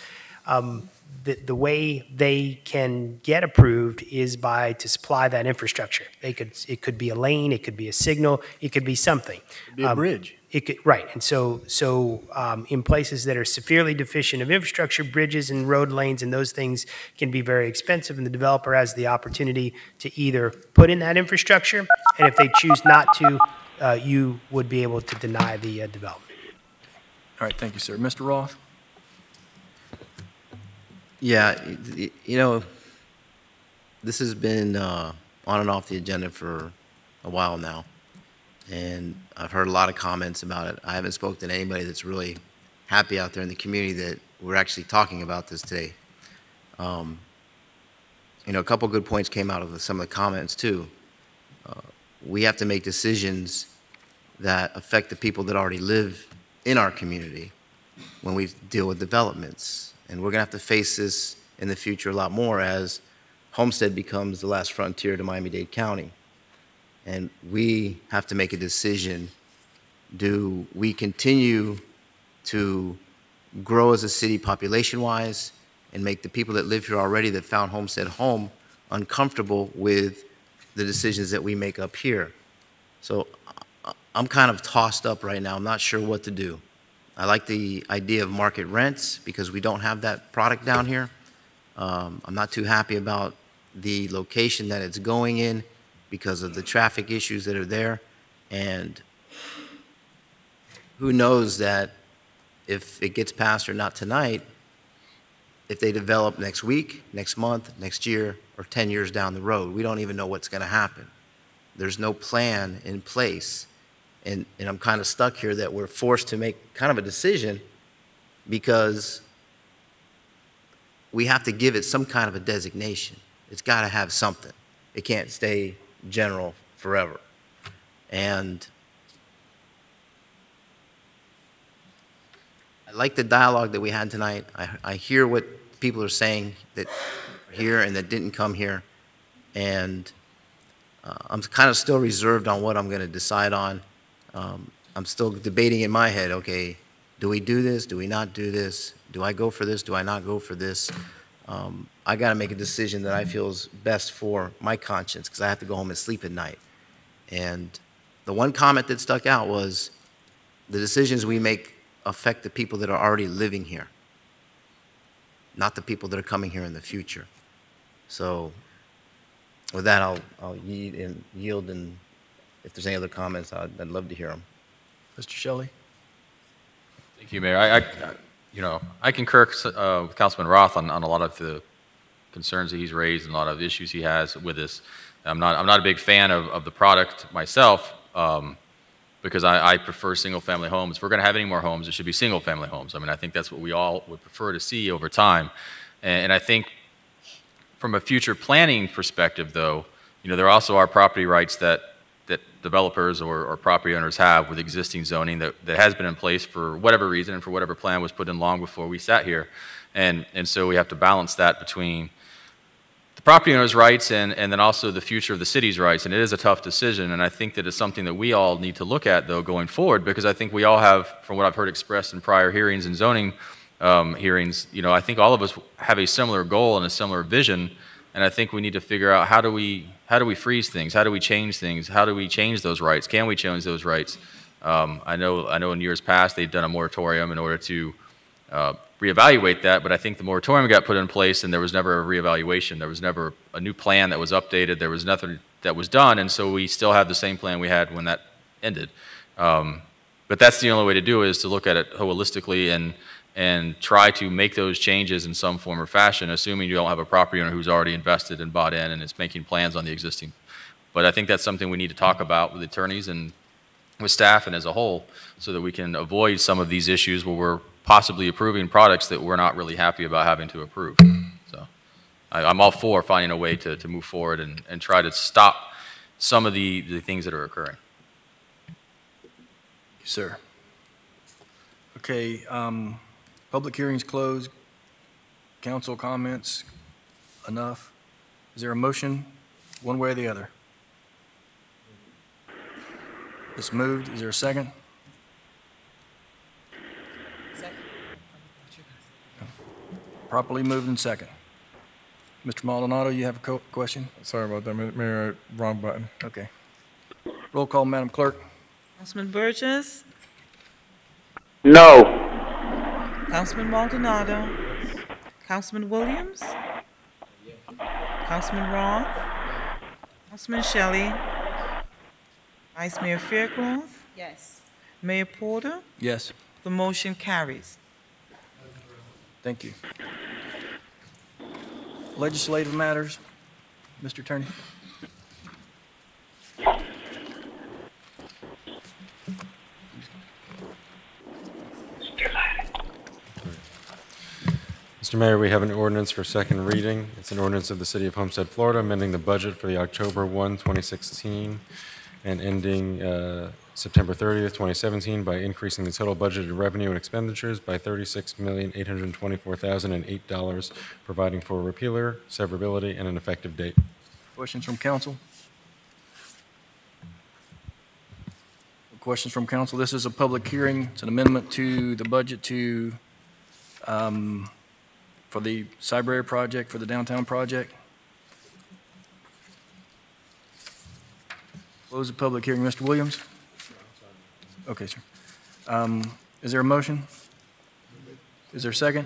the way they can get approved is to supply that infrastructure. It could be a lane, it could be a signal, it could be something. It'd be a bridge. Right, and so in places that are severely deficient of infrastructure, bridges and road lanes and those things can be very expensive, and the developer has the opportunity to either put in that infrastructure, and if they choose not to, you would be able to deny the development. All right, thank you, sir. Mr. Roth? Yeah, this has been on and off the agenda for a while now, and I've heard a lot of comments about it. I haven't spoken to anybody that's really happy out there in the community that we're actually talking about this today. A couple good points came out of some of the comments too. We have to make decisions that affect the people that already live in our community when we deal with developments. And we're going to have to face this in the future a lot more as Homestead becomes the last frontier to Miami-Dade County. And we have to make a decision. Do we continue to grow as a city population-wise and make the people that live here already that found Homestead home uncomfortable with the decisions that we make up here? So I'm kind of tossed up right now. I'm not sure what to do. I like the idea of market rents because we don't have that product down here. I'm not too happy about the location that it's going in because of the traffic issues that are there. And who knows that if it gets passed or not tonight, if they develop next week, next month, next year, or 10 years down the road. We don't even know what's going to happen. There's no plan in place. And I'm kind of stuck here that we're forced to make kind of a decision because we have to give it some kind of a designation. It's got to have something. It can't stay general forever. And I like the dialogue that we had tonight. I hear what people are saying that are here and that didn't come here. and I'm kind of still reserved on what I'm going to decide on. I'm still debating in my head, okay, do we do this? Do we not do this? Do I go for this? Do I not go for this? I got to make a decision that I feel is best for my conscience, because I have to go home and sleep at night. And the one comment that stuck out was the decisions we make affect the people that are already living here, not the people that are coming here in the future. So with that, I'll yield, and if there's any other comments, I'd love to hear them. Mr. Shelley? Thank you, Mayor. I concur with Councilman Roth on a lot of the concerns that he's raised and a lot of issues he has with this. I'm not a big fan of the product myself, because I prefer single-family homes. If we're going to have any more homes, it should be single-family homes. I mean, I think that's what we all would prefer to see over time. And I think from a future planning perspective, though, there also are property rights that developers or property owners have with existing zoning that has been in place for whatever reason and for whatever plan was put in long before we sat here. And so we have to balance that between the property owner's rights and then also the future of the city's rights. And it is a tough decision, and I think that it's something that we all need to look at, though, going forward, because I think we all have, from what I've heard expressed in prior hearings and zoning hearings, I think all of us have a similar goal and a similar vision, and I think we need to figure out how do we freeze things? How do we change things? How do we change those rights? Can we change those rights? I know in years past they've done a moratorium in order to reevaluate that, but I think the moratorium got put in place and there was never a reevaluation. There was never a new plan that was updated. There was nothing that was done, and so we still have the same plan we had when that ended. But that's the only way to do it, is to look at it holistically and try to make those changes in some form or fashion, assuming you don't have a property owner who's already invested and bought in and is making plans on the existing. But I think that's something we need to talk about with attorneys and with staff and as a whole, so that we can avoid some of these issues where we're possibly approving products that we're not really happy about having to approve. So I'm all for finding a way to move forward and try to stop some of the things that are occurring. Sir. Okay, public hearings closed. Council comments, enough. Is there a motion, one way or the other? It's moved. Is there a second? Second. Properly moved and second. Mr. Maldonado, you have a question? Sorry about that, Mayor, wrong button. Okay. Roll call, Madam Clerk. Councilman Burgess, No. Councilman Maldonado, Councilman Williams, Councilman Roth, Councilman Shelley, Vice Mayor Faircloth, Yes. Mayor Porter. Yes. The motion carries. Thank you. Legislative matters, Mr. Attorney. Mr. Mayor, we have an ordinance for second reading. It's an ordinance of the City of Homestead, Florida, amending the budget for the October 1, 2016 and ending September 30th, 2017 by increasing the total budgeted revenue and expenditures by $36,824,008, providing for a repealer, severability, and an effective date. Questions from council? Questions from council? This is a public hearing. It's an amendment to the budget for the cyber area project, for the downtown project. Close the public hearing. Mr. Williams? Okay, sir. Is there a motion? Is there a second?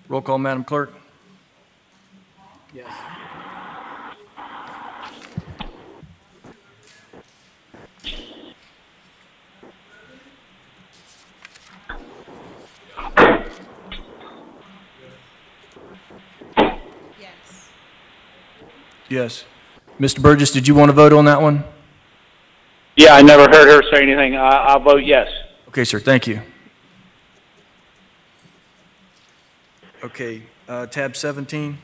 Roll call, Madam Clerk. Yes. Yes. Mr. Burgess, did you want to vote on that one? Yeah, I never heard her say anything. I'll vote yes. Okay, sir, thank you. Okay, tab 17.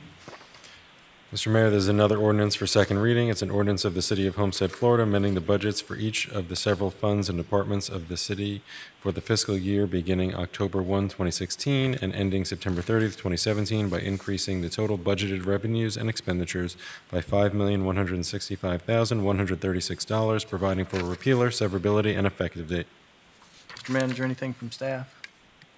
Mr. Mayor, there's another ordinance for second reading. It's an ordinance of the City of Homestead, Florida, amending the budgets for each of the several funds and departments of the city for the fiscal year beginning October 1, 2016, and ending September 30th, 2017, by increasing the total budgeted revenues and expenditures by $5,165,136, providing for repealer, severability, and effective date. Mr. Manager, anything from staff?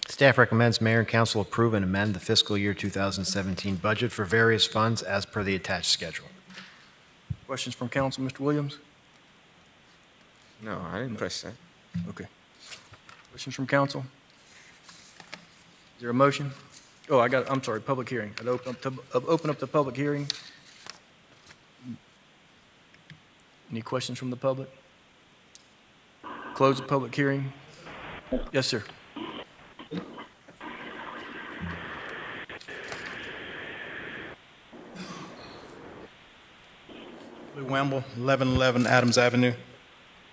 Staff recommends Mayor and Council approve and amend the fiscal year 2017 budget for various funds as per the attached schedule. Questions from council, Mr. Williams? No, I didn't press that. Okay. Questions from council? Is there a motion? Oh, I'm sorry, public hearing. I'd open up the public hearing. Any questions from the public? Close the public hearing. Yes, sir. Wamble, 1111 Adams Avenue.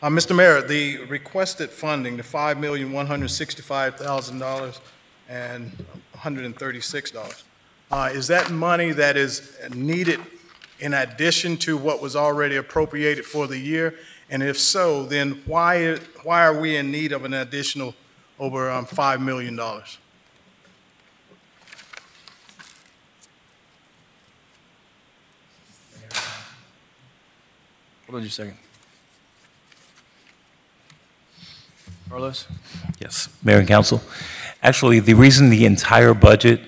Mr. Mayor, the requested funding, the $5,165,000 and $136, is that money that is needed in addition to what was already appropriated for the year? And if so, then why are we in need of an additional over $5 million? Hold on just a second. Carlos? Yes, Mayor and Council. Actually, the reason the entire budget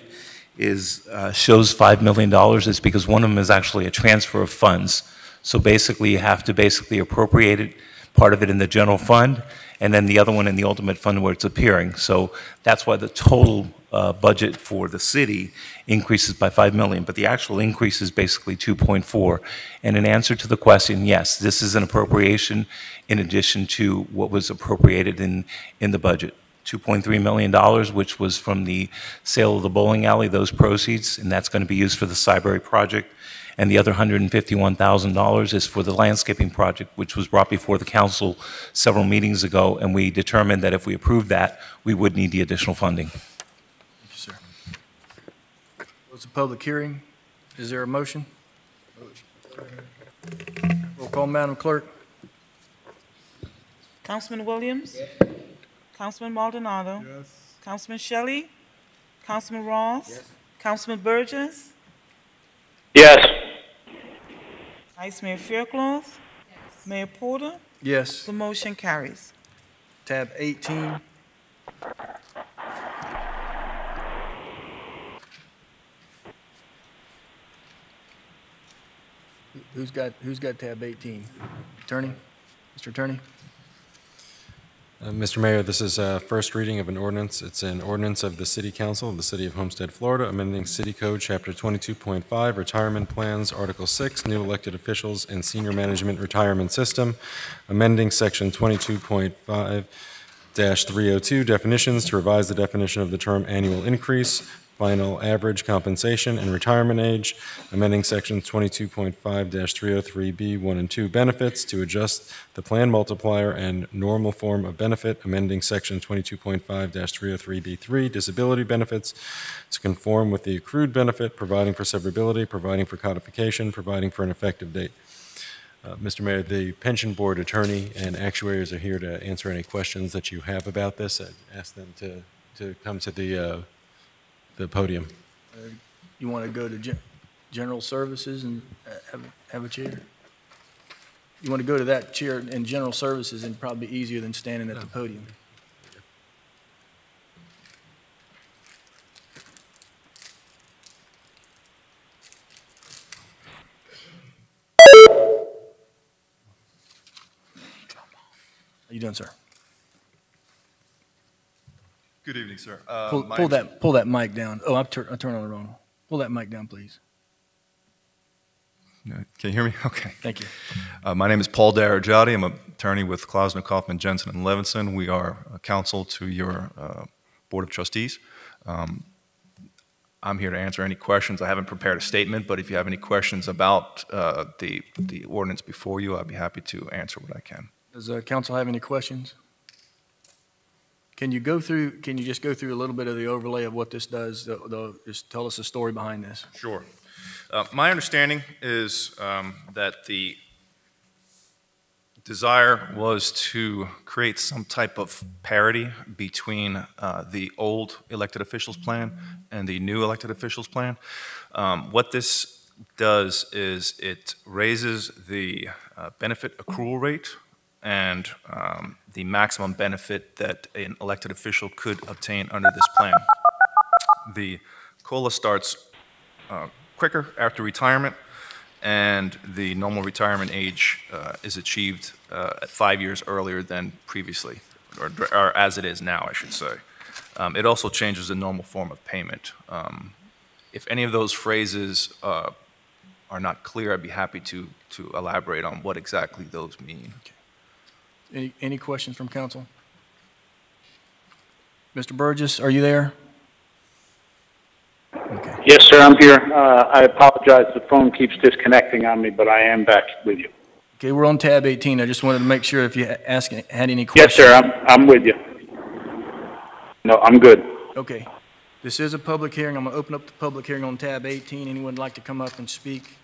shows $5 million is because one of them is actually a transfer of funds. So basically, you have to appropriate it, part of it in the general fund, and then the other one in the ultimate fund where it's appearing. So that's why the total budget for the city increases by $5 million, but the actual increase is basically 2.4. And in answer to the question, yes, this is an appropriation in addition to what was appropriated in the budget. $2.3 million, which was from the sale of the bowling alley, those proceeds, and that's going to be used for the Cyberry project. And the other $151,000 is for the landscaping project, which was brought before the council several meetings ago, and we determined that if we approved that, we would need the additional funding. Close the public hearing. Is there a motion? Roll call, Madam Clerk. Councilman Williams? Yes. Councilman Maldonado? Yes. Councilman Shelley? Councilman Ross? Yes. Councilman Burgess? Yes. Vice Mayor Faircloth? Yes. Mayor Porter? Yes. The motion carries. Tab 18. Who's got tab 18? Attorney? Mr. Attorney? Mr. Mayor, this is a first reading of an ordinance. It's an ordinance of the City Council of the City of Homestead, Florida, amending City Code Chapter 22.5, Retirement Plans, Article 6, New Elected Officials and Senior Management Retirement System, amending Section 22.5-302, Definitions, to revise the definition of the term annual increase, final average compensation, and retirement age, amending Section 22.5-303B 1 and 2 benefits to adjust the plan multiplier and normal form of benefit, amending Section 22.5-303B 3 disability benefits to conform with the accrued benefit, providing for severability, providing for codification, providing for an effective date. Mr. Mayor, the pension board attorney and actuaries are here to answer any questions that you have about this. I'd ask them to come to the podium. You want to go to general services and have a chair? You want to go to that chair in general services and probably be easier than standing at the podium. How you doing, sir? Good evening, sir. Pull that mic down. Oh, I turned on the wrong. Pull that mic down, please. Can you hear me? Okay. Thank you. My name is Paul Darajati. I'm an attorney with Klausner, Kaufman, Jensen, and Levinson. We are counsel to your Board of Trustees. I'm here to answer any questions. I haven't prepared a statement, but if you have any questions about the ordinance before you, I'd be happy to answer what I can. Does council have any questions? Can you just go through a little bit of the overlay of what this does? Just tell us the story behind this. Sure. My understanding is that the desire was to create some type of parity between the old elected officials plan and the new elected officials plan. What this does is it raises the benefit accrual rate and the maximum benefit that an elected official could obtain under this plan. The COLA starts quicker after retirement, and the normal retirement age is achieved at 5 years earlier than previously, or as it is now, I should say. It also changes the normal form of payment. If any of those phrases are not clear, I'd be happy to elaborate on what exactly those mean. Any questions from council? Mr. Burgess, are you there? Okay. Yes, sir, I'm here. I apologize, the phone keeps disconnecting on me, but I am back with you. Okay, we're on tab 18. I just wanted to make sure if you had any Yes, questions. sir, I'm with you. No, I'm good. Okay. This is a public hearing. I'm going to open up the public hearing on tab 18. Anyone would like to come up and speak,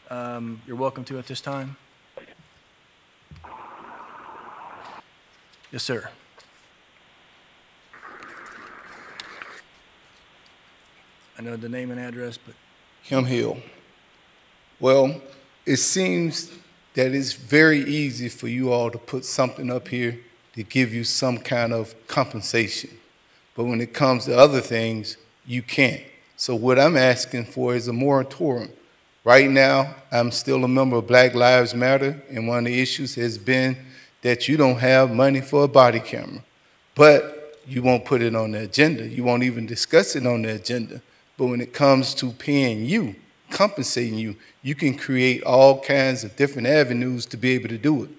you're welcome to at this time. Yes, sir. I know the name and address, but Kim Hill. Well, it seems that it's very easy for you all to put something up here to give you some kind of compensation. But when it comes to other things, you can't. So what I'm asking for is a moratorium. Right now, I'm still a member of Black Lives Matter, and one of the issues has been that you don't have money for a body camera. But you won't put it on the agenda. You won't even discuss it on the agenda. But when it comes to paying you, compensating you, you can create all kinds of different avenues to be able to do it.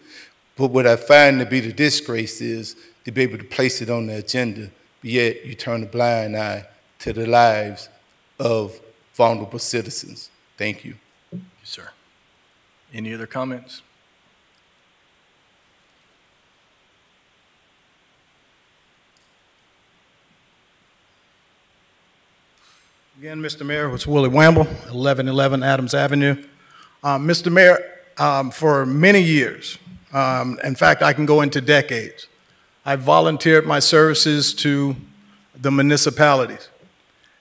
But what I find to be the disgrace is to be able to place it on the agenda, but yet you turn a blind eye to the lives of vulnerable citizens. Thank you. yes, sir. Any other comments? Again, Mr. Mayor, it's Willie Wamble, 1111 Adams Avenue. Mr. Mayor, for many years, in fact, I can go into decades, I volunteered my services to the municipalities.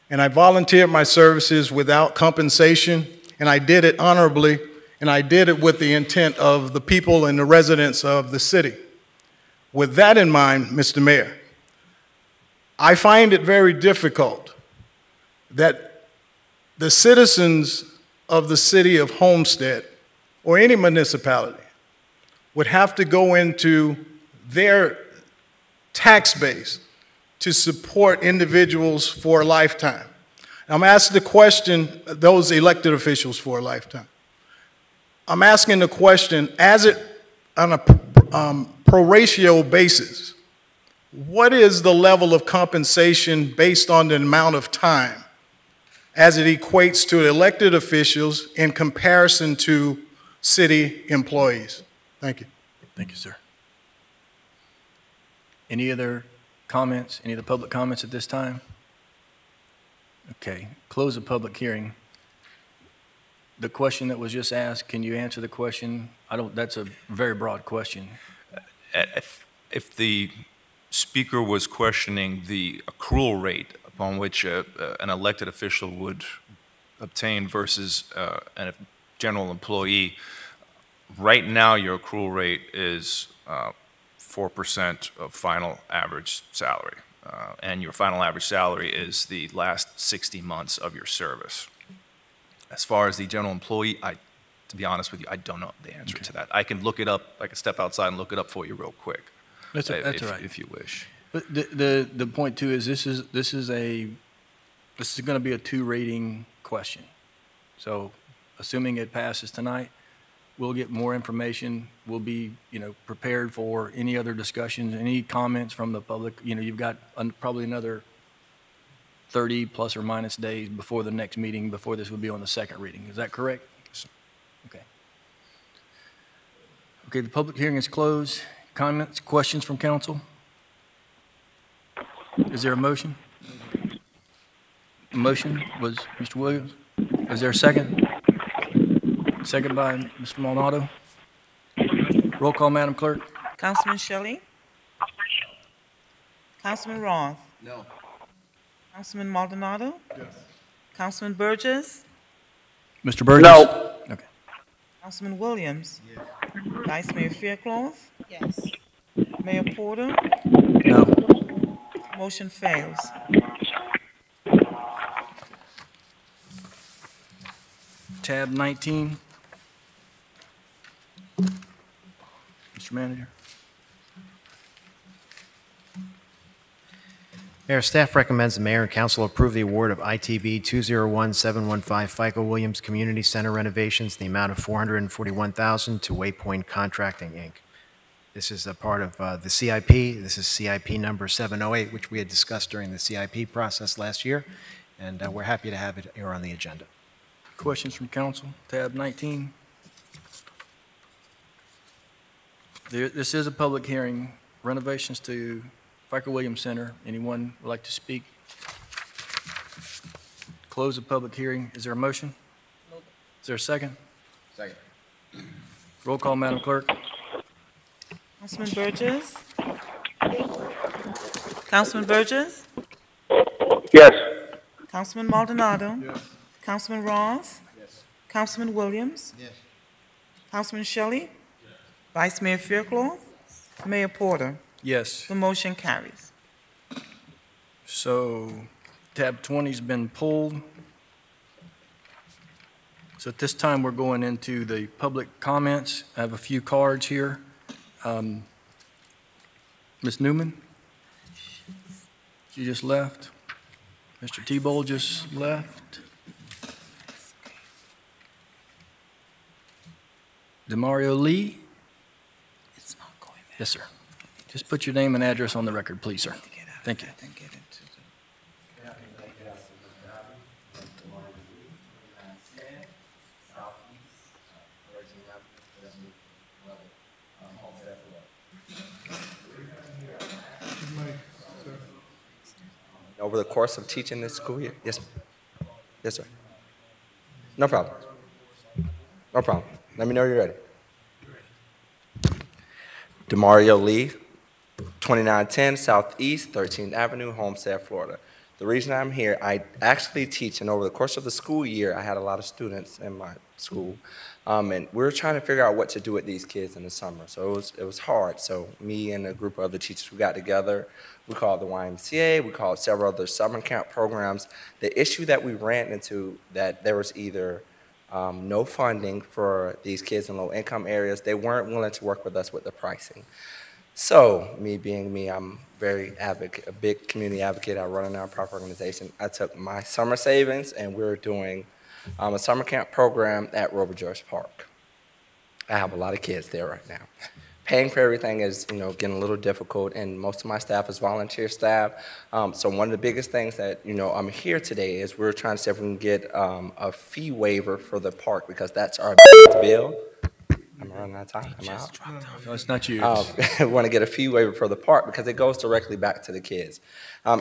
And I volunteered my services without compensation, and I did it honorably, and I did it with the intent of the people and the residents of the city. With that in mind, Mr. Mayor, I find it very difficult that the citizens of the city of Homestead or any municipality would have to go into their tax base to support individuals for a lifetime. I'm asking the question, those elected officials for a lifetime. I'm asking the question, as it on a pro ratio basis, what is the level of compensation based on the amount of time as it equates to elected officials in comparison to city employees? Thank you. Thank you, sir. Any other comments? Any of the public comments at this time? Okay, close the public hearing. The question that was just asked, can you answer the question? That's a very broad question. If the speaker was questioning the accrual rate upon which an elected official would obtain versus a general employee, right now your accrual rate is 4% of final average salary. And your final average salary is the last 60 months of your service. As far as the general employee, to be honest with you, I don't know the answer to that. I can look it up, I can step outside and look it up for you real quick. That's all right. If you wish. But the point too is this is going to be a 2 rating question. So assuming it passes tonight, we'll get more information. We'll be, prepared for any other discussions, any comments from the public. You've got probably another 30 plus or minus days before the next meeting, before this would be on the second reading. Is that correct? Yes, sir. Okay. Okay, the public hearing is closed. Comments, questions from council? Is there a motion? The motion was Mr. Williams? Is there a second? Second by Mr. Maldonado. Roll call, Madam Clerk. Councilman Shelley? Councilman Roth? No. Councilman Maldonado? Yes. Councilman Burgess? Mr. Burgess? No. Okay. Councilman Williams? Yes. Vice Mayor Faircloth? Yes. Mayor Porter? No. Motion fails. Tab 19. Mr. Manager. Mayor, staff recommends the mayor and council approve the award of ITB 201715 FICO Williams Community Center renovations in the amount of $441,000 to Waypoint Contracting, Inc. This is a part of the CIP. This is CIP number 708, which we had discussed during the CIP process last year, and we're happy to have it here on the agenda. Questions from council? Tab 19. This is a public hearing. Renovations to FICO Williams Center. Anyone would like to speak? Close the public hearing. Is there a motion? Is there a second? Second. Roll call, Madam Clerk. Councilman Burgess? Councilman Burgess? Yes. Councilman Maldonado? Yes. Councilman Roth? Yes. Councilman Williams? Yes. Councilman Shelley? Yes. Vice Mayor Faircloth? Mayor Porter? Yes. The motion carries. So tab 20's been pulled. So at this time, we're going into the public comments. I have a few cards here. Ms. Newman? She just left. Mr. Tebow just left. Demario Lee? It's not going there. Yes, sir. Just put your name and address on the record, please, sir. Thank you. Over the course of teaching this school year? Yes, yes, sir. No problem. No problem. Let me know you're ready. Demario Lee, 2910 Southeast 13th Avenue, Homestead, Florida. The reason I'm here, I actually teach, and over the course of the school year, I had a lot of students in my school, and we were trying to figure out what to do with these kids in the summer. So it was hard. So me and a group of other teachers, we got together. We called the YMCA. We called several other summer camp programs. The issue that we ran into, that there was either no funding for these kids in low-income areas. They weren't willing to work with us with the pricing. So, me being me, I'm a big community advocate. I run a nonprofit organization. I took my summer savings, and we're doing a summer camp program at Robert George Park. I have a lot of kids there right now. Paying for everything is, getting a little difficult, and most of my staff is volunteer staff. So one of the biggest things that, I'm here today is we're trying to see if we can get a fee waiver for the park, because that's our bill. Am I running out of time? Am I out? No, it's not you. We want to get a fee waiver for the park because it goes directly back to the kids.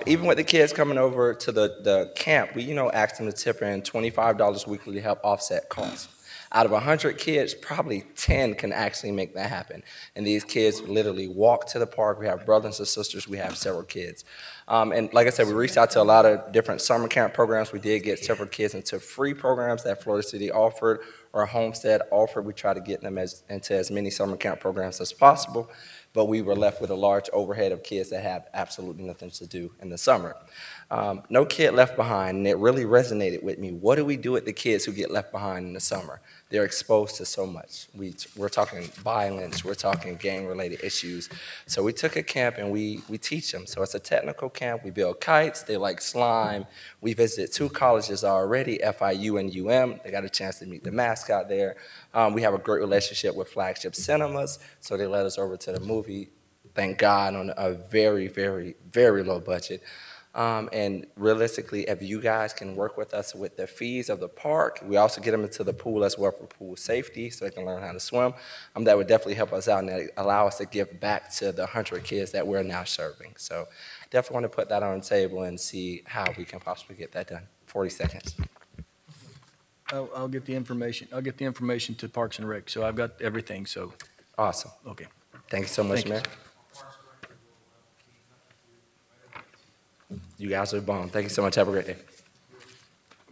Even with the kids coming over to the camp, we, ask them to tip in $25 weekly to help offset costs. Out of 100 kids, probably 10 can actually make that happen. And these kids literally walk to the park. We have brothers and sisters. We have several kids. And like I said, we reached out to a lot of different summer camp programs. We did get several kids into free programs that Florida City offered or Homestead offered. We tried to get them into as many summer camp programs as possible, but we were left with a large overhead of kids that had absolutely nothing to do in the summer. No kid left behind, and it really resonated with me. What do we do with the kids who get left behind in the summer? They're exposed to so much. We're talking violence, we're talking gang-related issues. So we took a camp and we teach them. So it's a technical camp. We build kites, they like slime. We visited 2 colleges already, FIU and UM. They got a chance to meet the mascot there. We have a great relationship with Flagship Cinemas, so they led us over to the movie, thank God, on a very, very, very low budget. And realistically, if you guys can work with us with the fees of the park, we also get them into the pool as well for pool safety so they can learn how to swim. That would definitely help us out and allow us to give back to the 100 kids that we're now serving. So definitely want to put that on the table and see how we can possibly get that done. 40 seconds. I'll get the information. I'll get the information to Parks and Rec. So I've got everything, so. Awesome. Okay. Thank you so much, Thank you, Mayor. You guys are bomb. Thank you so much. Have a great day.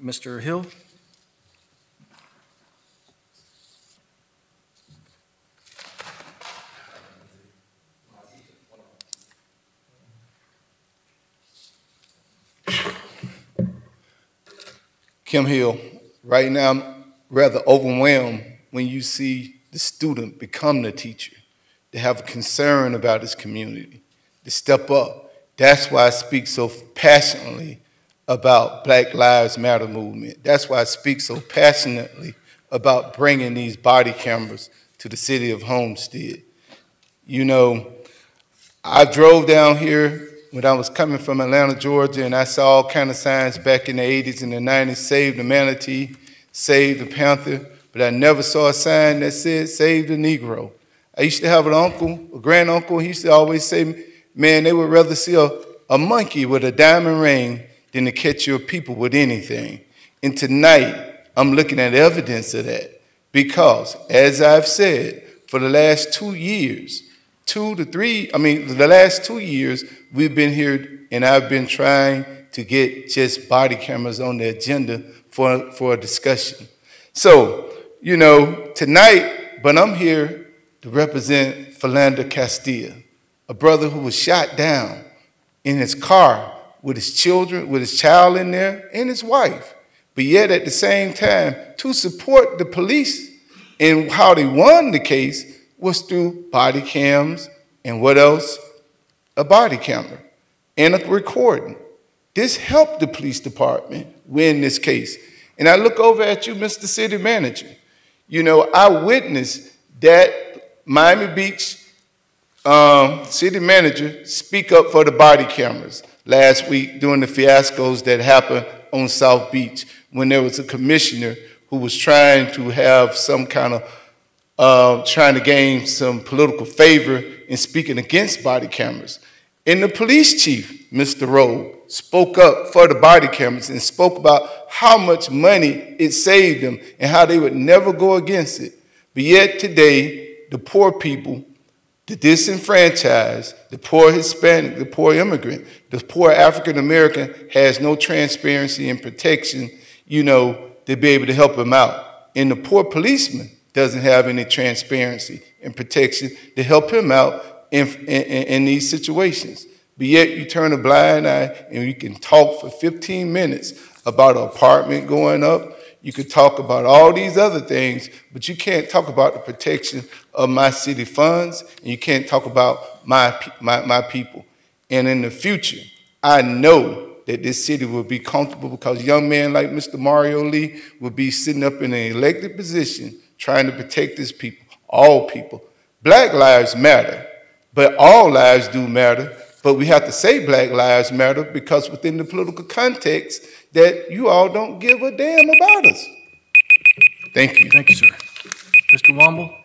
Mr. Hill? Kim Hill, right now I'm rather overwhelmed when you see the student become the teacher, to have a concern about his community, to step up. That's why I speak so passionately about Black Lives Matter movement. That's why I speak so passionately about bringing these body cameras to the city of Homestead. You know, I drove down here when I was coming from Atlanta, Georgia, and I saw all kind of signs back in the 80s and the 90s, save the manatee, save the panther, but I never saw a sign that said save the Negro. I used to have an uncle, a granduncle, he used to always say, man, they would rather see a monkey with a diamond ring than to catch your people with anything. And tonight, I'm looking at evidence of that because, as I've said, for the last 2 years, the last 2 years, we've been here and I've been trying to get just body cameras on the agenda for a discussion. So, you know, tonight, but I'm here to represent Philando Castilla, a brother who was shot down in his car with his children, with his child in there and his wife. But yet at the same time, to support the police and how they won the case was through body cams and what else? A body camera and a recording. This helped the police department win this case. And I look over at you, Mr. City Manager. You know, I witnessed that Miami Beach city manager speak up for the body cameras last week during the fiascos that happened on South Beach when there was a commissioner who was trying to have some kind of trying to gain some political favor in speaking against body cameras. And the police chief, Mr. Rowe, spoke up for the body cameras and spoke about how much money it saved them and how they would never go against it. But yet today, the poor people, the disenfranchised, the poor Hispanic, the poor immigrant, the poor African American has no transparency and protection, you know, to be able to help them out. And the poor policeman doesn't have any transparency and protection to help him out in these situations. But yet you turn a blind eye and you can talk for 15 minutes about an apartment going up. You could talk about all these other things, but you can't talk about the protection of my city funds, and you can't talk about my people. And in the future, I know that this city will be comfortable because young men like Mr. Mario Lee will be sitting up in an elected position trying to protect his people, all people. Black lives matter, but all lives do matter. But we have to say Black Lives Matter because within the political context that you all don't give a damn about us. Thank you. Thank you, sir. Mr. Womble?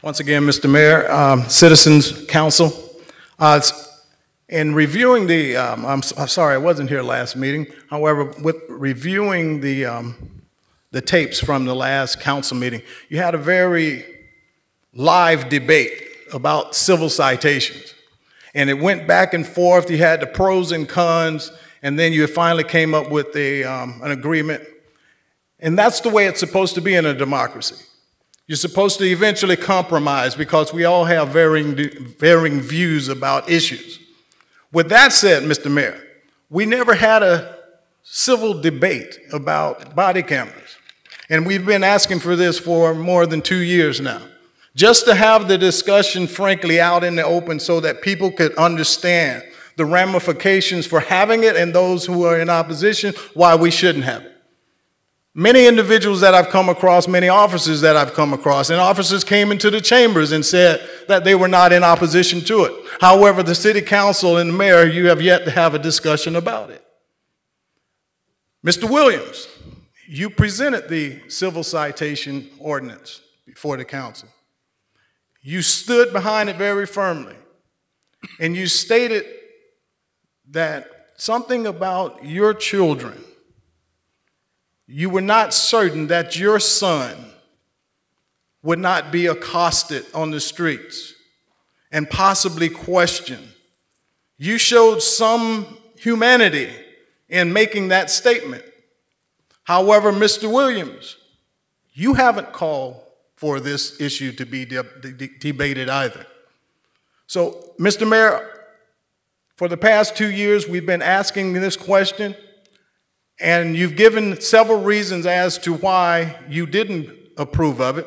Once again, Mr. Mayor, Citizens Council, in reviewing the, I'm sorry I wasn't here last meeting. However, with reviewing the tapes from the last council meeting, you had a very live debate about civil citations. And it went back and forth. You had the pros and cons, and then you finally came up with an agreement. And that's the way it's supposed to be in a democracy. You're supposed to eventually compromise because we all have varying views about issues. With that said, Mr. Mayor, we never had a civil debate about body cameras. And we've been asking for this for more than 2 years now. Just to have the discussion, frankly, out in the open so that people could understand the ramifications for having it and those who are in opposition, why we shouldn't have it. Many individuals that I've come across, many officers that I've come across, and officers came into the chambers and said that they were not in opposition to it. However, the city council and the mayor, you have yet to have a discussion about it. Mr. Williams, you presented the civil citation ordinance before the council. You stood behind it very firmly, and you stated that something about your children, you were not certain that your son would not be accosted on the streets and possibly questioned. You showed some humanity in making that statement. However, Mr. Williams, you haven't called for this issue to be debated either. So, Mr. Mayor, for the past 2 years, we've been asking this question, and you've given several reasons as to why you didn't approve of it.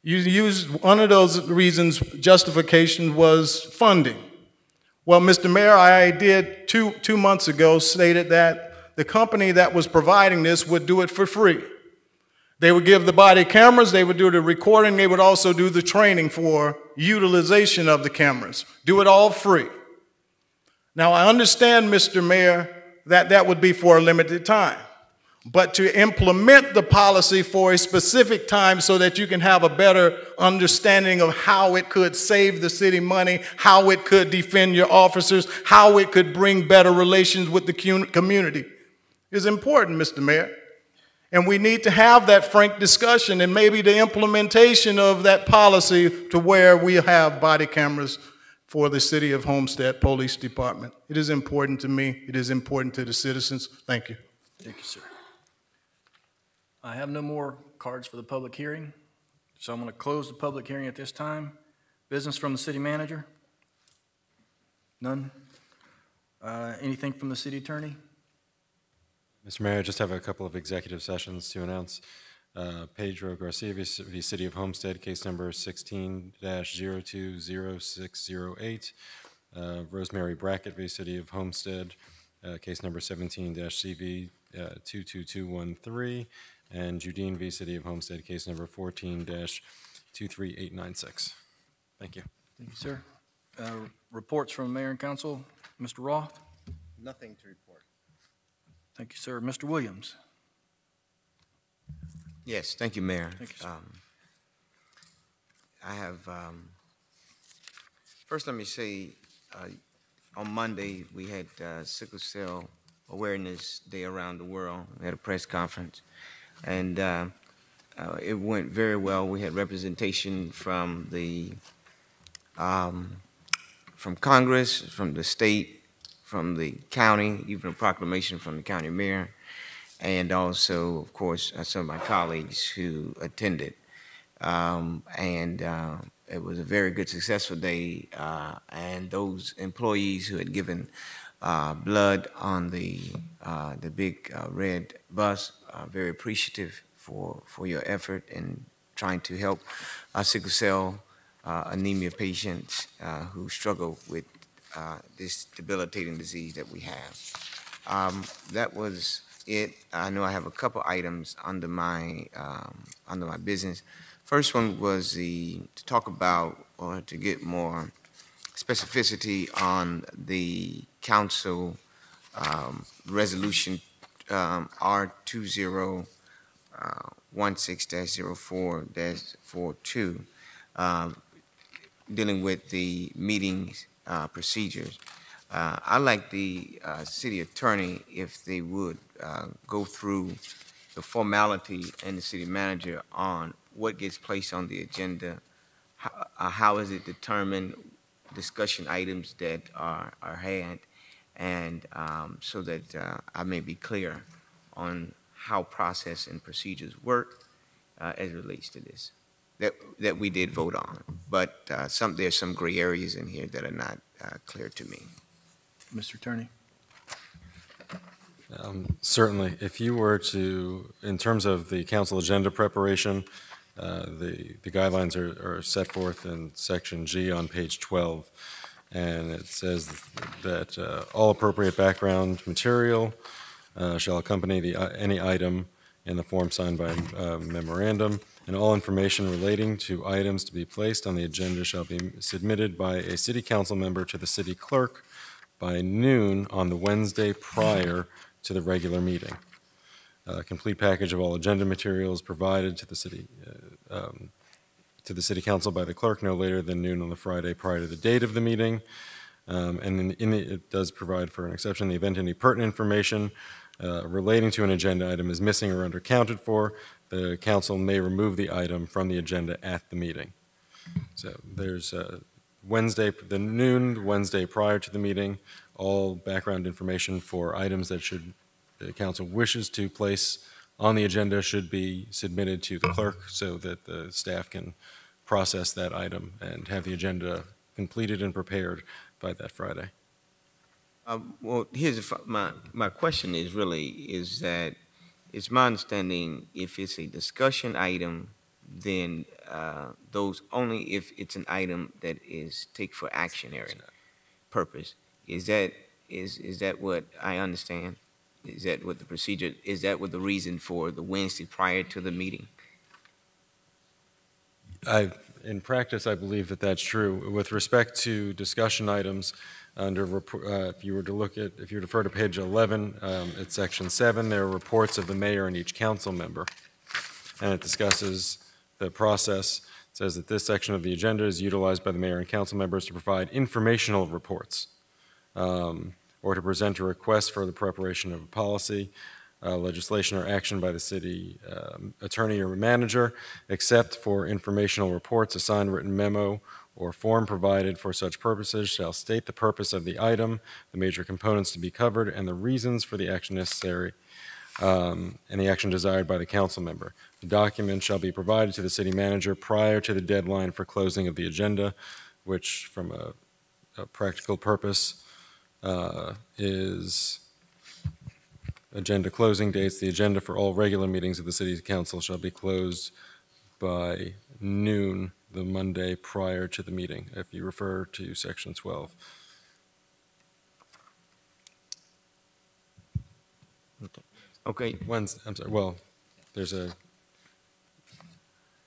You used one of those reasons, justification was funding. Well, Mr. Mayor, I did two months ago stated that the company that was providing this would do it for free. They would give the body cameras, they would do the recording, they would also do the training for utilization of the cameras. Do it all free. Now, I understand, Mr. Mayor, that that would be for a limited time. But to implement the policy for a specific time so that you can have a better understanding of how it could save the city money, how it could defend your officers, how it could bring better relations with the community is important, Mr. Mayor. And we need to have that frank discussion and maybe the implementation of that policy to where we have body cameras for the City of Homestead Police Department. It is important to me. It is important to the citizens. Thank you. Thank you, sir. I have no more cards for the public hearing, so I'm going to close the public hearing at this time. Business from the city manager? None? Anything from the city attorney? Mr. Mayor, I just have a couple of executive sessions to announce. Pedro Garcia v. City of Homestead, case number 16-020608. Rosemary Brackett v. City of Homestead, case number 17-CV 22213. And Judine v. City of Homestead, case number 14-23896. Thank you. Thank you, sir. Reports from mayor and council. Mr. Roth? Nothing to report. Thank you, sir. Mr. Williams? Yes, thank you, Mayor. Thank you, sir. I have, first let me say, on Monday, we had Sickle Cell Awareness Day around the world. We had a press conference, and it went very well. We had representation from from Congress, from the state, from the county, even a proclamation from the county mayor, and also, of course, some of my colleagues who attended. It was a very good, successful day, and those employees who had given blood on the big red bus are very appreciative for your effort in trying to help sickle cell anemia patients who struggle with this debilitating disease that we have. That was it. I know I have a couple items under my business. First one was to talk about, or to get more specificity on the council resolution R2016-04-42, dealing with the meetings procedures. I'd like the city attorney, if they would, go through the formality and the city manager on what gets placed on the agenda, how is it determined, discussion items that are had, and so that I may be clear on how process and procedures work as it relates to this, that we did vote on. But there's some gray areas in here that are not clear to me. Mr. Attorney? Certainly. If you were to, in terms of the council agenda preparation, the guidelines are set forth in section G on page 12, and it says that all appropriate background material shall accompany any item in the form signed by memorandum, and all information relating to items to be placed on the agenda shall be submitted by a city council member to the city clerk by noon on the Wednesday prior to the regular meeting. A complete package of all agenda materials provided to the city to the city council by the clerk no later than noon on the Friday prior to the date of the meeting. And it does provide for an exception in the event any pertinent information relating to an agenda item is missing or underaccounted for, the council may remove the item from the agenda at the meeting. So there's Wednesday, the noon, Wednesday prior to the meeting, all background information for items that the council wishes to place on the agenda should be submitted to the clerk so that the staff can process that item and have the agenda completed and prepared by that Friday. Well, my question is that it's my understanding if it's a discussion item, then those only if it's an item that is take for actionary purpose. Is that what I understand? Is that what the procedure, is that what the reason for the Wednesday prior to the meeting? In practice, I believe that that's true. With respect to discussion items, if you were to refer to page 11, it's section 7, there are reports of the mayor and each council member. And it discusses the process. It says that this section of the agenda is utilized by the mayor and council members to provide informational reports or to present a request for the preparation of a policy, legislation or action by the city attorney or manager, except for informational reports, a signed written memo or form provided for such purposes shall state the purpose of the item, the major components to be covered, and the reasons for the action necessary and the action desired by the council member. The document shall be provided to the city manager prior to the deadline for closing of the agenda, which from a practical purpose is agenda closing dates. The agenda for all regular meetings of the city council shall be closed by noon the Monday prior to the meeting, if you refer to section 12. Okay. Wednesday, I'm sorry, well, there's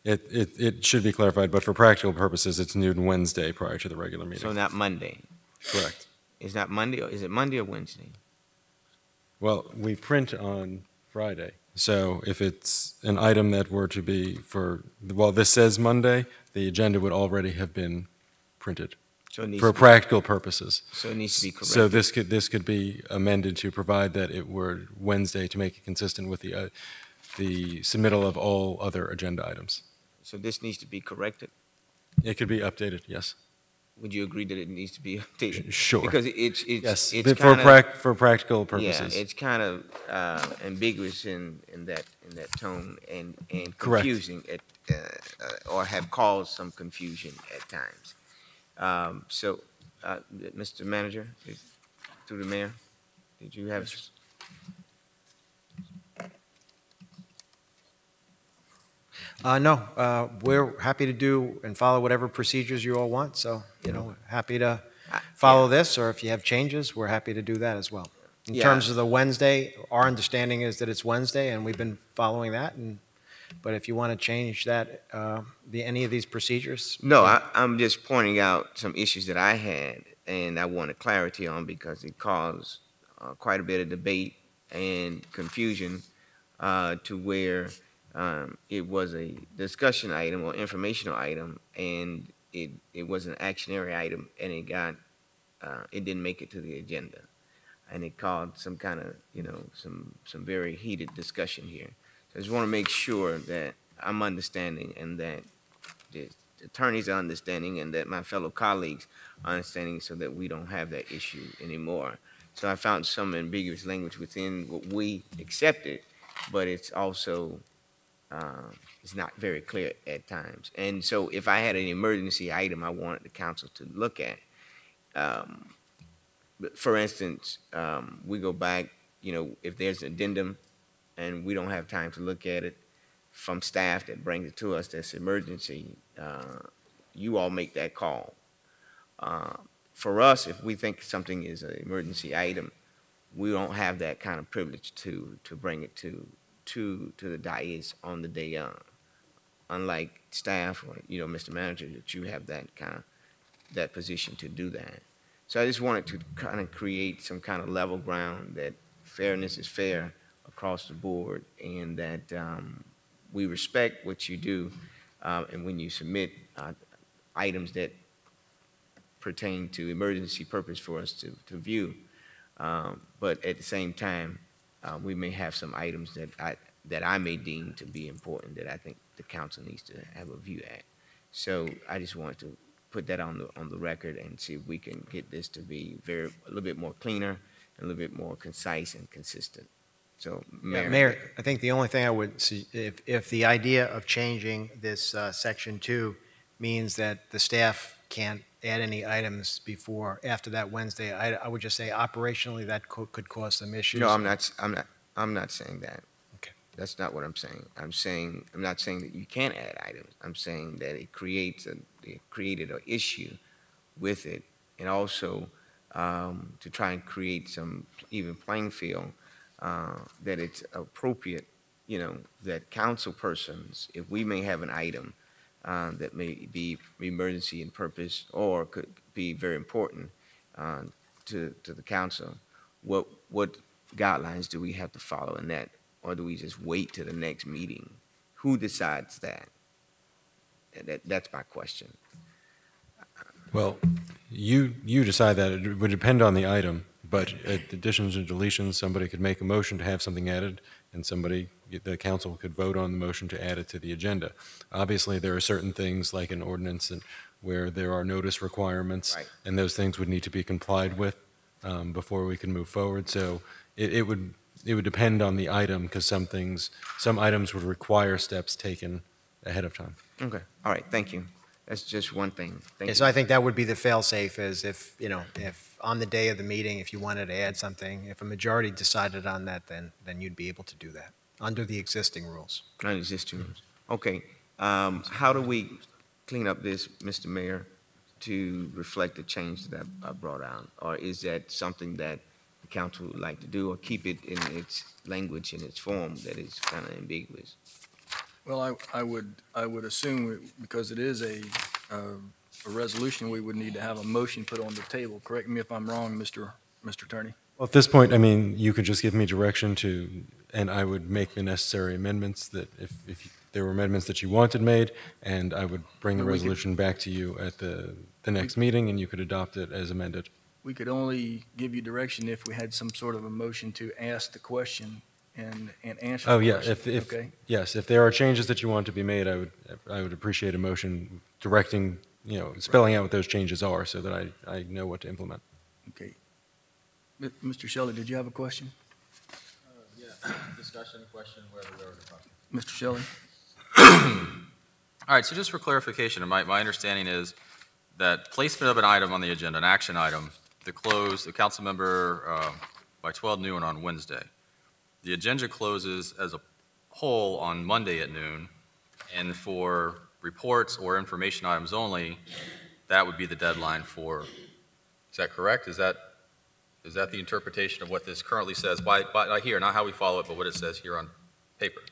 it should be clarified, but for practical purposes, it's noon Wednesday prior to the regular meeting. So not Monday? Correct. Is that Monday, or is it Monday or Wednesday? Well, we print on Friday, so if it's an item that were to be well, this says Monday, the agenda would already have been printed for practical purposes. So it needs to be corrected. So this could be amended to provide that it were Wednesday to make it consistent with the submittal of all other agenda items. So this needs to be corrected? It could be updated, yes. Would you agree that it needs to be updated? Sure. Because it's yes, it's for practical purposes. Yeah, it's kind of ambiguous in that tone and Correct. confusing or have caused some confusion at times. So, Mr. Manager, through the mayor, did you have? No, we're happy to do and follow whatever procedures you all want, so, happy to follow this, or if you have changes, we're happy to do that as well. In terms of the Wednesday, our understanding is that it's Wednesday, and we've been following that, but if you want to change that, any of these procedures? No, I'm just pointing out some issues that I had, and I wanted clarity on because it caused quite a bit of debate and confusion to where it was a discussion item or informational item, and it was an actionary item, and it didn't make it to the agenda, and it caused some kind of some very heated discussion here. So I just want to make sure that I'm understanding, and that the attorneys are understanding, and that my fellow colleagues are understanding, so that we don't have that issue anymore. So I found some ambiguous language within what we accepted, but it's also it's not very clear at times. And so if I had an emergency item I wanted the council to look at, for instance, we go back, if there's an addendum and we don't have time to look at it from staff that brings it to us, that's emergency, you all make that call. For us, if we think something is an emergency item, we don't have that kind of privilege to bring it to the dais on the day of. Unlike staff or, Mr. Manager, that you have that position to do that. So I just wanted to kind of create some kind of level ground that fairness is fair across the board, and that we respect what you do, and when you submit items that pertain to emergency purpose for us to view. But at the same time, we may have some items that I may deem to be important that I think the council needs to have a view at. So I just wanted to put that on the record and see if we can get this to be a little bit more cleaner and a little bit more concise and consistent. So, Mayor. Yeah, Mayor, I think the only thing I would see, if the idea of changing this section 2 means that the staff can't add any items after that Wednesday, I would just say operationally that could cause some issues. No, I'm not saying that. Okay. That's not what I'm saying. I'm not saying that you can't add items. I'm saying that it created an issue with it, and also to try and create some even playing field, that it's appropriate, that council persons, if we may have an item that may be emergency in purpose or could be very important to the council, what guidelines do we have to follow in that, or do we just wait to the next meeting? Who decides that? That's my question. Well, you decide that. It would depend on the item, but at additions and deletions, somebody could make a motion to have something added, and the council could vote on the motion to add it to the agenda. Obviously, there are certain things like an ordinance where there are notice requirements, right, and those things would need to be complied with before we can move forward. So it would depend on the item, because some items would require steps taken ahead of time. Okay. All right. Thank you. That's just one thing. Thank you. So I think that would be the fail-safe, is if on the day of the meeting, if you wanted to add something, if a majority decided on that, then you'd be able to do that under the existing rules. Under existing rules. Okay. How do we clean up this, Mr. Mayor, to reflect the change that I brought out? Or is that something that the council would like to do, or keep it in its language, in its form that is kind of ambiguous? Well, I would assume, because it is a resolution, we would need to have a motion put on the table. Correct me if I'm wrong, Mr. Attorney. Well, at this point, I mean, you could just give me direction and I would make the necessary amendments that if there were amendments that you wanted made, and I would bring the resolution back to you at the next meeting, and you could adopt it as amended. We could only give you direction if we had some sort of a motion to ask the question and answer Oh, the yeah, question. Okay. yes, if there are changes that you want to be made, I would appreciate a motion directing, spelling out what those changes are so that I know what to implement. Okay. Mr. Shelley, did you have a question? Yeah, discussion, question, wherever we are in the process. Mr. Shelley? All right, so just for clarification, my understanding is that placement of an item on the agenda, an action item, to close the council member by 12 noon on Wednesday. The agenda closes as a whole on Monday at noon, and for reports or information items only, that would be the deadline for, is that correct? Is that the interpretation of what this currently says? By here, not how we follow it, but what it says here on paper?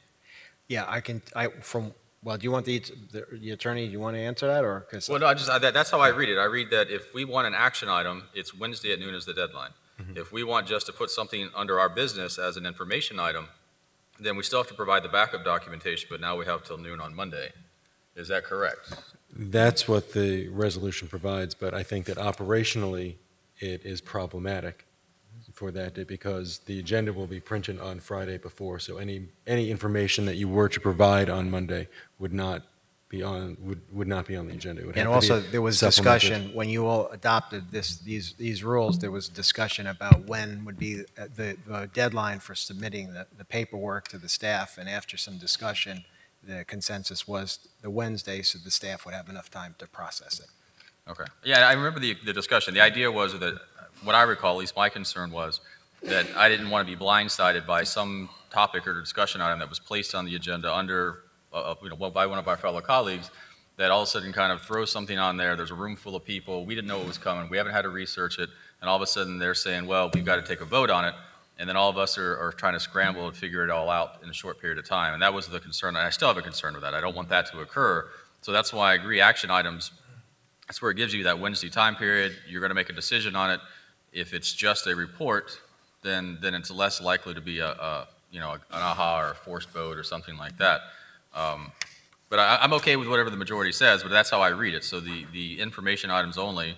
Yeah, well, do you want the attorney, do you want to answer that, or? Well, no, that's how I read it. I read that if we want an action item, it's Wednesday at noon is the deadline. Mm-hmm. If we want just to put something under our business as an information item, then we still have to provide the backup documentation, but now we have till noon on Monday. Is that correct? That's what the resolution provides, but I think that operationally it is problematic for that day, because the agenda will be printed on Friday before, so any information that you were to provide on Monday would not be on the agenda. It would have And to also, be there was supplemented. discussion, when you all adopted these rules, there was discussion about when would be the deadline for submitting the paperwork to the staff, and after some discussion, the consensus was the Wednesday, so the staff would have enough time to process it. Okay. Yeah, I remember the discussion. The idea was that, what I recall, at least my concern was, that I didn't want to be blindsided by some topic or discussion item that was placed on the agenda under, by one of our fellow colleagues, that all of a sudden kind of throws something on there. There's a room full of people. We didn't know it was coming. We haven't had to research it. And all of a sudden they're saying, well, we've got to take a vote on it. And then all of us are trying to scramble and figure it all out in a short period of time. And that was the concern. And I still have a concern with that. I don't want that to occur. So that's why I agree, action items, that's where it gives you that Wednesday time period. You're going to make a decision on it. If it's just a report, then it's less likely to be an aha or a forced vote or something like that. But But I'm okay with whatever the majority says, but that's how I read it. So the information items only,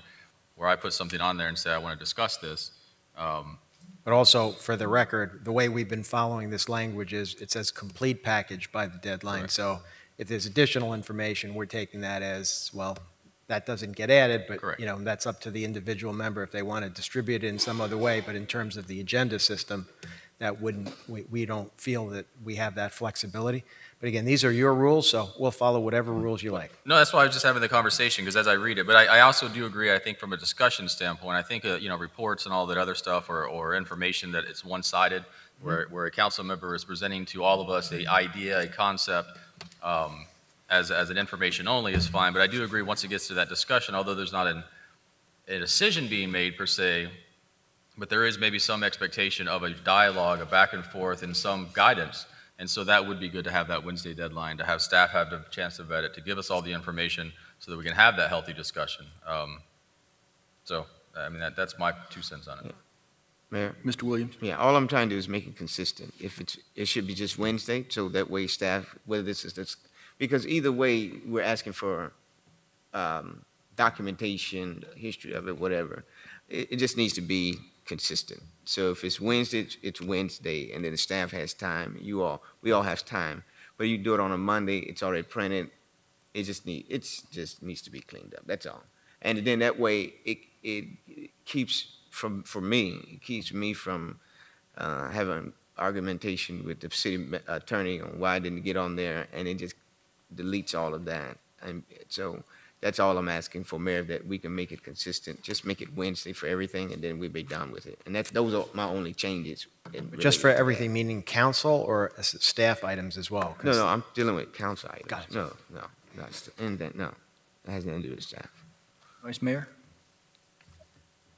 where I put something on there and say I want to discuss this. But also, for the record, the way we've been following this language is it says complete package by the deadline. Correct. So if there's additional information, we're taking that as, well, that doesn't get added, but, Correct. you know, that's up to the individual member if they want to distribute it in some other way. But in terms of the agenda system, that wouldn't, we don't feel that we have that flexibility. But again, these are your rules, so we'll follow whatever rules you like. No, that's why I was just having the conversation, because as I read it, but I also do agree, I think from a discussion standpoint, I think, you know, reports and all that other stuff or information that it's one-sided, where a council member is presenting to all of us a idea, a concept, as an information only is fine. But I do agree, once it gets to that discussion, although there's not a decision being made per se, but there is maybe some expectation of a dialogue, a back and forth, and some guidance. And so that would be good to have that Wednesday deadline, to have staff have the chance to vet it, to give us all the information so that we can have that healthy discussion. So, I mean, that's my 2 cents on it. Mayor? Mr. Williams? Yeah, all I'm trying to do is make it consistent. If it should be just Wednesday, so that way staff, whether this is, because either way, we're asking for documentation, history of it, whatever. It just needs to be consistent. So if it's Wednesday, it's Wednesday, and then the staff has time, we all have time. But you do it on a Monday, it's already printed, it just needs to be cleaned up, that's all. And then that way, it keeps, for me, it keeps me from having argumentation with the city attorney on why I didn't get on there, and it just deletes all of that. And so that's all I'm asking for, Mayor, that we can make it consistent. Just make it Wednesday for everything, and then we'll be done with it. And those are my only changes. Just for everything, meaning council or staff items as well? No, I'm dealing with council items. Got it. No, it has nothing to do with staff. Vice Mayor?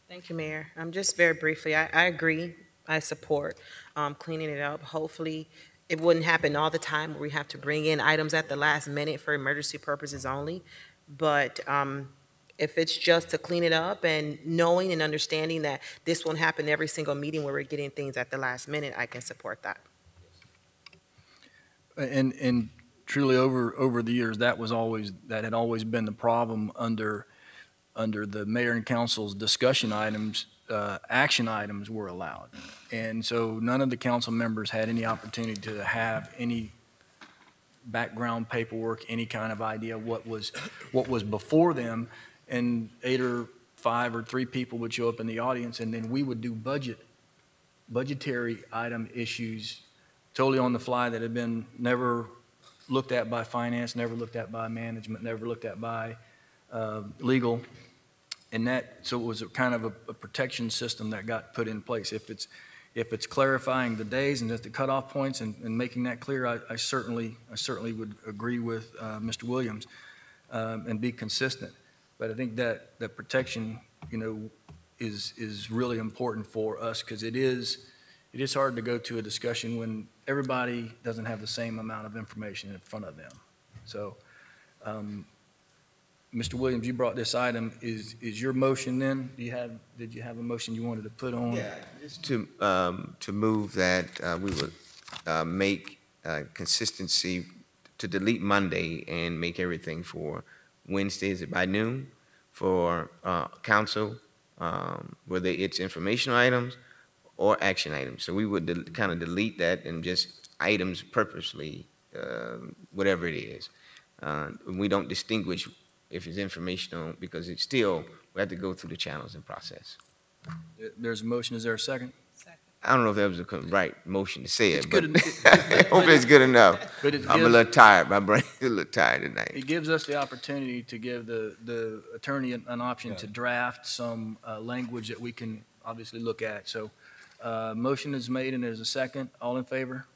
Thank you, Mayor. Just very briefly, I agree, I support cleaning it up. Hopefully, it wouldn't happen all the time where we have to bring in items at the last minute for emergency purposes only. But if it's just to clean it up and knowing and understanding that this won't happen every single meeting where we're getting things at the last minute, I can support that. And truly, over the years, that had always been the problem under the mayor and council's discussion items. Action items were allowed, and so none of the council members had any opportunity to have any background paperwork, any kind of idea what was before them. And 8 or 5 or 3 people would show up in the audience, and then we would do budgetary item issues totally on the fly that had been never looked at by finance, never looked at by management, never looked at by legal. And so it was a kind of a protection system that got put in place. If it's clarifying the days and the cutoff points and making that clear, I certainly would agree with Mr. Williams and be consistent. But I think that protection, is really important for us, because it is hard to go to a discussion when everybody doesn't have the same amount of information in front of them. So, Mr. Williams, you brought this item. Is your motion then? Did you have a motion you wanted to put on? Yeah, just to move that we would make consistency to delete Monday and make everything for Wednesday, is it by noon, for council, whether it's informational items or action items. So we would kind of delete that and just items purposely, whatever it is. We don't distinguish if it's informational, because it's still, we have to go through the channels and process. There's a motion. Is there a second? I don't know if that was the right motion to say it, but hopefully it's good enough. But I'm a little tired. My brain is a little tired tonight. It gives us the opportunity to give the attorney an option to draft some language that we can obviously look at. So motion is made and there's a second. All in favor?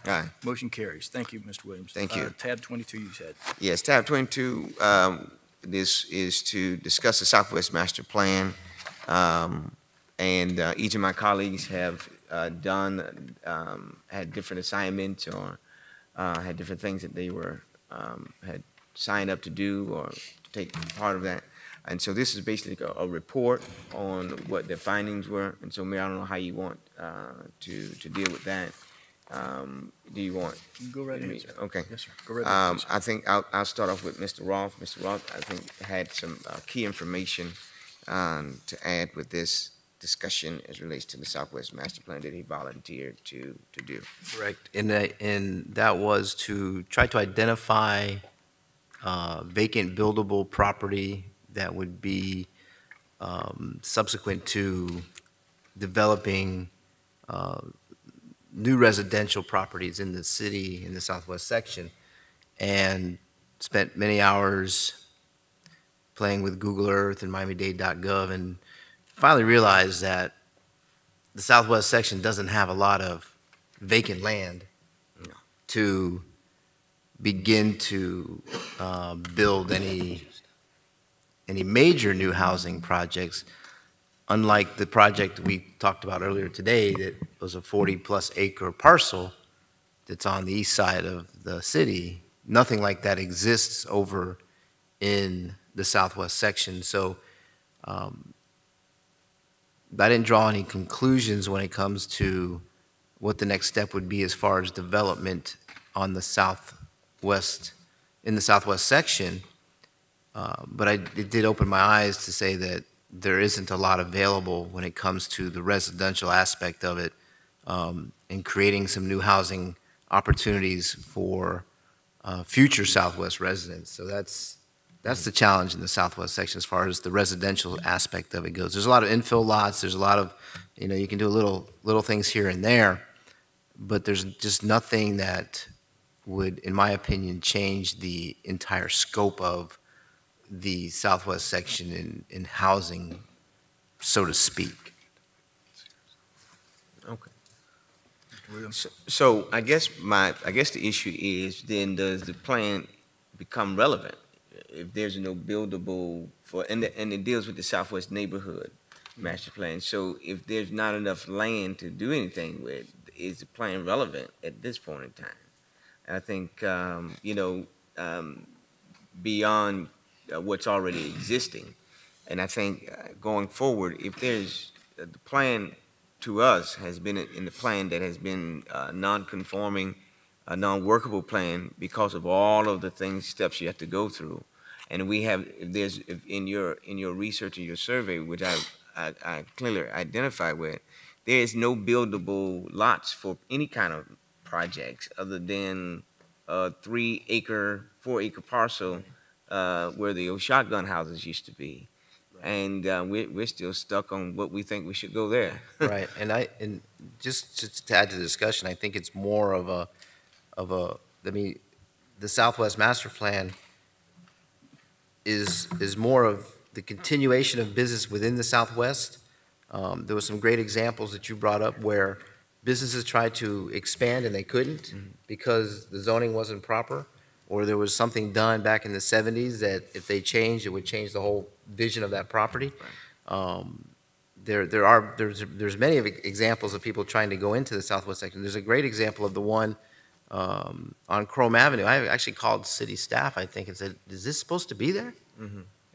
Aye. Motion carries. Thank you, Mr. Williams. Thank you. Tab 22, you said. Yes, tab 22, this is to discuss the Southwest Master Plan. And each of my colleagues have had different assignments or had different things that they had signed up to do or to take part of that. And so this is basically a report on what the findings were. And so, Mayor, I don't know how you want to deal with that. Do you want? Go right ahead, me- sir. Okay. Yes, sir. Go right ahead, please. I think I'll start off with Mr. Roth. Mr. Roth, I think, had some key information to add with this discussion as relates to the Southwest Master Plan that he volunteered to do. Correct. And that was to try to identify vacant buildable property that would be subsequent to developing new residential properties in the city, in the southwest section, and spent many hours playing with Google Earth and Miami-Dade.gov, and finally realized that the southwest section doesn't have a lot of vacant land to begin to build any major new housing projects, unlike the project we talked about earlier today that was a 40-plus acre parcel that's on the east side of the city. Nothing like that exists over in the southwest section. So I didn't draw any conclusions when it comes to what the next step would be as far as development on the southwest, in the southwest section. But it did open my eyes to say that there isn't a lot available when it comes to the residential aspect of it, and creating some new housing opportunities for future Southwest residents. So that's the challenge in the Southwest section as far as the residential aspect of it goes. There's a lot of infill lots. There's a lot of, you can do little things here and there, but there's just nothing that would, in my opinion, change the entire scope of the Southwest section in housing, so to speak. Okay. So I guess the issue is, then does the plan become relevant if there's no buildable and it deals with the Southwest neighborhood master plan. So if there's not enough land to do anything with, is the plan relevant at this point in time? And I think beyond what's already existing, and I think going forward, if there's the plan to us has been in the plan that has been non-conforming, a non-workable plan because of all of the steps you have to go through. And we have, if in your research and your survey, which I clearly identify with, there is no buildable lots for any kind of projects other than a 3-acre, 4-acre parcel where the old shotgun houses used to be. And we're still stuck on what we think we should go there. Right, and just to add to the discussion, I think it's more of the Southwest Master Plan is more of the continuation of business within the Southwest. There were some great examples that you brought up where businesses tried to expand and they couldn't because the zoning wasn't proper, or there was something done back in the 70s that if they changed, it would change the whole vision of that property. There's many examples of people trying to go into the Southwest section. There's a great example of the one on Chrome Avenue. I actually called city staff, I think, and said, is this supposed to be there?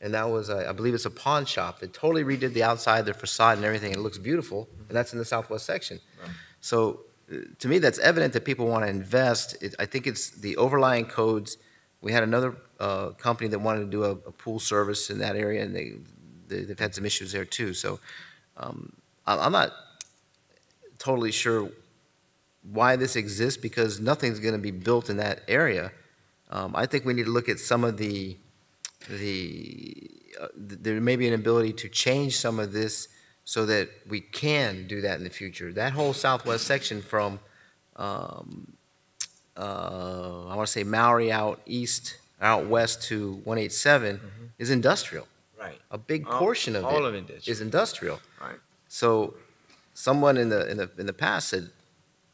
And that was, I believe it's a pawn shop that totally redid the outside, their facade and everything. It looks beautiful, and that's in the Southwest section. So to me, that's evident that people want to invest. I think it's the overlying codes. We had another company that wanted to do a pool service in that area, and they've had some issues there too. So I'm not totally sure why this exists, because nothing's going to be built in that area. I think we need to look at some of there may be an ability to change some of this so that we can do that in the future. That whole Southwest section from, I want to say Maori out west to 187 is industrial. Right. A big portion of all it of it is industrial. Right. So someone in the past said,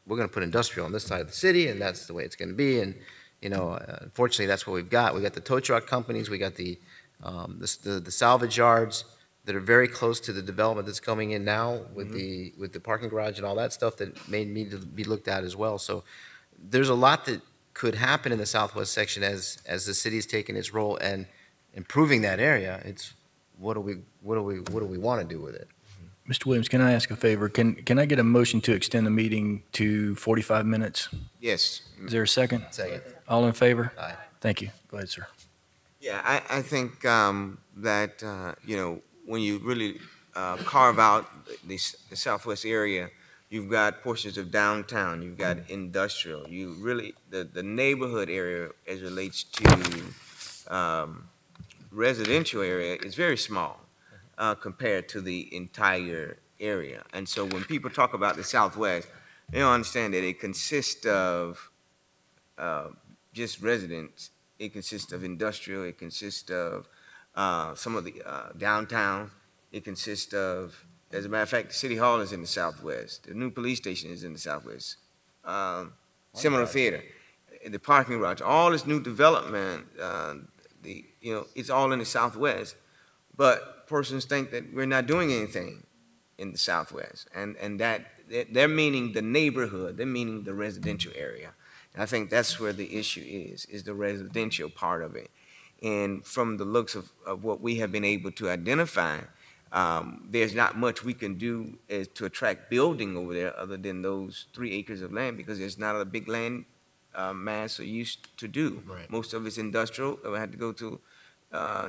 we're going to put industrial on this side of the city, and that's the way it's going to be. And unfortunately, that's what we've got. We got the tow truck companies, we got the salvage yards that are very close to the development that's coming in now with the parking garage and all that stuff that may need to be looked at as well. So there's a lot that could happen in the Southwest section as the city's taking its role and improving that area. It's what do we want to do with it? Mr. Williams, can I ask a favor? Can I get a motion to extend the meeting to 45 minutes? Yes. Is there a second? Second. All in favor? Aye. Thank you. Go ahead, sir. Yeah, I think that, when you really carve out the southwest area, you've got portions of downtown, you've got industrial, you really, the neighborhood area as relates to residential area is very small compared to the entire area. And so when people talk about the Southwest, they don't understand that it consists of just residents. It consists of industrial. It consists of some of the downtown. It consists of, as a matter of fact, the City Hall is in the Southwest. The new police station is in the Southwest. Seminole Theater, the parking garage, all this new development, it's all in the Southwest. But persons think that we're not doing anything in the Southwest, and that they're meaning the neighborhood, they're meaning the residential area. And I think that's where the issue is the residential part of it. And from the looks of what we have been able to identify, there's not much we can do to attract building over there other than those 3 acres of land, because there's not a big land mass or used to do. Right. Most of it's industrial. We had to go to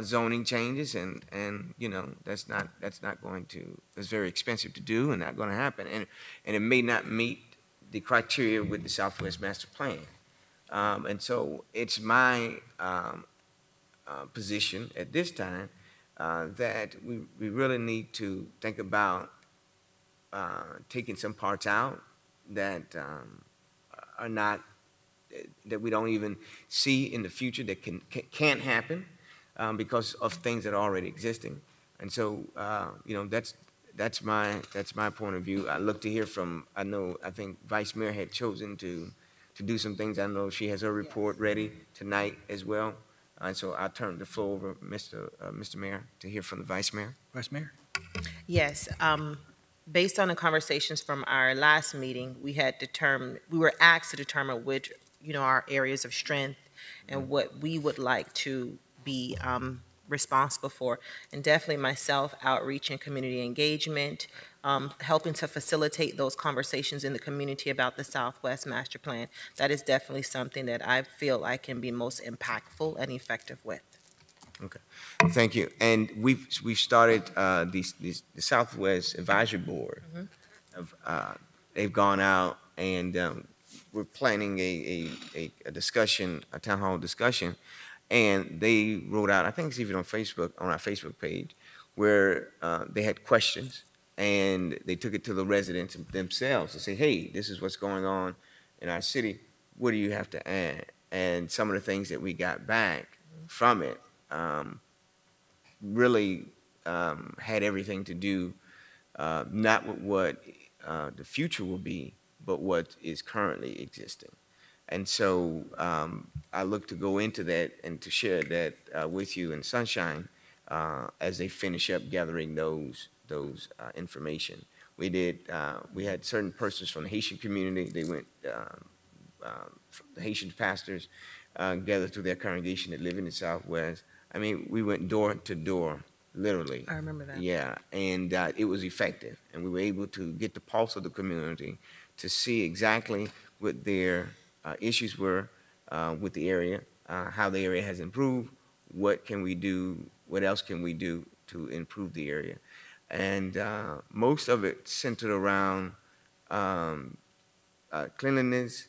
zoning changes, and that's not going to, it's very expensive to do and not going to happen. And it may not meet the criteria with the Southwest Master Plan. And so it's my position at this time that we really need to think about taking some parts out that are not, that we don't even see in the future, that can't happen because of things that are already existing. And so, that's my point of view. I look to hear from, I think Vice Mayor had chosen to do some things. I know she has her report ready tonight as well. And so I'll turn the floor over, Mr. Mayor, to hear from the Vice Mayor. Vice Mayor? Yes, based on the conversations from our last meeting, we were asked to determine which, our areas of strength and what we would like to be responsible for. And definitely myself, outreach and community engagement, helping to facilitate those conversations in the community about the Southwest Master Plan. That is definitely something that I feel I can be most impactful and effective with. Okay, thank you. And we've started the Southwest Advisory Board. They've gone out and we're planning a discussion, a town hall discussion, and they wrote out, I think it's even on Facebook, on our Facebook page, where they had questions, and they took it to the residents themselves to say, hey, this is what's going on in our city. What do you have to add? And some of the things that we got back from it really had everything to do not with what the future will be, but what is currently existing. And so I look to go into that and to share that with you in Sunshine as they finish up gathering those information. We had certain persons from the Haitian community. They went, the Haitian pastors gathered through their congregation that live in the Southwest. I mean, we went door to door, literally. I remember that. Yeah, and it was effective. And we were able to get the pulse of the community to see exactly what their issues were with the area, how the area has improved, what can we do, what else can we do to improve the area. And most of it centered around cleanliness,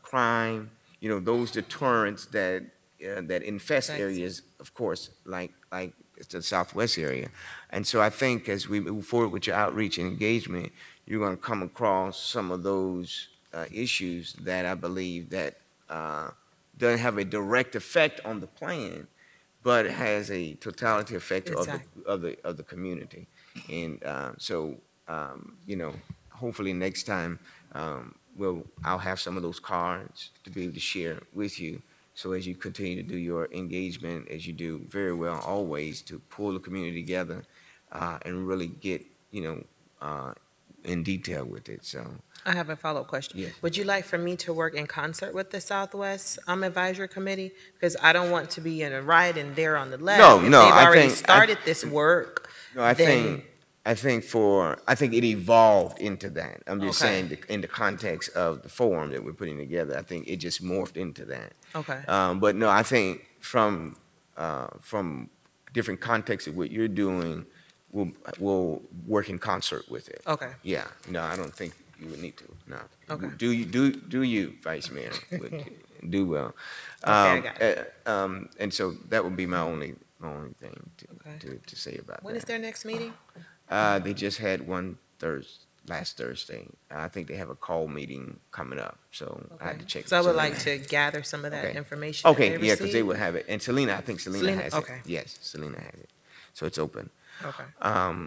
crime, those deterrents that infest areas, of course, like the Southwest area. And so I think as we move forward with your outreach and engagement, you're going to come across some of those issues that I believe that doesn't have a direct effect on the plan, but has a totality effect of the community. And so, hopefully next time I'll have some of those cards to be able to share with you. So as you continue to do your engagement, as you do very well always, to pull the community together and really get, in detail with it. So I have a follow-up question. Yes. Would you like for me to work in concert with the Southwest Advisory Committee? Because I don't want to be in a right and they're on the left. No, If no, they've I already think- started this work. No, I then- I think it evolved into that. I'm just Okay. saying in the context of the forum that we're putting together, I think it just morphed into that. Okay. But no, I think from different contexts of what you're doing, we'll work in concert with it. Okay. Yeah. No, I don't think you would need to. No. Okay. Do you, Vice Mayor? Do well. Okay, I got it. And so that would be my only thing to say about When that. is their next meeting? They just had one last Thursday. I think they have a call meeting coming up, so I had to check. So I would Selena. like to gather some of that Okay. information. that Okay, they yeah, because they received. will have it. And Selena, I think Selena has okay. it. Yes, Selena has it. So it's open. Okay.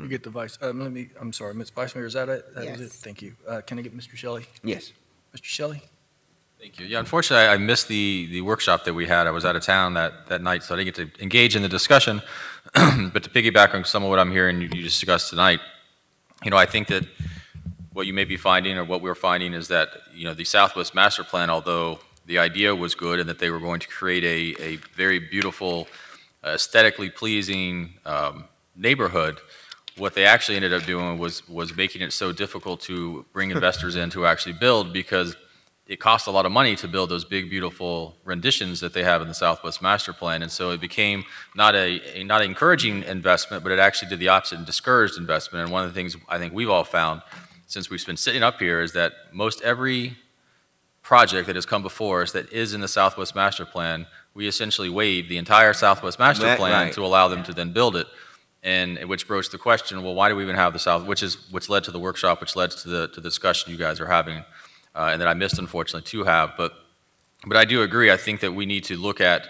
You get the vice, I'm sorry, Ms. Vice Mayor, is that it? That was it? Yes. Thank you. Can I get Mr. Shelley? Yes. Mr. Shelley? Thank you. Yeah, unfortunately, I missed the workshop that we had. I was out of town that night, so I didn't get to engage in the discussion. But to piggyback on some of what I'm hearing you discuss tonight, I think that what you may be finding or what we're finding is that, the Southwest Master Plan, although the idea was good and that they were going to create a very beautiful, aesthetically pleasing neighborhood, what they actually ended up doing was making it so difficult to bring investors in to actually build, because it costs a lot of money to build those big, beautiful renditions that they have in the Southwest Master Plan. And so it became not an encouraging investment, but it actually did the opposite and discouraged investment. And one of the things I think we've all found since we've been sitting up here is that most every project that has come before us that is in the Southwest Master Plan, we essentially waived the entire Southwest Master Plan to allow them to then build it. And which broached the question, well, why do we even have the South, which led to the workshop, which led to the discussion you guys are having, and that I missed, unfortunately, to have. But I do agree. I think that we need to look at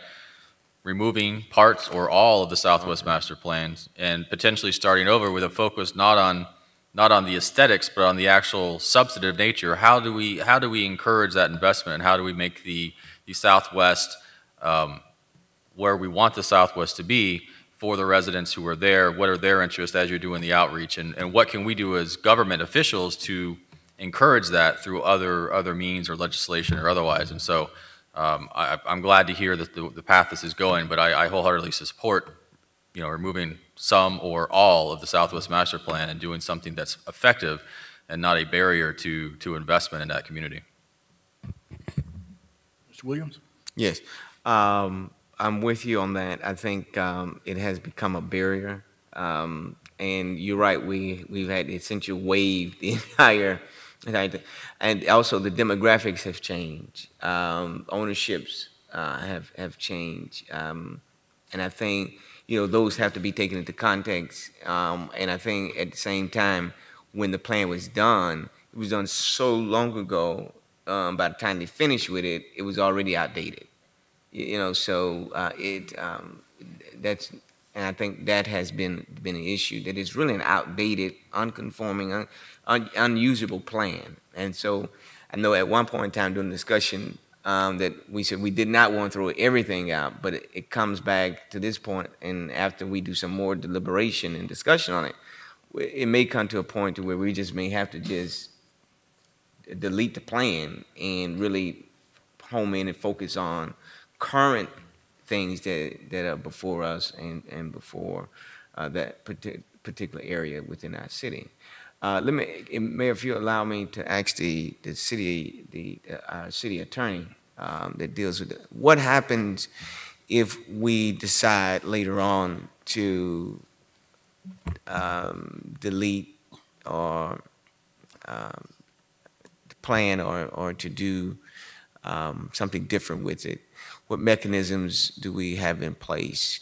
removing parts or all of the Southwest Master Plans and potentially starting over with a focus not on the aesthetics, but on the actual substantive nature. How do we encourage that investment, and how do we make the Southwest where we want the Southwest to be for the residents who are there? What are their interests as you're doing the outreach, and what can we do as government officials to encourage that through other means or legislation or otherwise? And so I'm glad to hear that the path this is going, but I wholeheartedly support removing some or all of the Southwest Master Plan and doing something that's effective and not a barrier to investment in that community. Mr. Williams? Yes. I'm with you on that. I think it has become a barrier. And you're right, we've had essentially waived the entire, and also the demographics have changed. Ownerships have changed. And I think, those have to be taken into context. And I think at the same time, when the plan was done, it was done so long ago, by the time they finished with it, it was already outdated. So that's, and I think that has been an issue, that it's really an outdated, unconforming, unusable plan. And so I know at one point in time during the discussion that we said we did not want to throw everything out, but it comes back to this point, and after we do some more deliberation and discussion on it, it may come to a point to where we just may have to just delete the plan and really home in and focus on current things that are before us and before that particular area within our city. Mayor, if you allow me to ask our city attorney that deals with it, what happens if we decide later on to delete or plan or to do something different with it? What mechanisms do we have in place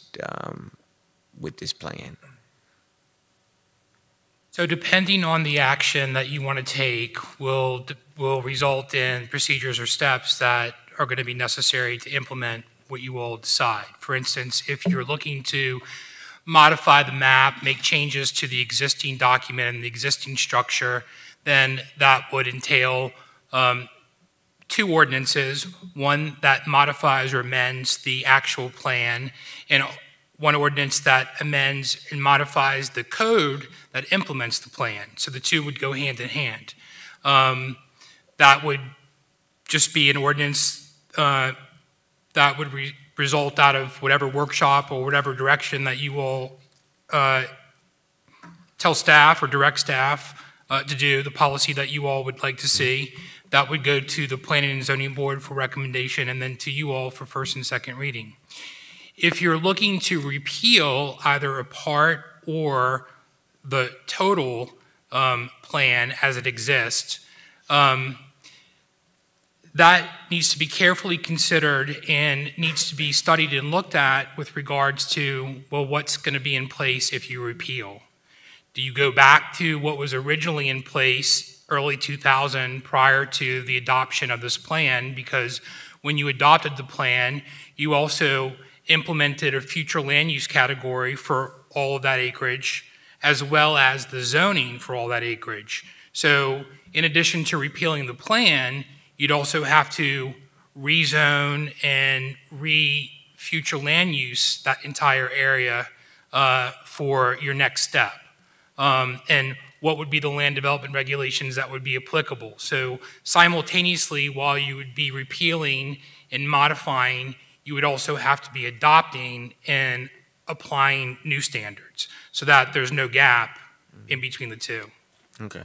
with this plan? So depending on the action that you want to take will result in procedures or steps that are going to be necessary to implement what you will decide. For instance, if you're looking to modify the map, make changes to the existing document and the existing structure, then that would entail two ordinances, one that modifies or amends the actual plan, and one ordinance that amends and modifies the code that implements the plan. So the two would go hand in hand. That would just be an ordinance that would result out of whatever workshop or whatever direction that you will tell staff or direct staff to do, the policy that you all would like to see. That would go to the Planning and Zoning Board for recommendation and then to you all for first and second reading. If you're looking to repeal either a part or the total plan as it exists, that needs to be carefully considered and needs to be studied and looked at with regards to, well, what's going to be in place if you repeal? Do you go back to what was originally in place early 2000 prior to the adoption of this plan? Because when you adopted the plan, you also implemented a future land use category for all of that acreage, as well as the zoning for all that acreage. So in addition to repealing the plan, you'd also have to rezone and future land use that entire area for your next step. And what would be the land development regulations that would be applicable? So simultaneously, while you would be repealing and modifying, you would also have to be adopting and applying new standards so that there's no gap in between the two. Okay.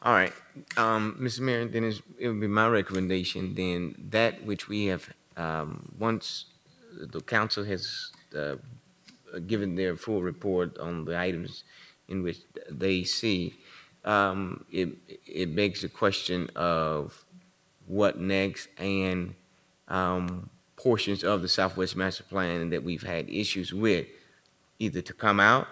All right. Mr. Mayor, then it would be my recommendation then that which we have, once the council has given their full report on the items in which they see, it begs the question of what next, and portions of the Southwest Master Plan that we've had issues with, either to come out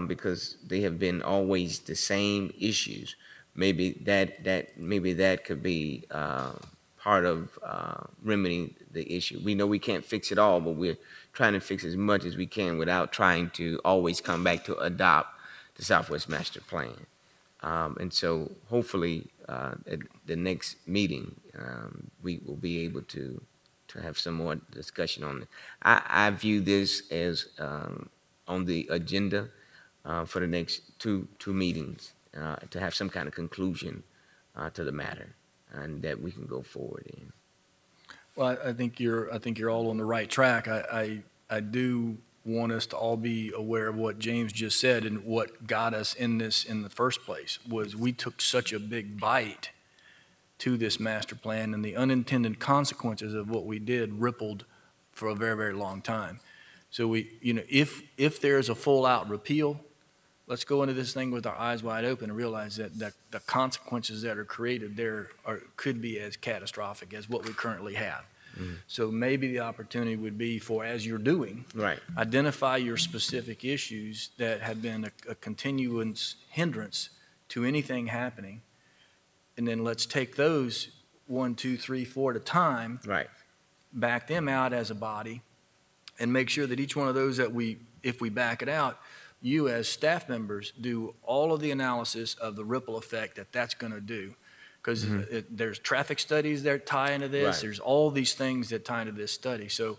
because they have been always the same issues. Maybe that could be part of remedying the issue. We know we can't fix it all, but we're trying to fix as much as we can without trying to always come back to adopt the Southwest Master Plan. And so hopefully at the next meeting, we will be able to have some more discussion on it. I view this as on the agenda for the next two meetings to have some kind of conclusion to the matter, and that we can go forward in. Well, I think you're all on the right track. I do want us to all be aware of what James just said, and what got us in this in the first place was we took such a big bite to this master plan, and the unintended consequences of what we did rippled for a very, very long time. So if there's a full out repeal, let's go into this thing with our eyes wide open and realize that the consequences that are created there could be as catastrophic as what we currently have. Mm-hmm. So maybe the opportunity would be for, as you're doing, right, identify your specific issues that have been a continuous hindrance to anything happening, and then let's take those 1, 2, 3, 4 at a time, right, back them out as a body, and make sure that each one of those that if we back it out, you as staff members do all of the analysis of the ripple effect that's going to do. Because there's traffic studies that tie into this. Right. There's all these things that tie into this study. So,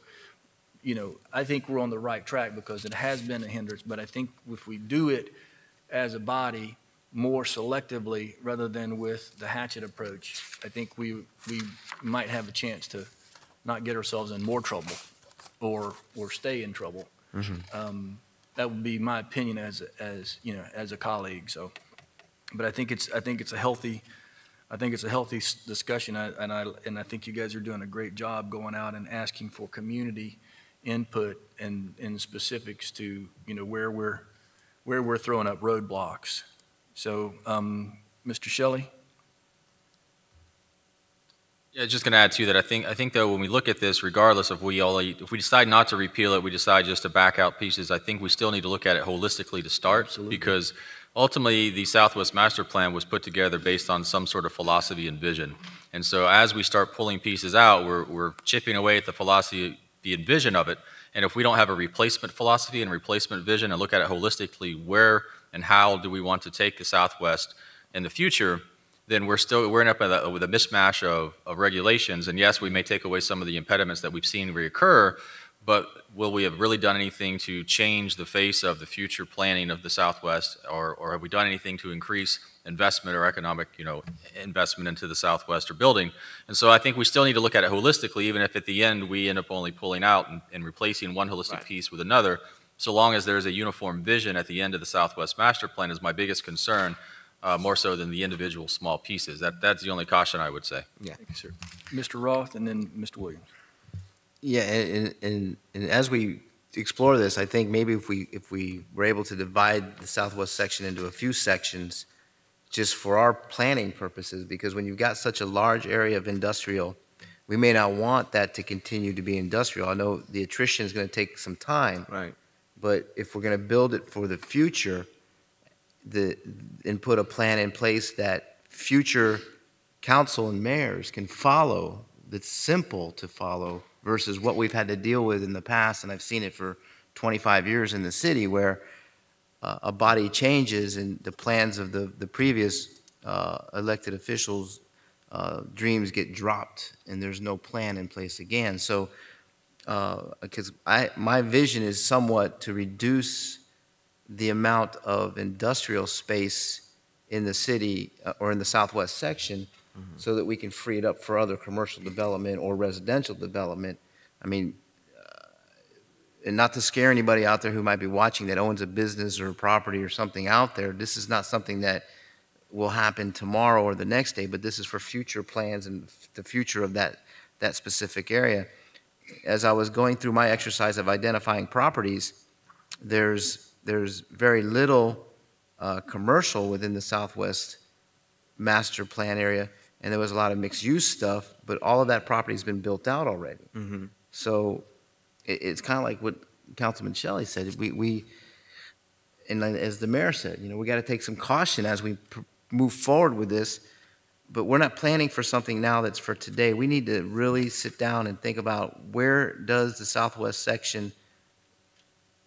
I think we're on the right track because it has been a hindrance. But I think if we do it as a body more selectively rather than with the hatchet approach, I think we might have a chance to not get ourselves in more trouble or stay in trouble. Mm-hmm. That would be my opinion as a colleague. So, but I think it's a healthy discussion, and I think you guys are doing a great job going out and asking for community input and specifics to where we're throwing up roadblocks. So, Mr. Shelley. Yeah, just going to add to that. I think though, when we look at this, regardless of if we decide not to repeal it, we decide just to back out pieces. I think we still need to look at it holistically to start. Absolutely. Because ultimately, the Southwest Master Plan was put together based on some sort of philosophy and vision. And so as we start pulling pieces out, we're chipping away at the philosophy, the vision of it. And if we don't have a replacement philosophy and replacement vision and look at it holistically, where and how do we want to take the Southwest in the future, then we're end up with a mismatch of regulations. And yes, we may take away some of the impediments that we've seen reoccur, but will we have really done anything to change the face of the future planning of the Southwest, or have we done anything to increase investment or economic, investment into the Southwest or building? And so I think we still need to look at it holistically, even if at the end we end up only pulling out and replacing one holistic piece with another. so long as there's a uniform vision at the end of the Southwest Master Plan is my biggest concern, more so than the individual small pieces. That's the only caution I would say. Yeah. Thank you, sir. Mr. Roth and then Mr. Williams. Yeah, and as we explore this, I think maybe if we were able to divide the southwest section into a few sections, just for our planning purposes, because when you've got such a large area of industrial, we may not want that to continue to be industrial. I know the attrition is going to take some time. Right. But if we're going to build it for the future, and put a plan in place that future council and mayors can follow, that's simple to follow, versus what we've had to deal with in the past, and I've seen it for 25 years in the city, where a body changes and the plans of the previous elected officials' dreams get dropped, and there's no plan in place again. So, because my vision is somewhat to reduce the amount of industrial space in the city or in the southwest section, so that we can free it up for other commercial development or residential development. I mean, and not to scare anybody out there who might be watching that owns a business or a property or something out there, this is not something that will happen tomorrow or the next day, but this is for future plans and the future of that specific area. As I was going through my exercise of identifying properties, there's very little commercial within the Southwest Master Plan area, and there was a lot of mixed-use stuff, but all of that property has been built out already. Mm-hmm. So it's kind of like what Councilman Shelley said. And as the mayor said, we got to take some caution as we move forward with this, but we're not planning for something now that's for today. We need to really sit down and think about, where does the Southwest section,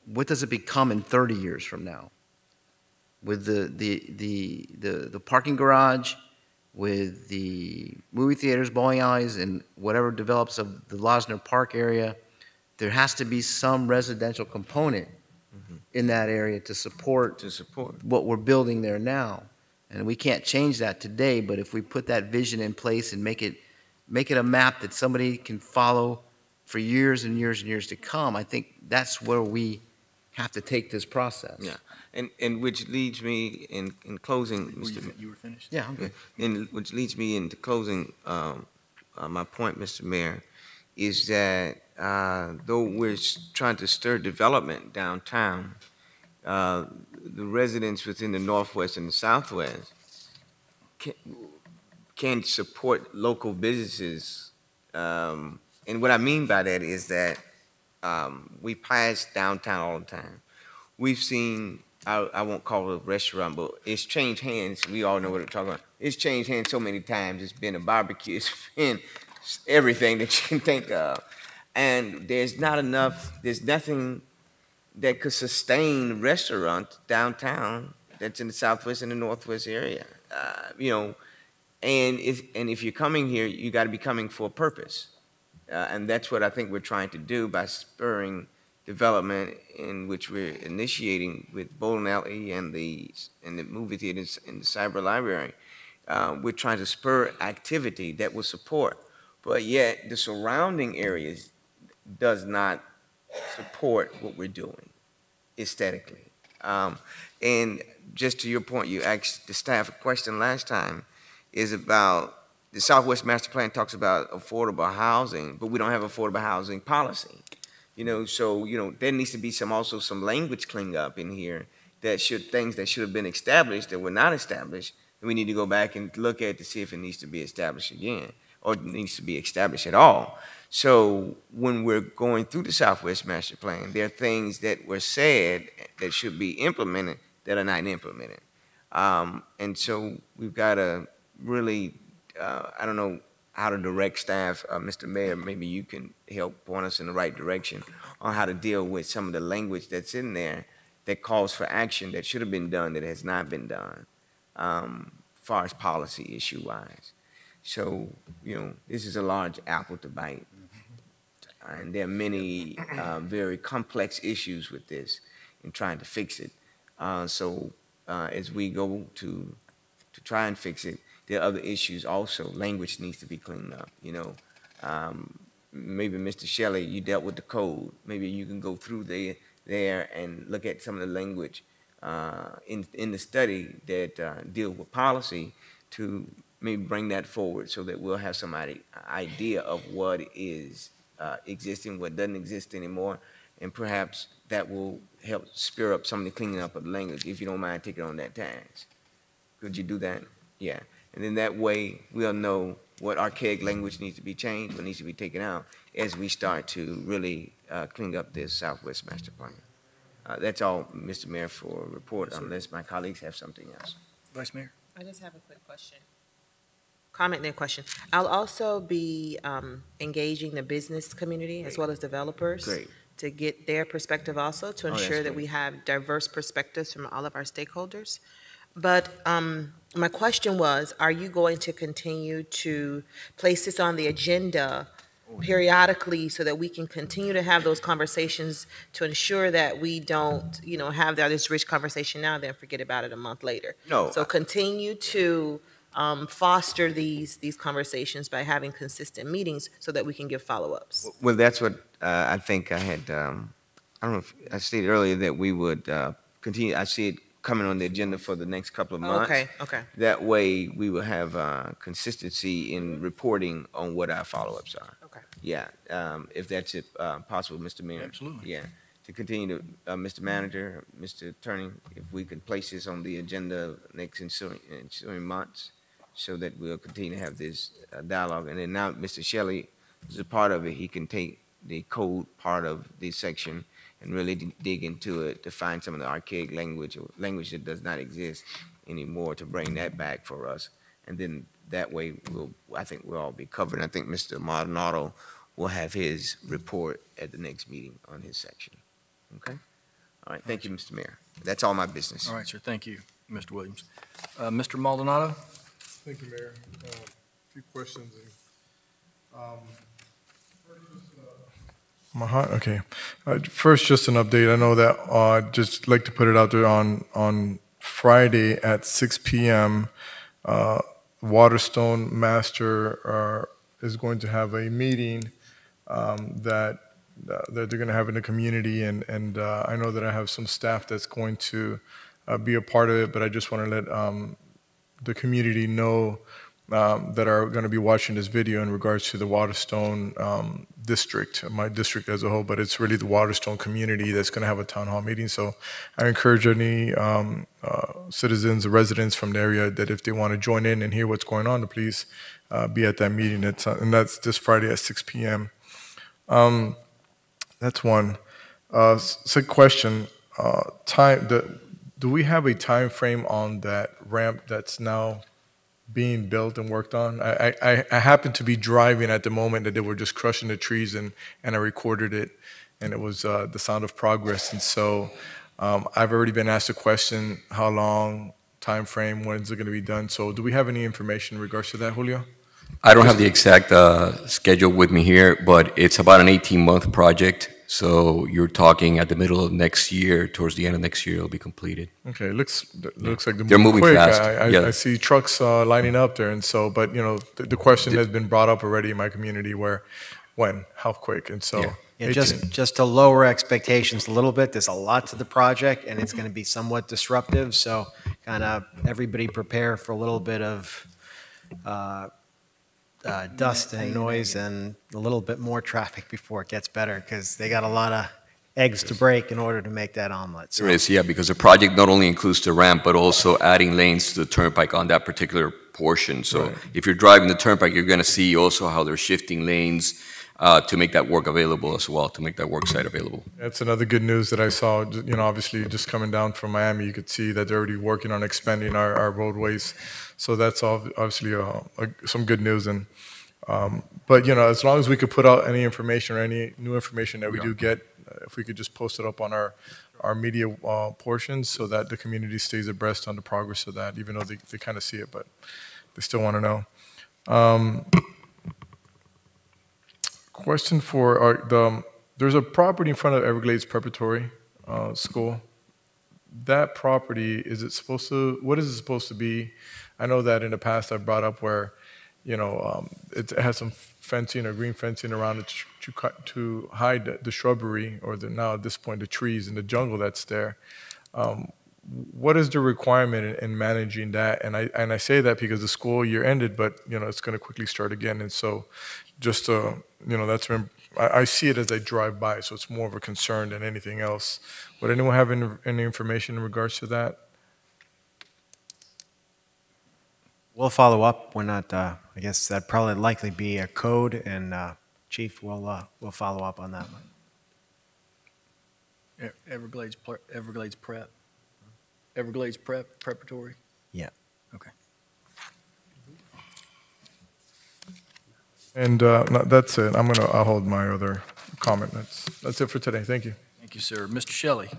what does it become in 30 years from now? With the parking garage, with the movie theaters, bowling alleys, and whatever develops of the Losner Park area, there has to be some residential component in that area to support what we're building there now. And we can't change that today, but if we put that vision in place and make it a map that somebody can follow for years and years and years to come, I think that's where we have to take this process. Yeah, and which leads me in closing, You were finished? Yeah, I'm good. And which leads me into closing, my point, Mr. Mayor, is that though we're trying to stir development downtown, the residents within the Northwest and the Southwest can support local businesses. And what I mean by that is that we pass downtown all the time. We've seen, I won't call it a restaurant, but it's changed hands. We all know what I'm talking about. It's changed hands so many times. It's been a barbecue. It's been everything that you can think of. And there's nothing that could sustain a restaurant downtown that's in the Southwest and the Northwest area. And if you're coming here, you got to be coming for a purpose. And that's what I think we're trying to do by spurring development, in which we're initiating with bowling alley and the movie theaters and the cyber library. We're trying to spur activity that will support, but yet the surrounding areas does not support what we're doing aesthetically. And just to your point, you asked the staff a question last time, is about the Southwest Master Plan talks about affordable housing, but we don't have affordable housing policy. So there needs to be also some language cleanup in here that things that should have been established that were not established, and we need to go back and look at to see if it needs to be established again or it needs to be established at all. So when we're going through the Southwest Master Plan, there are things that were said that should be implemented that are not implemented. And so we've got to really, I don't know how to direct staff. Mr. Mayor, maybe you can help point us in the right direction on how to deal with some of the language that's in there that calls for action that should have been done that has not been done, as far as policy issue-wise. So, this is a large apple to bite. And there are many very complex issues with this in trying to fix it. So as we go to try and fix it, there are other issues also. Language needs to be cleaned up, Maybe Mr. Shelley, you dealt with the code. Maybe you can go through the there and look at some of the language in the study that deal with policy to maybe bring that forward so that we'll have some idea of what is existing, what doesn't exist anymore, and perhaps that will help spur up some of the cleaning up of the language, if you don't mind taking on that task. Could you do that? Yeah. And then that way we'll know what archaic language needs to be changed, what needs to be taken out as we start to really clean up this Southwest Master Plan. That's all, Mr. Mayor, for a report, unless my colleagues have something else. Vice Mayor? I just have a quick question. Comment and question. I'll also be engaging the business community as well as developers. Great. To get their perspective also, to that's ensure that great. we have diverse perspectives from all of our stakeholders. But my question was, are you going to continue to place this on the agenda periodically so that we can continue to have those conversations to ensure that we don't, have this rich conversation now, then forget about it a month later? No. So continue to foster these conversations by having consistent meetings so that we can give follow-ups. Well, that's what I think I had, I don't know if I stated earlier that we would continue, I see it coming on the agenda for the next couple of months. Okay. That way, we will have consistency in reporting on what our follow-ups are. Okay. Yeah, if that's possible, Mr. Mayor. Absolutely. Yeah, to continue to, Mr. Manager, Mr. Attorney, if we could place this on the agenda next ensuing months, so that we'll continue to have this dialogue. And then now, Mr. Shelley is a part of it. He can take the code part of this section and really dig into it to find some of the archaic language or language that does not exist anymore, to bring that back for us. And then that way, I think we'll all be covered. I think Mr. Maldonado will have his report at the next meeting on his section. Okay? All right, thank you, Mr. Mayor. That's all my business. All right, sir. Thank you, Mr. Williams. Mr. Maldonado? Thank you, Mayor. A few questions. Okay. First, just an update. I know that I'd just like to put it out there on Friday at 6 p.m. Waterstone Master is going to have a meeting that they're going to have in the community, and I know that I have some staff that's going to be a part of it, but I just want to let the community know that are going to be watching this video in regards to the Waterstone district, my district as a whole, but it's really the Waterstone community that's going to have a town hall meeting. So I encourage any citizens or residents from the area that if they want to join in and hear what's going on, to please be at that meeting. And that's this Friday at 6 p.m. That's one. Second question, do we have a time frame on that ramp that's now being built and worked on? I happened to be driving at the moment that they were just crushing the trees, and I recorded it, and it was the sound of progress. And so I've already been asked a question, how long, time frame, when's it going to be done? So do we have any information in regards to that, Julio? I don't have the exact schedule with me here, but it's about an 18-month project. So you're talking at the middle of next year, towards the end of next year, it'll be completed. Okay, looks like they're moving quick. fast. I see trucks lining up there, and so, but the question has been brought up already in my community: when, how quick, and so. Yeah, just to lower expectations a little bit. There's a lot to the project, and it's going to be somewhat disruptive. So, kind of everybody prepare for a little bit of dust and noise and a little bit more traffic before it gets better, because they got a lot of eggs to break in order to make that omelet. So. There is, yeah, because the project not only includes the ramp, but also adding lanes to the turnpike on that particular portion. So Right. if you're driving the turnpike, you're going to see also how they're shifting lanes to make that work available as well, to make that work site available. That's another good news that I saw. Obviously, just coming down from Miami, you could see that they're already working on expanding our roadways. So that's obviously some good news. And but as long as we could put out any information or any new information that we do get, if we could just post it up on our media portions, so that the community stays abreast on the progress of that, even though they kind of see it, but they still want to know. Question for there's a property in front of Everglades Preparatory School. That property, what is it supposed to be? I know that in the past I've brought up where it has some fencing or green fencing around it to hide the shrubbery or now at this point the trees and the jungle that's there. What is the requirement in managing that? And I say that because the school year ended, but it's going to quickly start again. And so, just I see it as I drive by, so it's more of a concern than anything else. Would anyone have any information in regards to that? We'll follow up. We're not. I guess that'd probably likely be a code, and Chief, we'll follow up on that one. Everglades preparatory? Yeah. Okay. And no, that's it. I'll hold my other comment. That's it for today. Thank you. Thank you, sir. Mr. Shelley.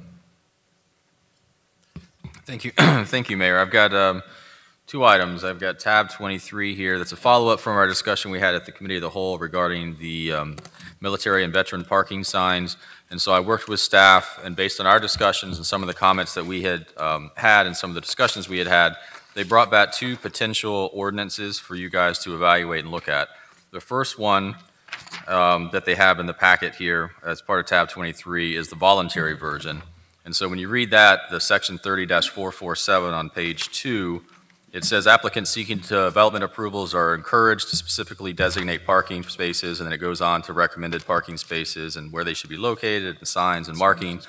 Thank you. Thank you, Mayor. I've got two items. I've got tab 23 here. That's a follow-up from our discussion we had at the Committee of the Whole regarding the military and veteran parking signs. And so I worked with staff, and based on our discussions and some of the comments that we had had and some of the discussions we had had, they brought back two potential ordinances for you guys to evaluate and look at. The first one that they have in the packet here as part of tab 23 is the voluntary version. And so when you read that, the section 30-447 on page 2, it says applicants seeking development approvals are encouraged to specifically designate parking spaces, and then it goes on to recommended parking spaces and where they should be located, the signs and markings.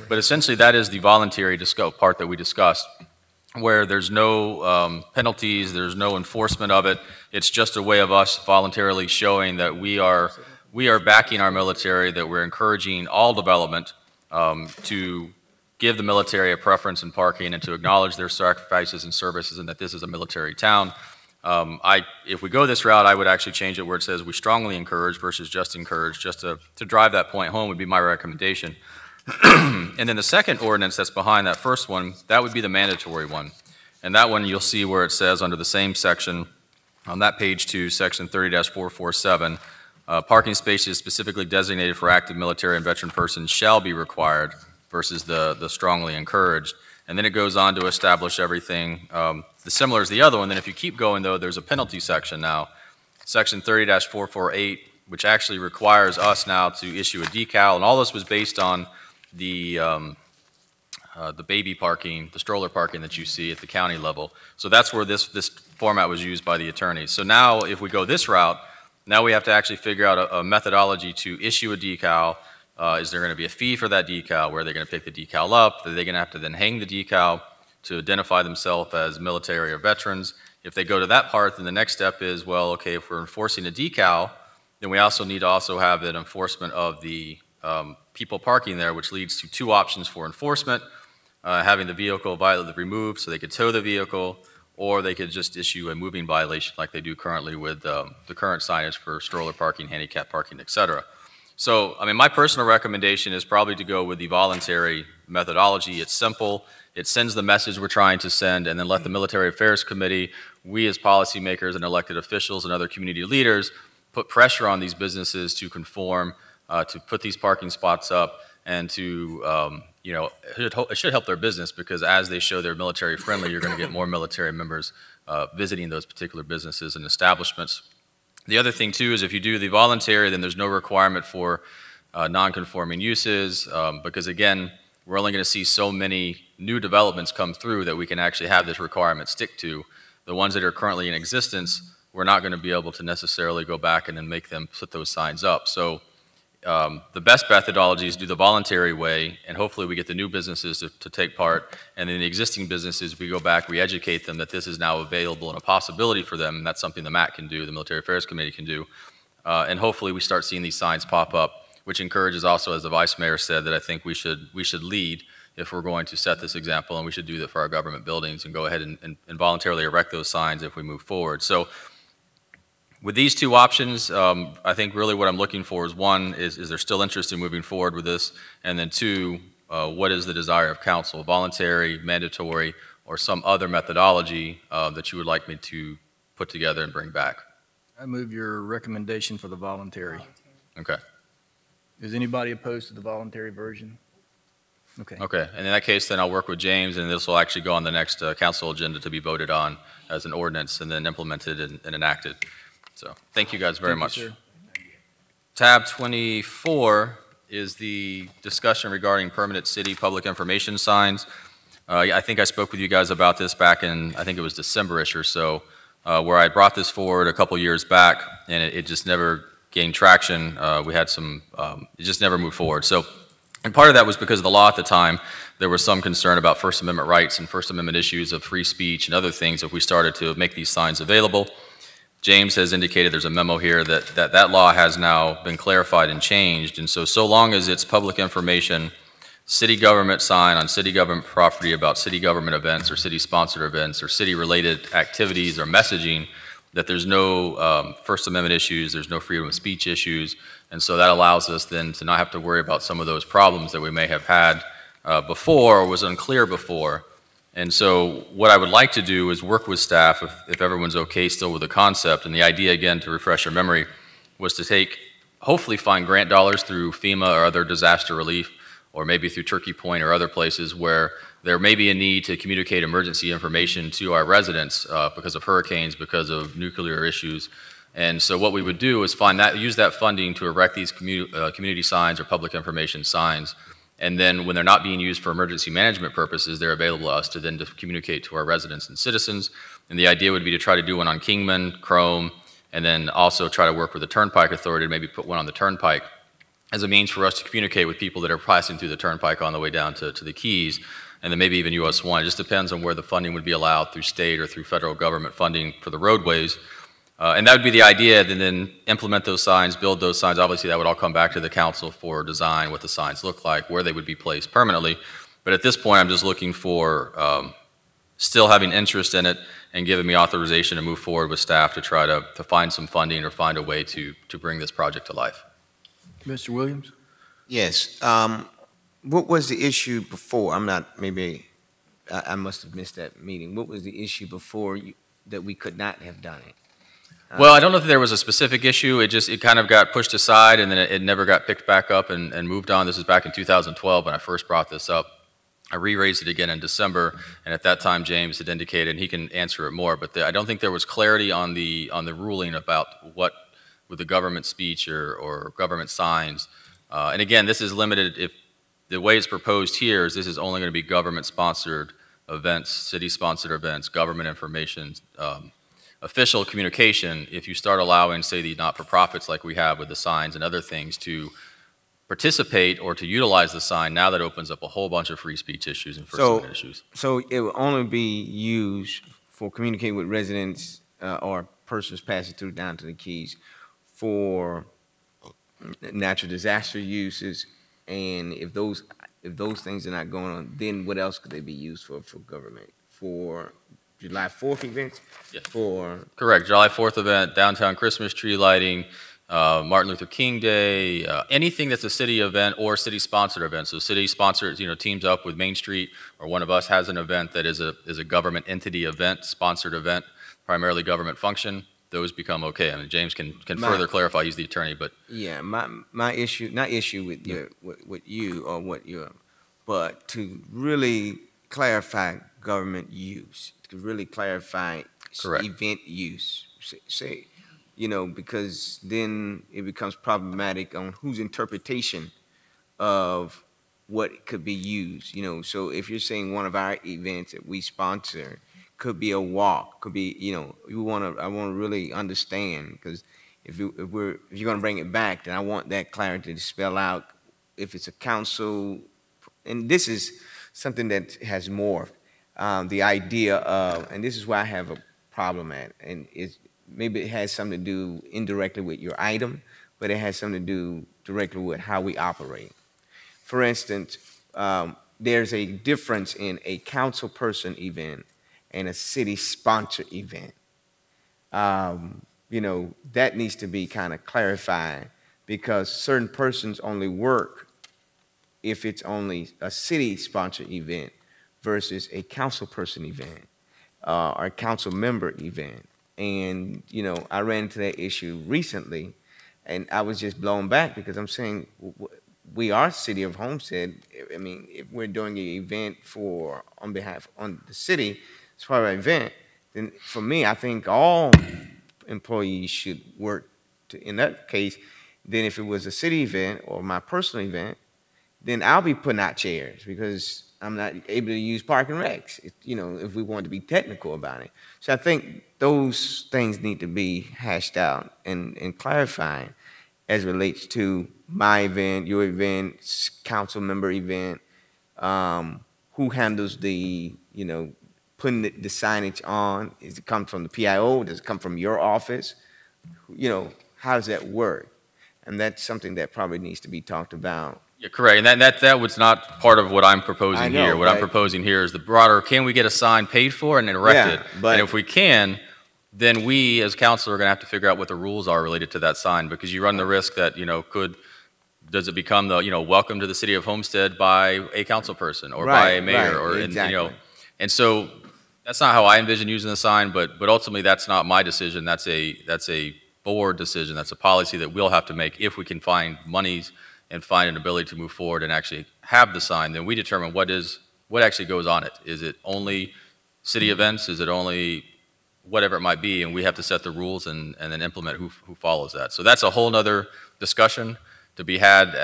But essentially that is the voluntary part that we discussed, where there's no penalties, there's no enforcement of it. It's just a way of us voluntarily showing that we are backing our military, that we're encouraging all development to give the military a preference in parking and to acknowledge their sacrifices and services and that this is a military town. If we go this route, I would actually change it where it says we strongly encourage versus just encourage, just to drive that point home would be my recommendation. And then the second ordinance that's behind that first one, that would be the mandatory one. And that one you'll see where it says under the same section, on that page 2, section 30-447, parking spaces specifically designated for active military and veteran persons shall be required versus the strongly encouraged. And then it goes on to establish everything the similar as the other one. Then if you keep going, though, there's a penalty section now, section 30-448, which actually requires us now to issue a decal. And all this was based on the baby parking, the stroller parking that you see at the county level. So that's where this format was used by the attorneys. So now if we go this route, now we have to actually figure out a methodology to issue a decal. Is there going to be a fee for that decal? Where are they going to pick the decal up? Are they going to have to then hang the decal to identify themselves as military or veterans? If they go to that part, then the next step is, well, okay, if we're enforcing a decal, then we also need to have an enforcement of the people parking there, which leads to two options for enforcement, having the vehicle violently removed so they could tow the vehicle, or they could just issue a moving violation like they do currently with the current signage for stroller parking, handicap parking, et cetera. So, I mean, my personal recommendation is probably to go with the voluntary methodology. It's simple. It sends the message we're trying to send, and then let the Military Affairs Committee, we as policymakers and elected officials and other community leaders, put pressure on these businesses to conform, to put these parking spots up, and to, it should help their business, because as they show they're military friendly, you're going to get more military members visiting those particular businesses and establishments. The other thing, too, is if you do the voluntary, then there's no requirement for non-conforming uses, because, again, we're only going to see so many new developments come through that we can actually have this requirement stick to. The ones that are currently in existence, we're not going to be able to necessarily go back and then make them put those signs up. So the best methodology is do the voluntary way, and hopefully we get the new businesses to take part, and then the existing businesses, we go back, we educate them that this is now available and a possibility for them, and that's something the MAC can do, the Military Affairs Committee can do, and hopefully we start seeing these signs pop up, which encourages also, as the Vice Mayor said, that I think we should lead if we're going to set this example, and we should do that for our government buildings and go ahead and voluntarily erect those signs if we move forward. So with these two options, I think really what I'm looking for is, one, is there still interest in moving forward with this? And then two, what is the desire of council, voluntary, mandatory, or some other methodology that you would like me to put together and bring back? I move your recommendation for the voluntary. Okay. Is anybody opposed to the voluntary version? Okay. Okay, and in that case, then I'll work with James, and this will actually go on the next council agenda to be voted on as an ordinance and then implemented and enacted. So, thank you guys very Thank you, much. sir. Tab 24 is the discussion regarding permanent city public information signs. I think I spoke with you guys about this back in, I think it was December-ish or so, where I brought this forward a couple years back, and it just never gained traction. We had some, it just never moved forward. So, and part of that was because of the law at the time. There was some concern about First Amendment rights and First Amendment issues of free speech and other things if we started to make these signs available. James has indicated, there's a memo here, that law has now been clarified and changed. And so long as it's public information, city government sign on city government property about city government events or city-sponsored events or city-related activities or messaging, that there's no First Amendment issues, there's no freedom of speech issues, and so that allows us then to not have to worry about some of those problems that we may have had before or was unclear before. And so what I would like to do is work with staff, if everyone's okay still with the concept, and the idea, again, to refresh your memory, was to hopefully find grant dollars through FEMA or other disaster relief, or maybe through Turkey Point or other places where there may be a need to communicate emergency information to our residents because of hurricanes, because of nuclear issues. And so what we would do is use that funding to erect these community signs or public information signs. And then when they're not being used for emergency management purposes, they're available to us to communicate to our residents and citizens. And the idea would be to try to do one on Kingman, Chrome, and then also try to work with the Turnpike Authority to maybe put one on the Turnpike as a means for us to communicate with people that are passing through the Turnpike on the way down to the Keys, and then maybe even US 1. It just depends on where the funding would be allowed through state or through federal government funding for the roadways. And that would be the idea, and then implement those signs, build those signs. Obviously, that would all come back to the council for design, what the signs look like, where they would be placed permanently. But at this point, I'm just looking for still having interest in it and giving me authorization to move forward with staff to try to find some funding or find a way to bring this project to life. Mr. Williams? Yes. What was the issue before? I must have missed that meeting. What was the issue before that we could not have done it? Well, I don't know if there was a specific issue. It kind of got pushed aside, and then it never got picked back up and moved on. This was back in 2012 when I first brought this up. I re-raised it again in December, and at that time James had indicated, and he can answer it more, but I don't think there was clarity on the ruling about what with the government speech or government signs. And again, this is limited. If the way it's proposed here is this is only going to be government-sponsored events, city-sponsored events, government information, official communication. If you start allowing, say, the not-for-profits like we have with the signs and other things to participate or to utilize the sign, now that opens up a whole bunch of free speech issues and First Amendment issues. So it will only be used for communicating with residents or persons passing through down to the Keys for natural disaster uses, and if those things are not going on, then what else could they be used for government? For July 4th events? Yes. Correct. July 4th event, downtown Christmas tree lighting, Martin Luther King Day, anything that's a city event or city-sponsored event. So city-sponsored, teams up with Main Street, or one of us has an event that is a government entity event, sponsored event, primarily government function. Those become okay. I mean, James can further clarify. He's the attorney, but yeah, my issue, not issue with but to really clarify government use, to really clarify Correct. Event use. Say, because then it becomes problematic on whose interpretation of what could be used. So if you're saying one of our events that we sponsor could be a walk, could be, I want to really understand, because if you're going to bring it back, then I want that clarity to spell out if it's a council, and this is something that has morphed, the idea of, and this is why I have a problem at, and maybe it has something to do indirectly with your item, but it has something to do directly with how we operate. For instance, there's a difference in a council person event and a city-sponsored event. That needs to be kind of clarified, because certain persons only work if it's only a city-sponsored event versus a council person event or a council member event. And, I ran into that issue recently, and I was just blown back because I'm saying, we are City of Homestead. I mean, if we're doing an event on the city, as part of an event, then for me, I think all employees should work in that case. Then if it was a city event or my personal event, then I'll be putting out chairs because I'm not able to use parking recs, if we want to be technical about it. So I think those things need to be hashed out and clarified as relates to my event, your event, council member event, who handles the, putting the signage on. Does it come from the PIO? Does it come from your office? How does that work? And that's something that probably needs to be talked about. Yeah, correct. And that was not part of what I'm proposing here. What I'm proposing here is the broader, can we get a sign paid for and erected? And if we can, then we as council are going to have to figure out what the rules are related to that sign, because you run the risk that, does it become the, welcome to the city of Homestead by a council person or by a mayor exactly. And so that's not how I envision using the sign, but ultimately that's not my decision. That's a board decision. That's a policy that we'll have to make if we can find monies and find an ability to move forward and actually have the sign. Then we determine what actually goes on it. Is it only city events? Is it only whatever it might be? And we have to set the rules and then implement who follows that. So that's a whole nother discussion to be had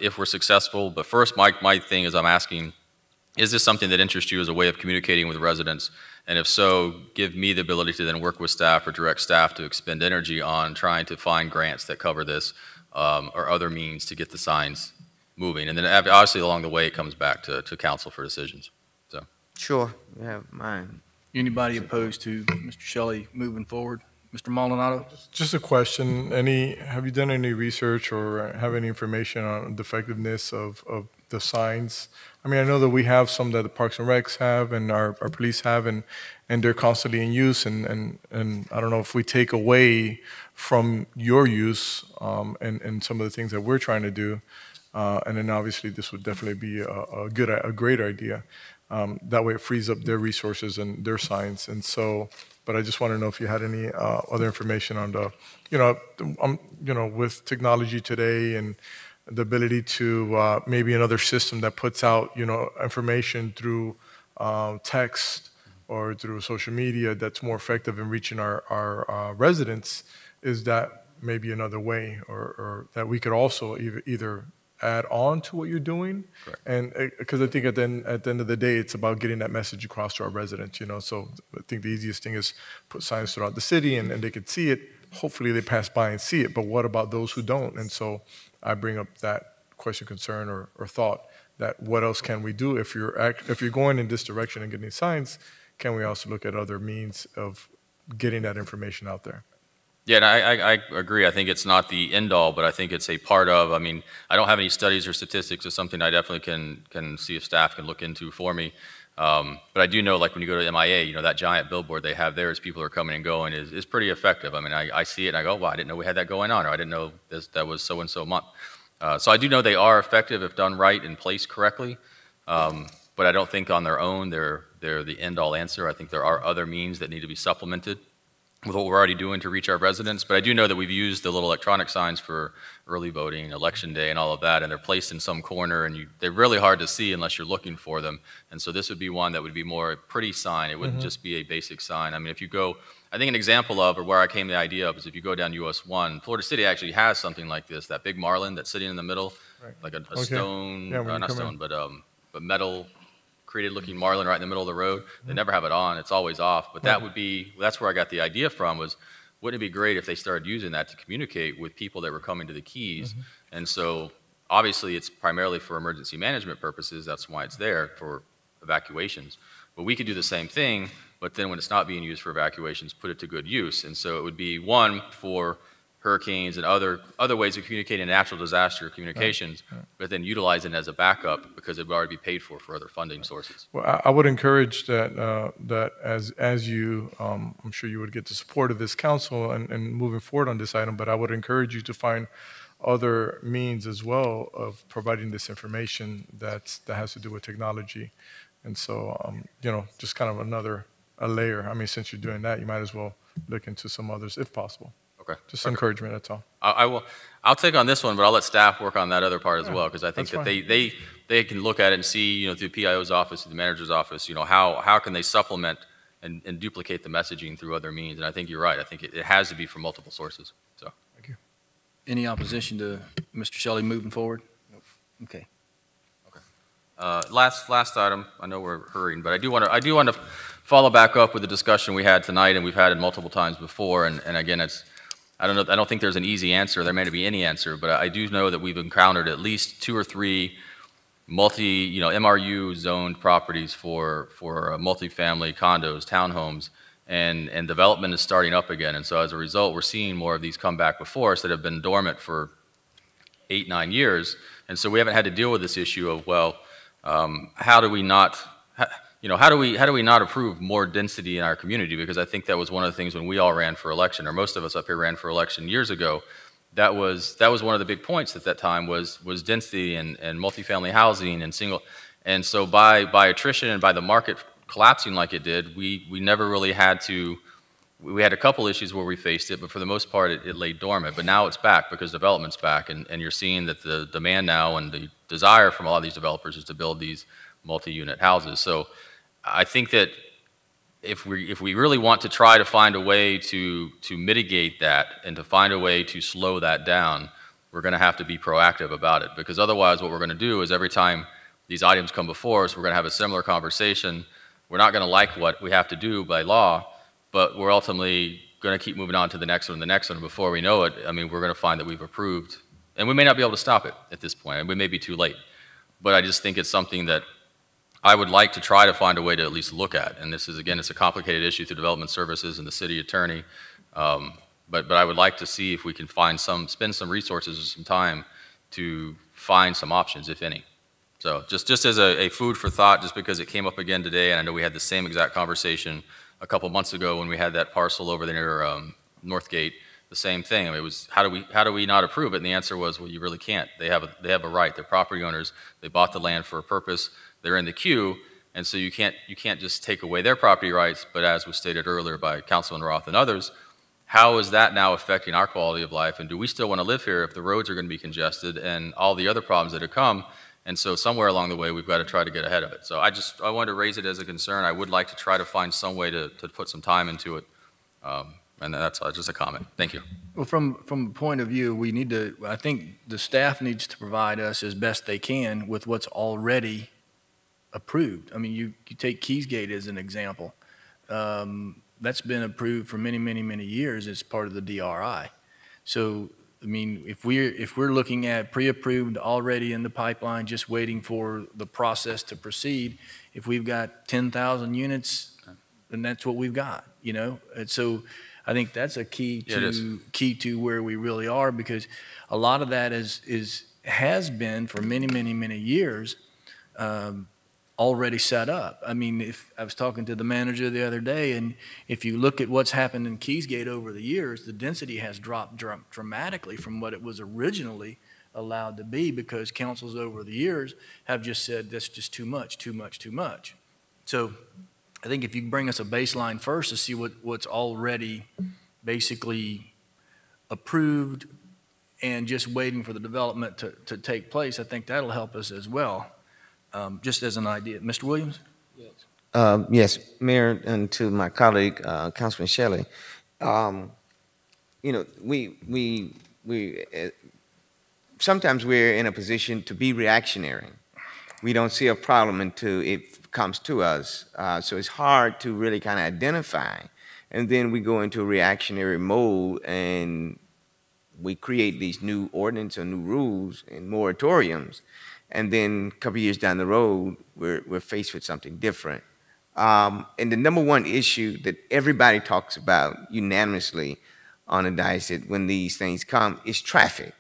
if we're successful. But first, my thing is I'm asking, is this something that interests you as a way of communicating with residents? And if so, give me the ability to then work with staff or direct staff to expend energy on trying to find grants that cover this or other means to get the signs moving. And then obviously along the way, it comes back to council for decisions. So. Sure, you have mine. Anybody opposed to Mr. Shelley moving forward? Mr. Maldonado? Just a question. Have you done any research or have any information on the effectiveness of the signs? I mean, I know that we have some that the Parks and Recs have and our police have, and they're constantly in use. And I don't know if we take away from your use and some of the things that we're trying to do, and then obviously this would definitely be a great idea. That way it frees up their resources and their signs. And so, but I just want to know if you had any other information on with technology today and the ability to maybe another system that puts out, information through text or through social media that's more effective in reaching our residents. Is that maybe another way or that we could also either add on to what you're doing? Correct. And because I think at the end of the day, it's about getting that message across to our residents, So I think the easiest thing is put signs throughout the city and they can see it. Hopefully they pass by and see it, but what about those who don't? And so I bring up that question, concern, or thought that what else can we do if you're going in this direction and getting signs? Can we also look at other means of getting that information out there? Yeah, and I agree. I think it's not the end all, but I think it's a part of. I mean, I don't have any studies or statistics. It's something I definitely can see if staff can look into for me. But I do know, like when you go to MIA, that giant billboard they have there as people are coming and going is pretty effective. I mean, I see it and I go, wow, I didn't know we had that going on, or I didn't know that was so-and-so month. So I do know they are effective if done right and placed correctly. But I don't think on their own they're the end-all answer. I think there are other means that need to be supplemented with what we're already doing to reach our residents. But I do know that we've used the little electronic signs for early voting, election day, and all of that, and they're placed in some corner, and they're really hard to see unless you're looking for them. And so this would be one that would be more a pretty sign. It wouldn't just be a basic sign. I mean, if you go, I think an example of, or where I came to the idea of, is if you go down US 1, Florida City actually has something like this, that big marlin that's sitting in the middle, like a stone, not stone, but metal created looking marlin right in the middle of the road. They never have it on, it's always off. But that's where I got the idea from, was wouldn't it be great if they started using that to communicate with people that were coming to the keys? And so obviously it's primarily for emergency management purposes, that's why it's there for evacuations. But we could do the same thing, but then when it's not being used for evacuations, put it to good use. And so it would be one for hurricanes and other ways of communicating natural disaster communications, but then utilizing it as a backup because it would already be paid for other funding sources. Well, I would encourage that as you, I'm sure you would get the support of this council and moving forward on this item, but I would encourage you to find other means as well of providing this information that has to do with technology. And so, just kind of a layer. I mean, since you're doing that, you might as well look into some others if possible. Okay. Just encouragement, that's all. I'll take on this one, but I'll let staff work on that other part as well, because I think that's that they can look at it and see, you know, through PIO's office, through the manager's office, you know, how can they supplement and duplicate the messaging through other means. And I think you're right. I think it has to be from multiple sources. So. Thank you. Any opposition to Mr. Shelley moving forward? Nope. Okay. Last item. I know we're hurrying, but I do want to follow back up with the discussion we had tonight, and we've had it multiple times before. And again, I don't think there's an easy answer. There may not be any answer, but I do know that we've encountered at least 2 or 3 MRU zoned properties for multifamily condos, townhomes, and development is starting up again. And so as a result, we're seeing more of these come back before us that have been dormant for 8, 9 years. And so we haven't had to deal with this issue of, well, how do we not approve more density in our community? Because I think that was one of the things when we all ran for election, or most of us up here ran for election years ago. That was one of the big points at that time was density and multifamily housing and single. And so by attrition and by the market collapsing like it did, we never really had to. We had a couple issues where we faced it, but for the most part, it lay dormant. But now it's back because development's back, and you're seeing that the demand now and the desire from a lot of these developers is to build these multi-unit houses. So I think that if we really want to try to find a way to mitigate that and to find a way to slow that down, we're going to have to be proactive about it. Because otherwise, what we're going to do is every time these items come before us, we're going to have a similar conversation. We're not going to like what we have to do by law, but we're ultimately going to keep moving on to the next one and the next one. Before we know it, I mean, we're going to find that we've approved, and we may not be able to stop it at this point, and we may be too late. But I just think it's something that I would like to try to find a way to at least look at. And this is, again, it's a complicated issue through development services and the city attorney. But I would like to see if we can spend some resources or some time to find some options, if any. So just as a food for thought, just because it came up again today, and I know we had the same exact conversation a couple months ago when we had that parcel over there near Northgate, the same thing. I mean, it was how do we not approve it? And the answer was, well, you really can't. They have a right. They're property owners. They bought the land for a purpose. They're in the queue, and so you can't just take away their property rights. But as was stated earlier by Councilman Roth and others, how is that now affecting our quality of life? And do we still want to live here if the roads are going to be congested and all the other problems that have come? And so somewhere along the way, we've got to try to get ahead of it. So I wanted to raise it as a concern. I would like to try to find some way to put some time into it. And that's just a comment. Thank you. Well, from a point of view, I think the staff needs to provide us as best they can with what's already approved. I mean, you take Keysgate as an example. That's been approved for many, many, many years as part of the DRI. So, I mean, if we're looking at pre-approved already in the pipeline, just waiting for the process to proceed, if we've got 10,000 units, then that's what we've got, you know? And so I think that's a key to where we really are, because a lot of that has been for many, many, many years already set up. I mean, if I was talking to the manager the other day, and if you look at what's happened in Keysgate over the years, the density has dropped dramatically from what it was originally allowed to be, because councils over the years have just said that's just too much, too much, too much. So I think if you can bring us a baseline first to see what's already basically approved and just waiting for the development to take place, I think that'll help us as well. Just as an idea. Mr. Williams? Yes, Mayor, and to my colleague, Councilman Shelley. You know, we sometimes we're in a position to be reactionary. We don't see a problem until it comes to us. So it's hard to really kind of identify. And then we go into a reactionary mode and we create these new ordinances or new rules and moratoriums. And then a couple years down the road, we're faced with something different. And the number one issue that everybody talks about unanimously on the dais when these things come is traffic.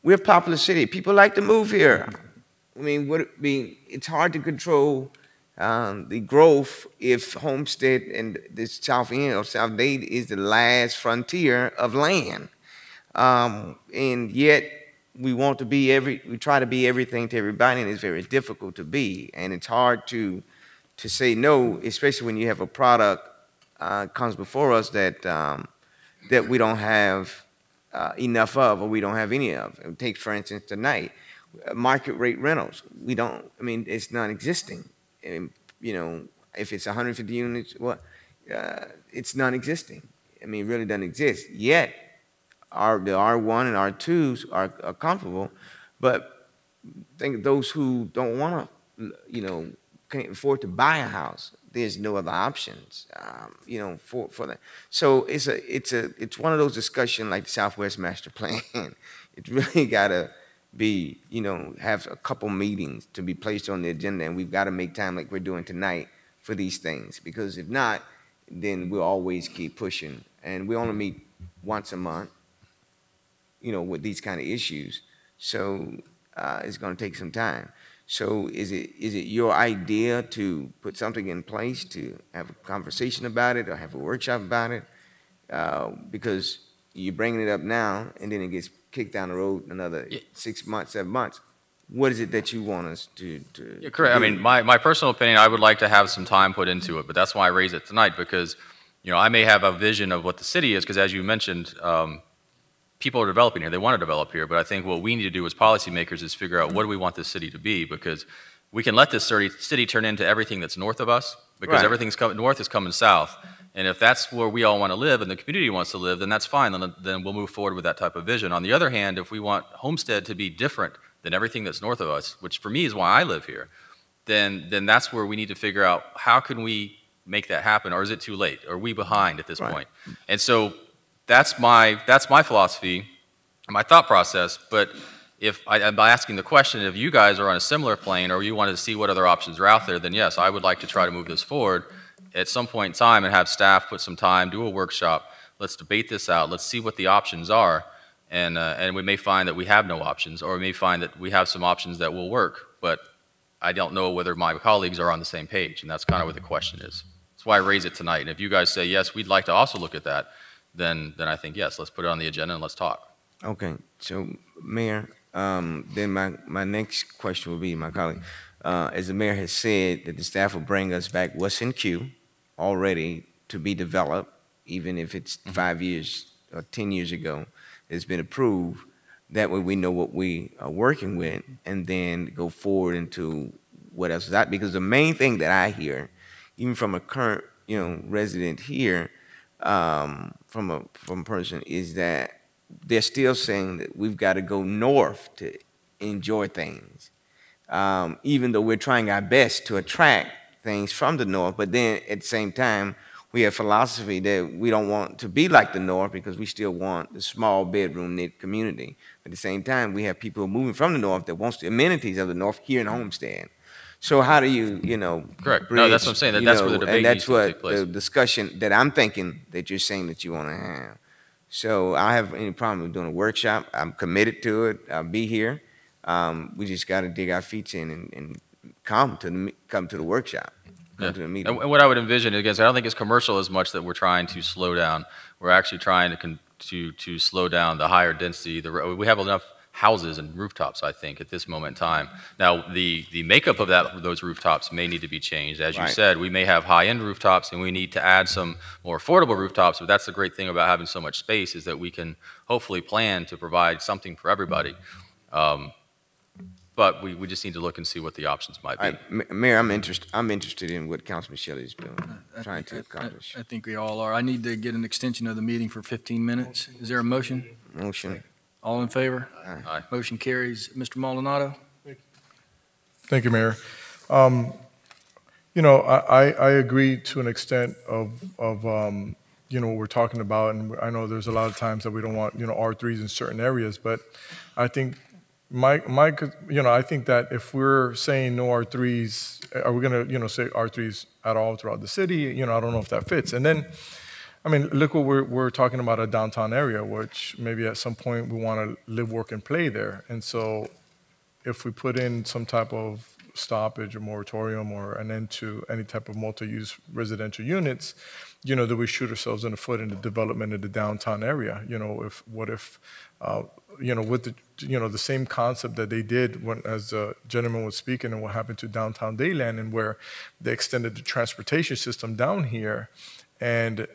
We're a popular city. People like to move here. I mean, it's hard to control the growth if Homestead and the South End or South Dade is the last frontier of land. And yet, we try to be everything to everybody, and it's very difficult to be. And it's hard to say no, especially when you have a product comes before us that that we don't have enough of, or we don't have any of. Take, for instance, tonight, market rate rentals. We don't, I mean, it's non-existing. And, you know, if it's 150 units, well, it's non-existing. I mean, it really doesn't exist. Yet, the R1 and R2s are comfortable, but think of those who don't want to, you know, can't afford to buy a house. There's no other options, you know, for that. So it's one of those discussions like the Southwest Master Plan. It's really got to be, you know, have a couple meetings to be placed on the agenda, and we've got to make time like we're doing tonight for these things, because if not, then we'll always keep pushing. And we only meet once a month, you know, with these kind of issues. So it's going to take some time. So is it your idea to put something in place to have a conversation about it or have a workshop about it? Because you're bringing it up now and then it gets kicked down the road another 6 months, 7 months. What is it that you want us to Yeah, correct. I mean, my personal opinion, I would like to have some time put into it, but that's why I raise it tonight, because, you know, I may have a vision of what the city is, because as you mentioned, people are developing here. They want to develop here, but I think what we need to do as policymakers is figure out what do we want this city to be, because we can let this city turn into everything that's north of us, because everything's north is coming south. And if that's where we all want to live and the community wants to live, then that's fine. Then we'll move forward with that type of vision. On the other hand, if we want Homestead to be different than everything that's north of us, which for me is why I live here, then that's where we need to figure out how can we make that happen, or is it too late? Are we behind at this point? And so that's my philosophy, my thought process. But if I'm asking the question, if you guys are on a similar plane or you want to see what other options are out there, then yes, I would like to try to move this forward at some point in time and have staff put some time, do a workshop. Let's debate this out. Let's see what the options are. And we may find that we have no options, or we may find that we have some options that will work. But I don't know whether my colleagues are on the same page, and that's kind of what the question is. That's why I raise it tonight. And if you guys say, yes, we'd like to also look at that, then I think, yes, let's put it on the agenda and let's talk. Okay, so Mayor, then my next question will be, my colleague, as the mayor has said, that the staff will bring us back what's in queue already to be developed, even if it's 5 years or 10 years ago, it's been approved. That way we know what we are working with, and then go forward into what else is that. Because the main thing that I hear, even from a current, you know, resident here, from a person, is that they're still saying that we've got to go north to enjoy things, even though we're trying our best to attract things from the north. But then at the same time, we have philosophy that we don't want to be like the north, because we still want the small bedroom knit community. At the same time, we have people moving from the north that wants the amenities of the north here in Homestead. So how do you know? Correct. No, that's what I'm saying. That's where the debate needs to take place. The discussion that I'm thinking that you're saying that you want to have. So I have any problem with doing a workshop. I'm committed to it. I'll be here. We just got to dig our feet in and come to the workshop. Come to the meeting. And what I would envision, again, I don't think it's commercial as much that we're trying to slow down. We're actually trying to slow down the higher density. We have enough houses and rooftops, I think, at this moment in time. Now, the makeup of those rooftops may need to be changed. As you said, we may have high-end rooftops, and we need to add some more affordable rooftops, but that's the great thing about having so much space, is that we can hopefully plan to provide something for everybody. But we just need to look and see what the options might be. Mayor, I'm interested in what Councilman Shelley is doing, trying to accomplish. I think we all are. I need to get an extension of the meeting for 15 minutes. Is there a motion? Motion. All in favor? Aye. Motion carries. Mr. Maldonado? Thank you, Mayor. You know, I agree to an extent of you know, what we're talking about, and I know there's a lot of times that we don't want, you know, R3s in certain areas, but I think you know, I think that if we're saying no R3s, are we going to, you know, say R3s at all throughout the city? You know, I don't know if that fits. And then, I mean, look what we're talking about, a downtown area, which maybe at some point we want to live, work, and play there. And so if we put in some type of stoppage or moratorium or an end to any type of multi-use residential units, you know, that we shoot ourselves in the foot in the development of the downtown area. You know, what if you know, with the, you know, the same concept that they did when, as the gentleman was speaking, and what happened to downtown Dayland, and where they extended the transportation system down here, And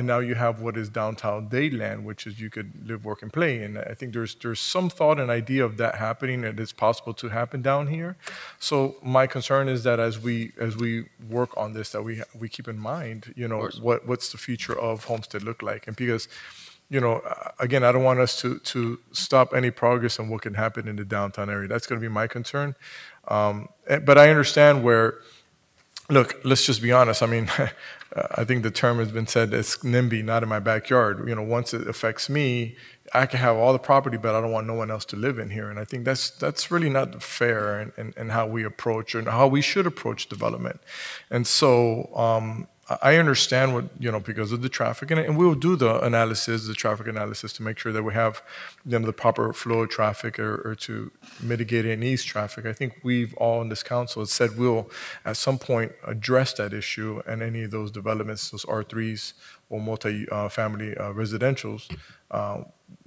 now you have what is downtown Dayland, which is you could live, work, and play. And I think there's some thought and idea of that happening, and it's possible to happen down here. So my concern is that as we work on this, that we keep in mind, what's the future of Homestead look like, and because. Again, I don't want us to stop any progress on what can happen in the downtown area. That's going to be my concern. But I understand where, look, let's just be honest. I mean, I think the term has been said, it's NIMBY, not in my backyard. Once it affects me, I can have all the property, but I don't want no one else to live in here. And I think that's really not fair in how we approach and how we should approach development. And so I understand what, because of the traffic, and we'll do the traffic analysis to make sure that we have, the proper flow of traffic or to mitigate and ease traffic. I think we've all in this council said we'll at some point address that issue, and any of those developments, those R3s or multi-family residentials,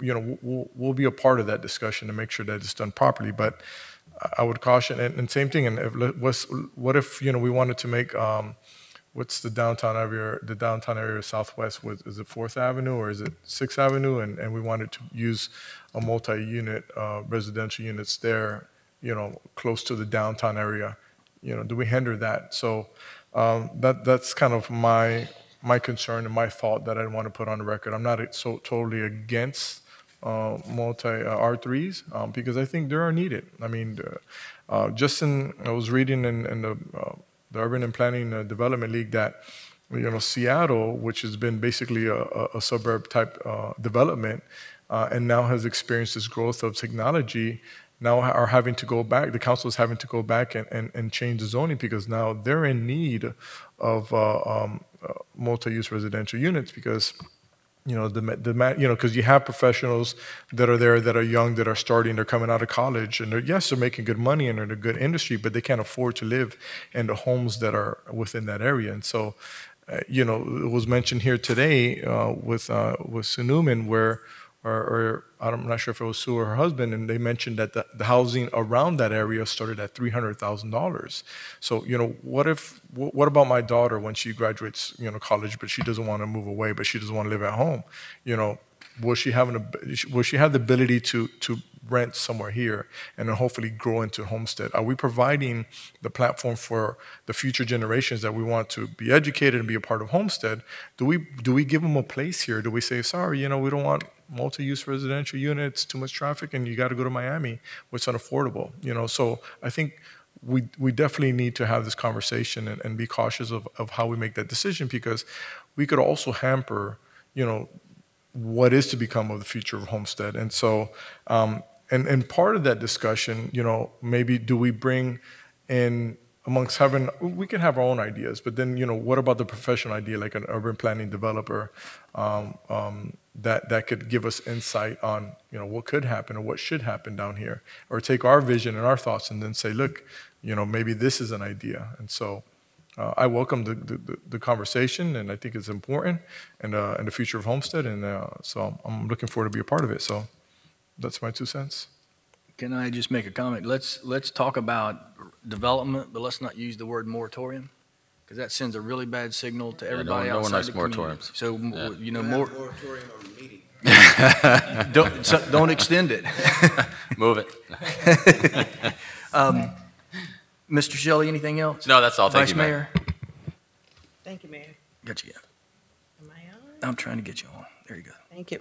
we'll be a part of that discussion to make sure that it's done properly. But I would caution, and same thing, and what if, we wanted to make, what's the downtown area? The downtown area of Southwest, is it 4th Avenue or is it 6th Avenue? And we wanted to use a multi-unit residential units there, close to the downtown area. Do we hinder that? So that's kind of my concern and my thought that I want to put on the record. I'm not so totally against R3s because I think they are needed. I mean, I was reading in the Urban and Planning Development League that, Seattle, which has been basically a suburb type development, and now has experienced this growth of technology, now are having to go back, the council is having to go back and change the zoning because now they're in need of multi-use residential units because because you have professionals that are there that are young, that are starting, they're coming out of college, and they're making good money and they're in a good industry, but they can't afford to live in the homes that are within that area. And so, it was mentioned here today with Sue Newman where, or I'm not sure if it was Sue or her husband, and they mentioned that the housing around that area started at $300,000. So, what about my daughter when she graduates, college, but she doesn't want to move away, but she doesn't want to live at home? Will she have the ability to rent somewhere here and then hopefully grow into Homestead? Are we providing the platform for the future generations that we want to be educated and be a part of Homestead? Do we give them a place here? Do we say, sorry, we don't want multi-use residential units, too much traffic, and you got to go to Miami, which is unaffordable? So I think we definitely need to have this conversation and be cautious of how we make that decision, because we could also hamper, what is to become of the future of Homestead. And so, and part of that discussion, maybe do we bring in amongst we can have our own ideas, but then, what about the professional idea, like an urban planning developer, that could give us insight on, what could happen or what should happen down here, or take our vision and our thoughts and then say, look, maybe this is an idea. And so, I welcome the conversation, and I think it's important, and the future of Homestead, and so I'm looking forward to be a part of it. So that's my 2 cents. Can I just make a comment? Let's talk about development, but let's not use the word moratorium, because that sends a really bad signal to everybody no one outside likes the community. moratoriums. So, Yeah. moratorium on the meeting. Don't extend it. Move it. Mr. Shelley, anything else? No, that's all. Thank Vice you, Mayor. Thank you, Mayor. Got you. Am I on? I'm trying to get you on. There you go. Thank you.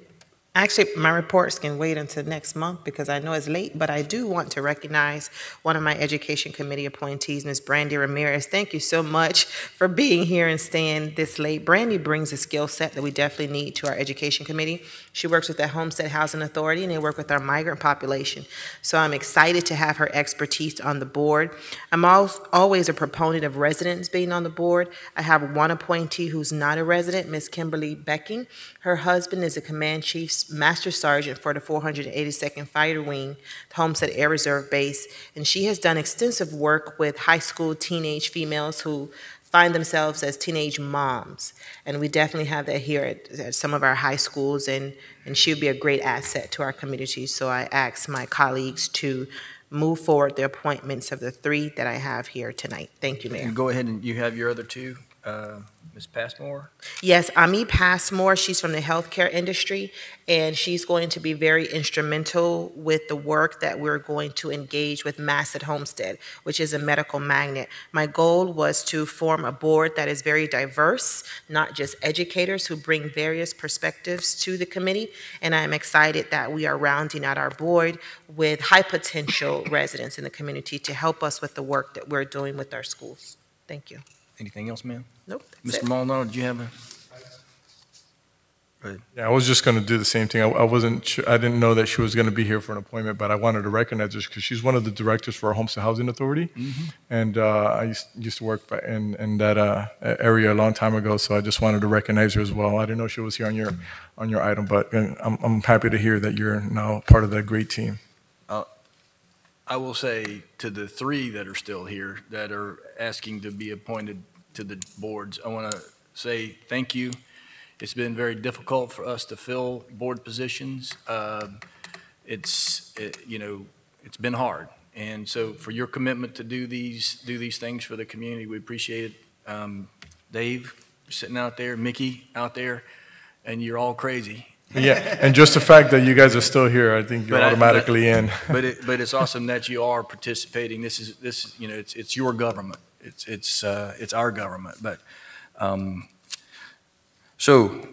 Actually, my reports can wait until next month because I know it's late, but I do want to recognize one of my Education Committee appointees, Ms. Brandy Ramirez. Thank you so much for being here and staying this late. Brandy brings a skill set that we definitely need to our Education Committee. She works with the Homestead Housing Authority, and they work with our migrant population. So I'm excited to have her expertise on the board. I'm always a proponent of residents being on the board. I have one appointee who's not a resident, Ms. Kimberly Becking. Her husband is a Command Chief Master Sergeant for the 482nd Fighter Wing, Homestead Air Reserve Base, and she has done extensive work with high school teenage females who find themselves as teenage moms, and we definitely have that here at some of our high schools, and she would be a great asset to our community. So I ask my colleagues to move forward the appointments of the 3 that I have here tonight. Thank you, Mayor. And go ahead, and you have your other 2. Ms. Passmore? Yes, Ami Passmore, she's from the healthcare industry, and she's going to be very instrumental with the work that we're going to engage with Mass at Homestead, which is a medical magnet. My goal was to form a board that is very diverse, not just educators who bring various perspectives to the committee, and I'm excited that we are rounding out our board with high potential residents in the community to help us with the work that we're doing with our schools. Thank you. Anything else, ma'am? Nope. Mr. Maldonado, did you have a? Go ahead. Yeah, I was just going to do the same thing. I wasn't sure, I didn't know that she was going to be here for an appointment, but I wanted to recognize her because she's one of the directors for our Homestead Housing Authority. And I used to work in that area a long time ago, so I just wanted to recognize her as well. I didn't know she was here on your item, but I'm happy to hear that you're now part of that great team. I will say to the three that are still here that are asking to be appointed to the boards, I want to say thank you. It's been very difficult for us to fill board positions. It's been hard. And so for your commitment to do these things for the community, we appreciate it. Dave, you're sitting out there, Mickey out there, and you're all crazy. Yeah, and just the fact that you guys are still here, I think you're automatically in. But it's awesome that you are participating. This is it's your government. It's our government. But so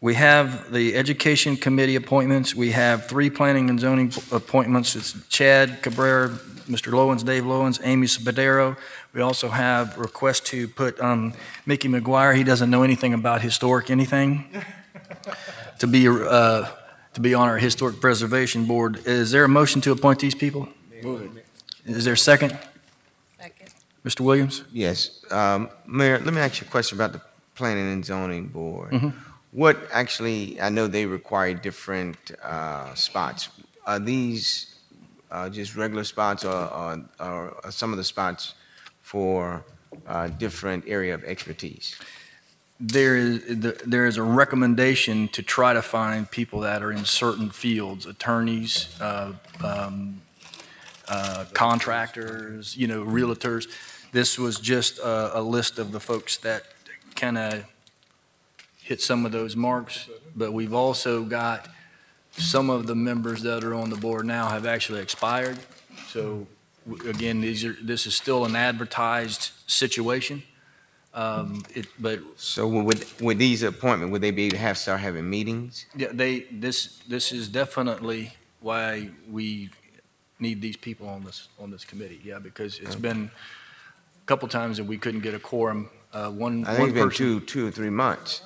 we have the Education Committee appointments. We have 3 Planning and Zoning appointments. It's Chad Cabrera, Mr. Lowens, Dave Lowens, Amy Spadero. We also have request to put Mickey McGuire. He doesn't know anything about historic anything. To be on our Historic Preservation Board. Is there a motion to appoint these people? Is there a second? Second. Mr. Williams? Yes. Mayor, let me ask you a question about the Planning and Zoning Board. Mhm. What actually, I know they require different spots. Are these just regular spots or are some of the spots for different area of expertise? There is a recommendation to try to find people that are in certain fields, attorneys, contractors, realtors. This was just a list of the folks that kind of hit some of those marks, but we've also got some of the members that are on the board now have actually expired. So again, this is still an advertised situation. So with these appointments, would they be able to start having meetings? Yeah, this is definitely why we need these people on this committee. Yeah, because it's been a couple times that we couldn't get a quorum. I think it's been two or 3 months.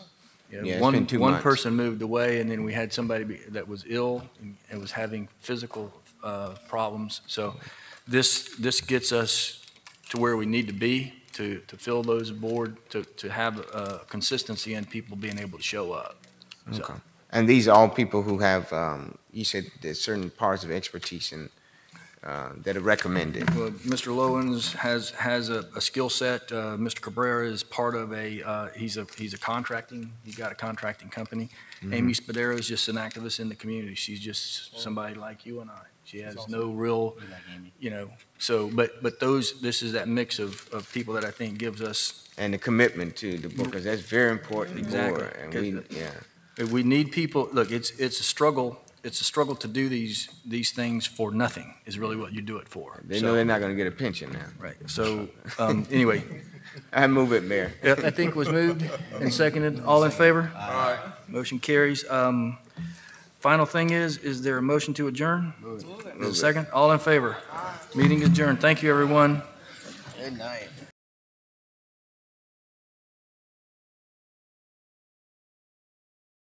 Yeah, it's been 2 months. One person moved away, and then we had somebody that was ill and was having physical problems. So this gets us to where we need to be. To fill those aboard, to have consistency in people being able to show up. So. Okay. And these are all people who have, you said there's certain parts of expertise that are recommended. Well, Mr. Lowens has a skill set. Mr. Cabrera is part of he's got a contracting company. Mhm. Amy Spadero is just an activist in the community. She's just somebody like you and I. She has no real, so, but this is that mix of people that I think gives us. And the commitment to the book, because that's very important. Exactly. And we need people, look, it's a struggle. It's a struggle to do these things for nothing is really what you do it for. They know they're not going to get a pension now. Right. So anyway. I move it, Mayor. Yeah, I think it was moved and seconded. All in favor? Aye. Motion carries. Final thing is there a motion to adjourn? Is there a second? All in favor? Meeting adjourned. Thank you, everyone. Good night.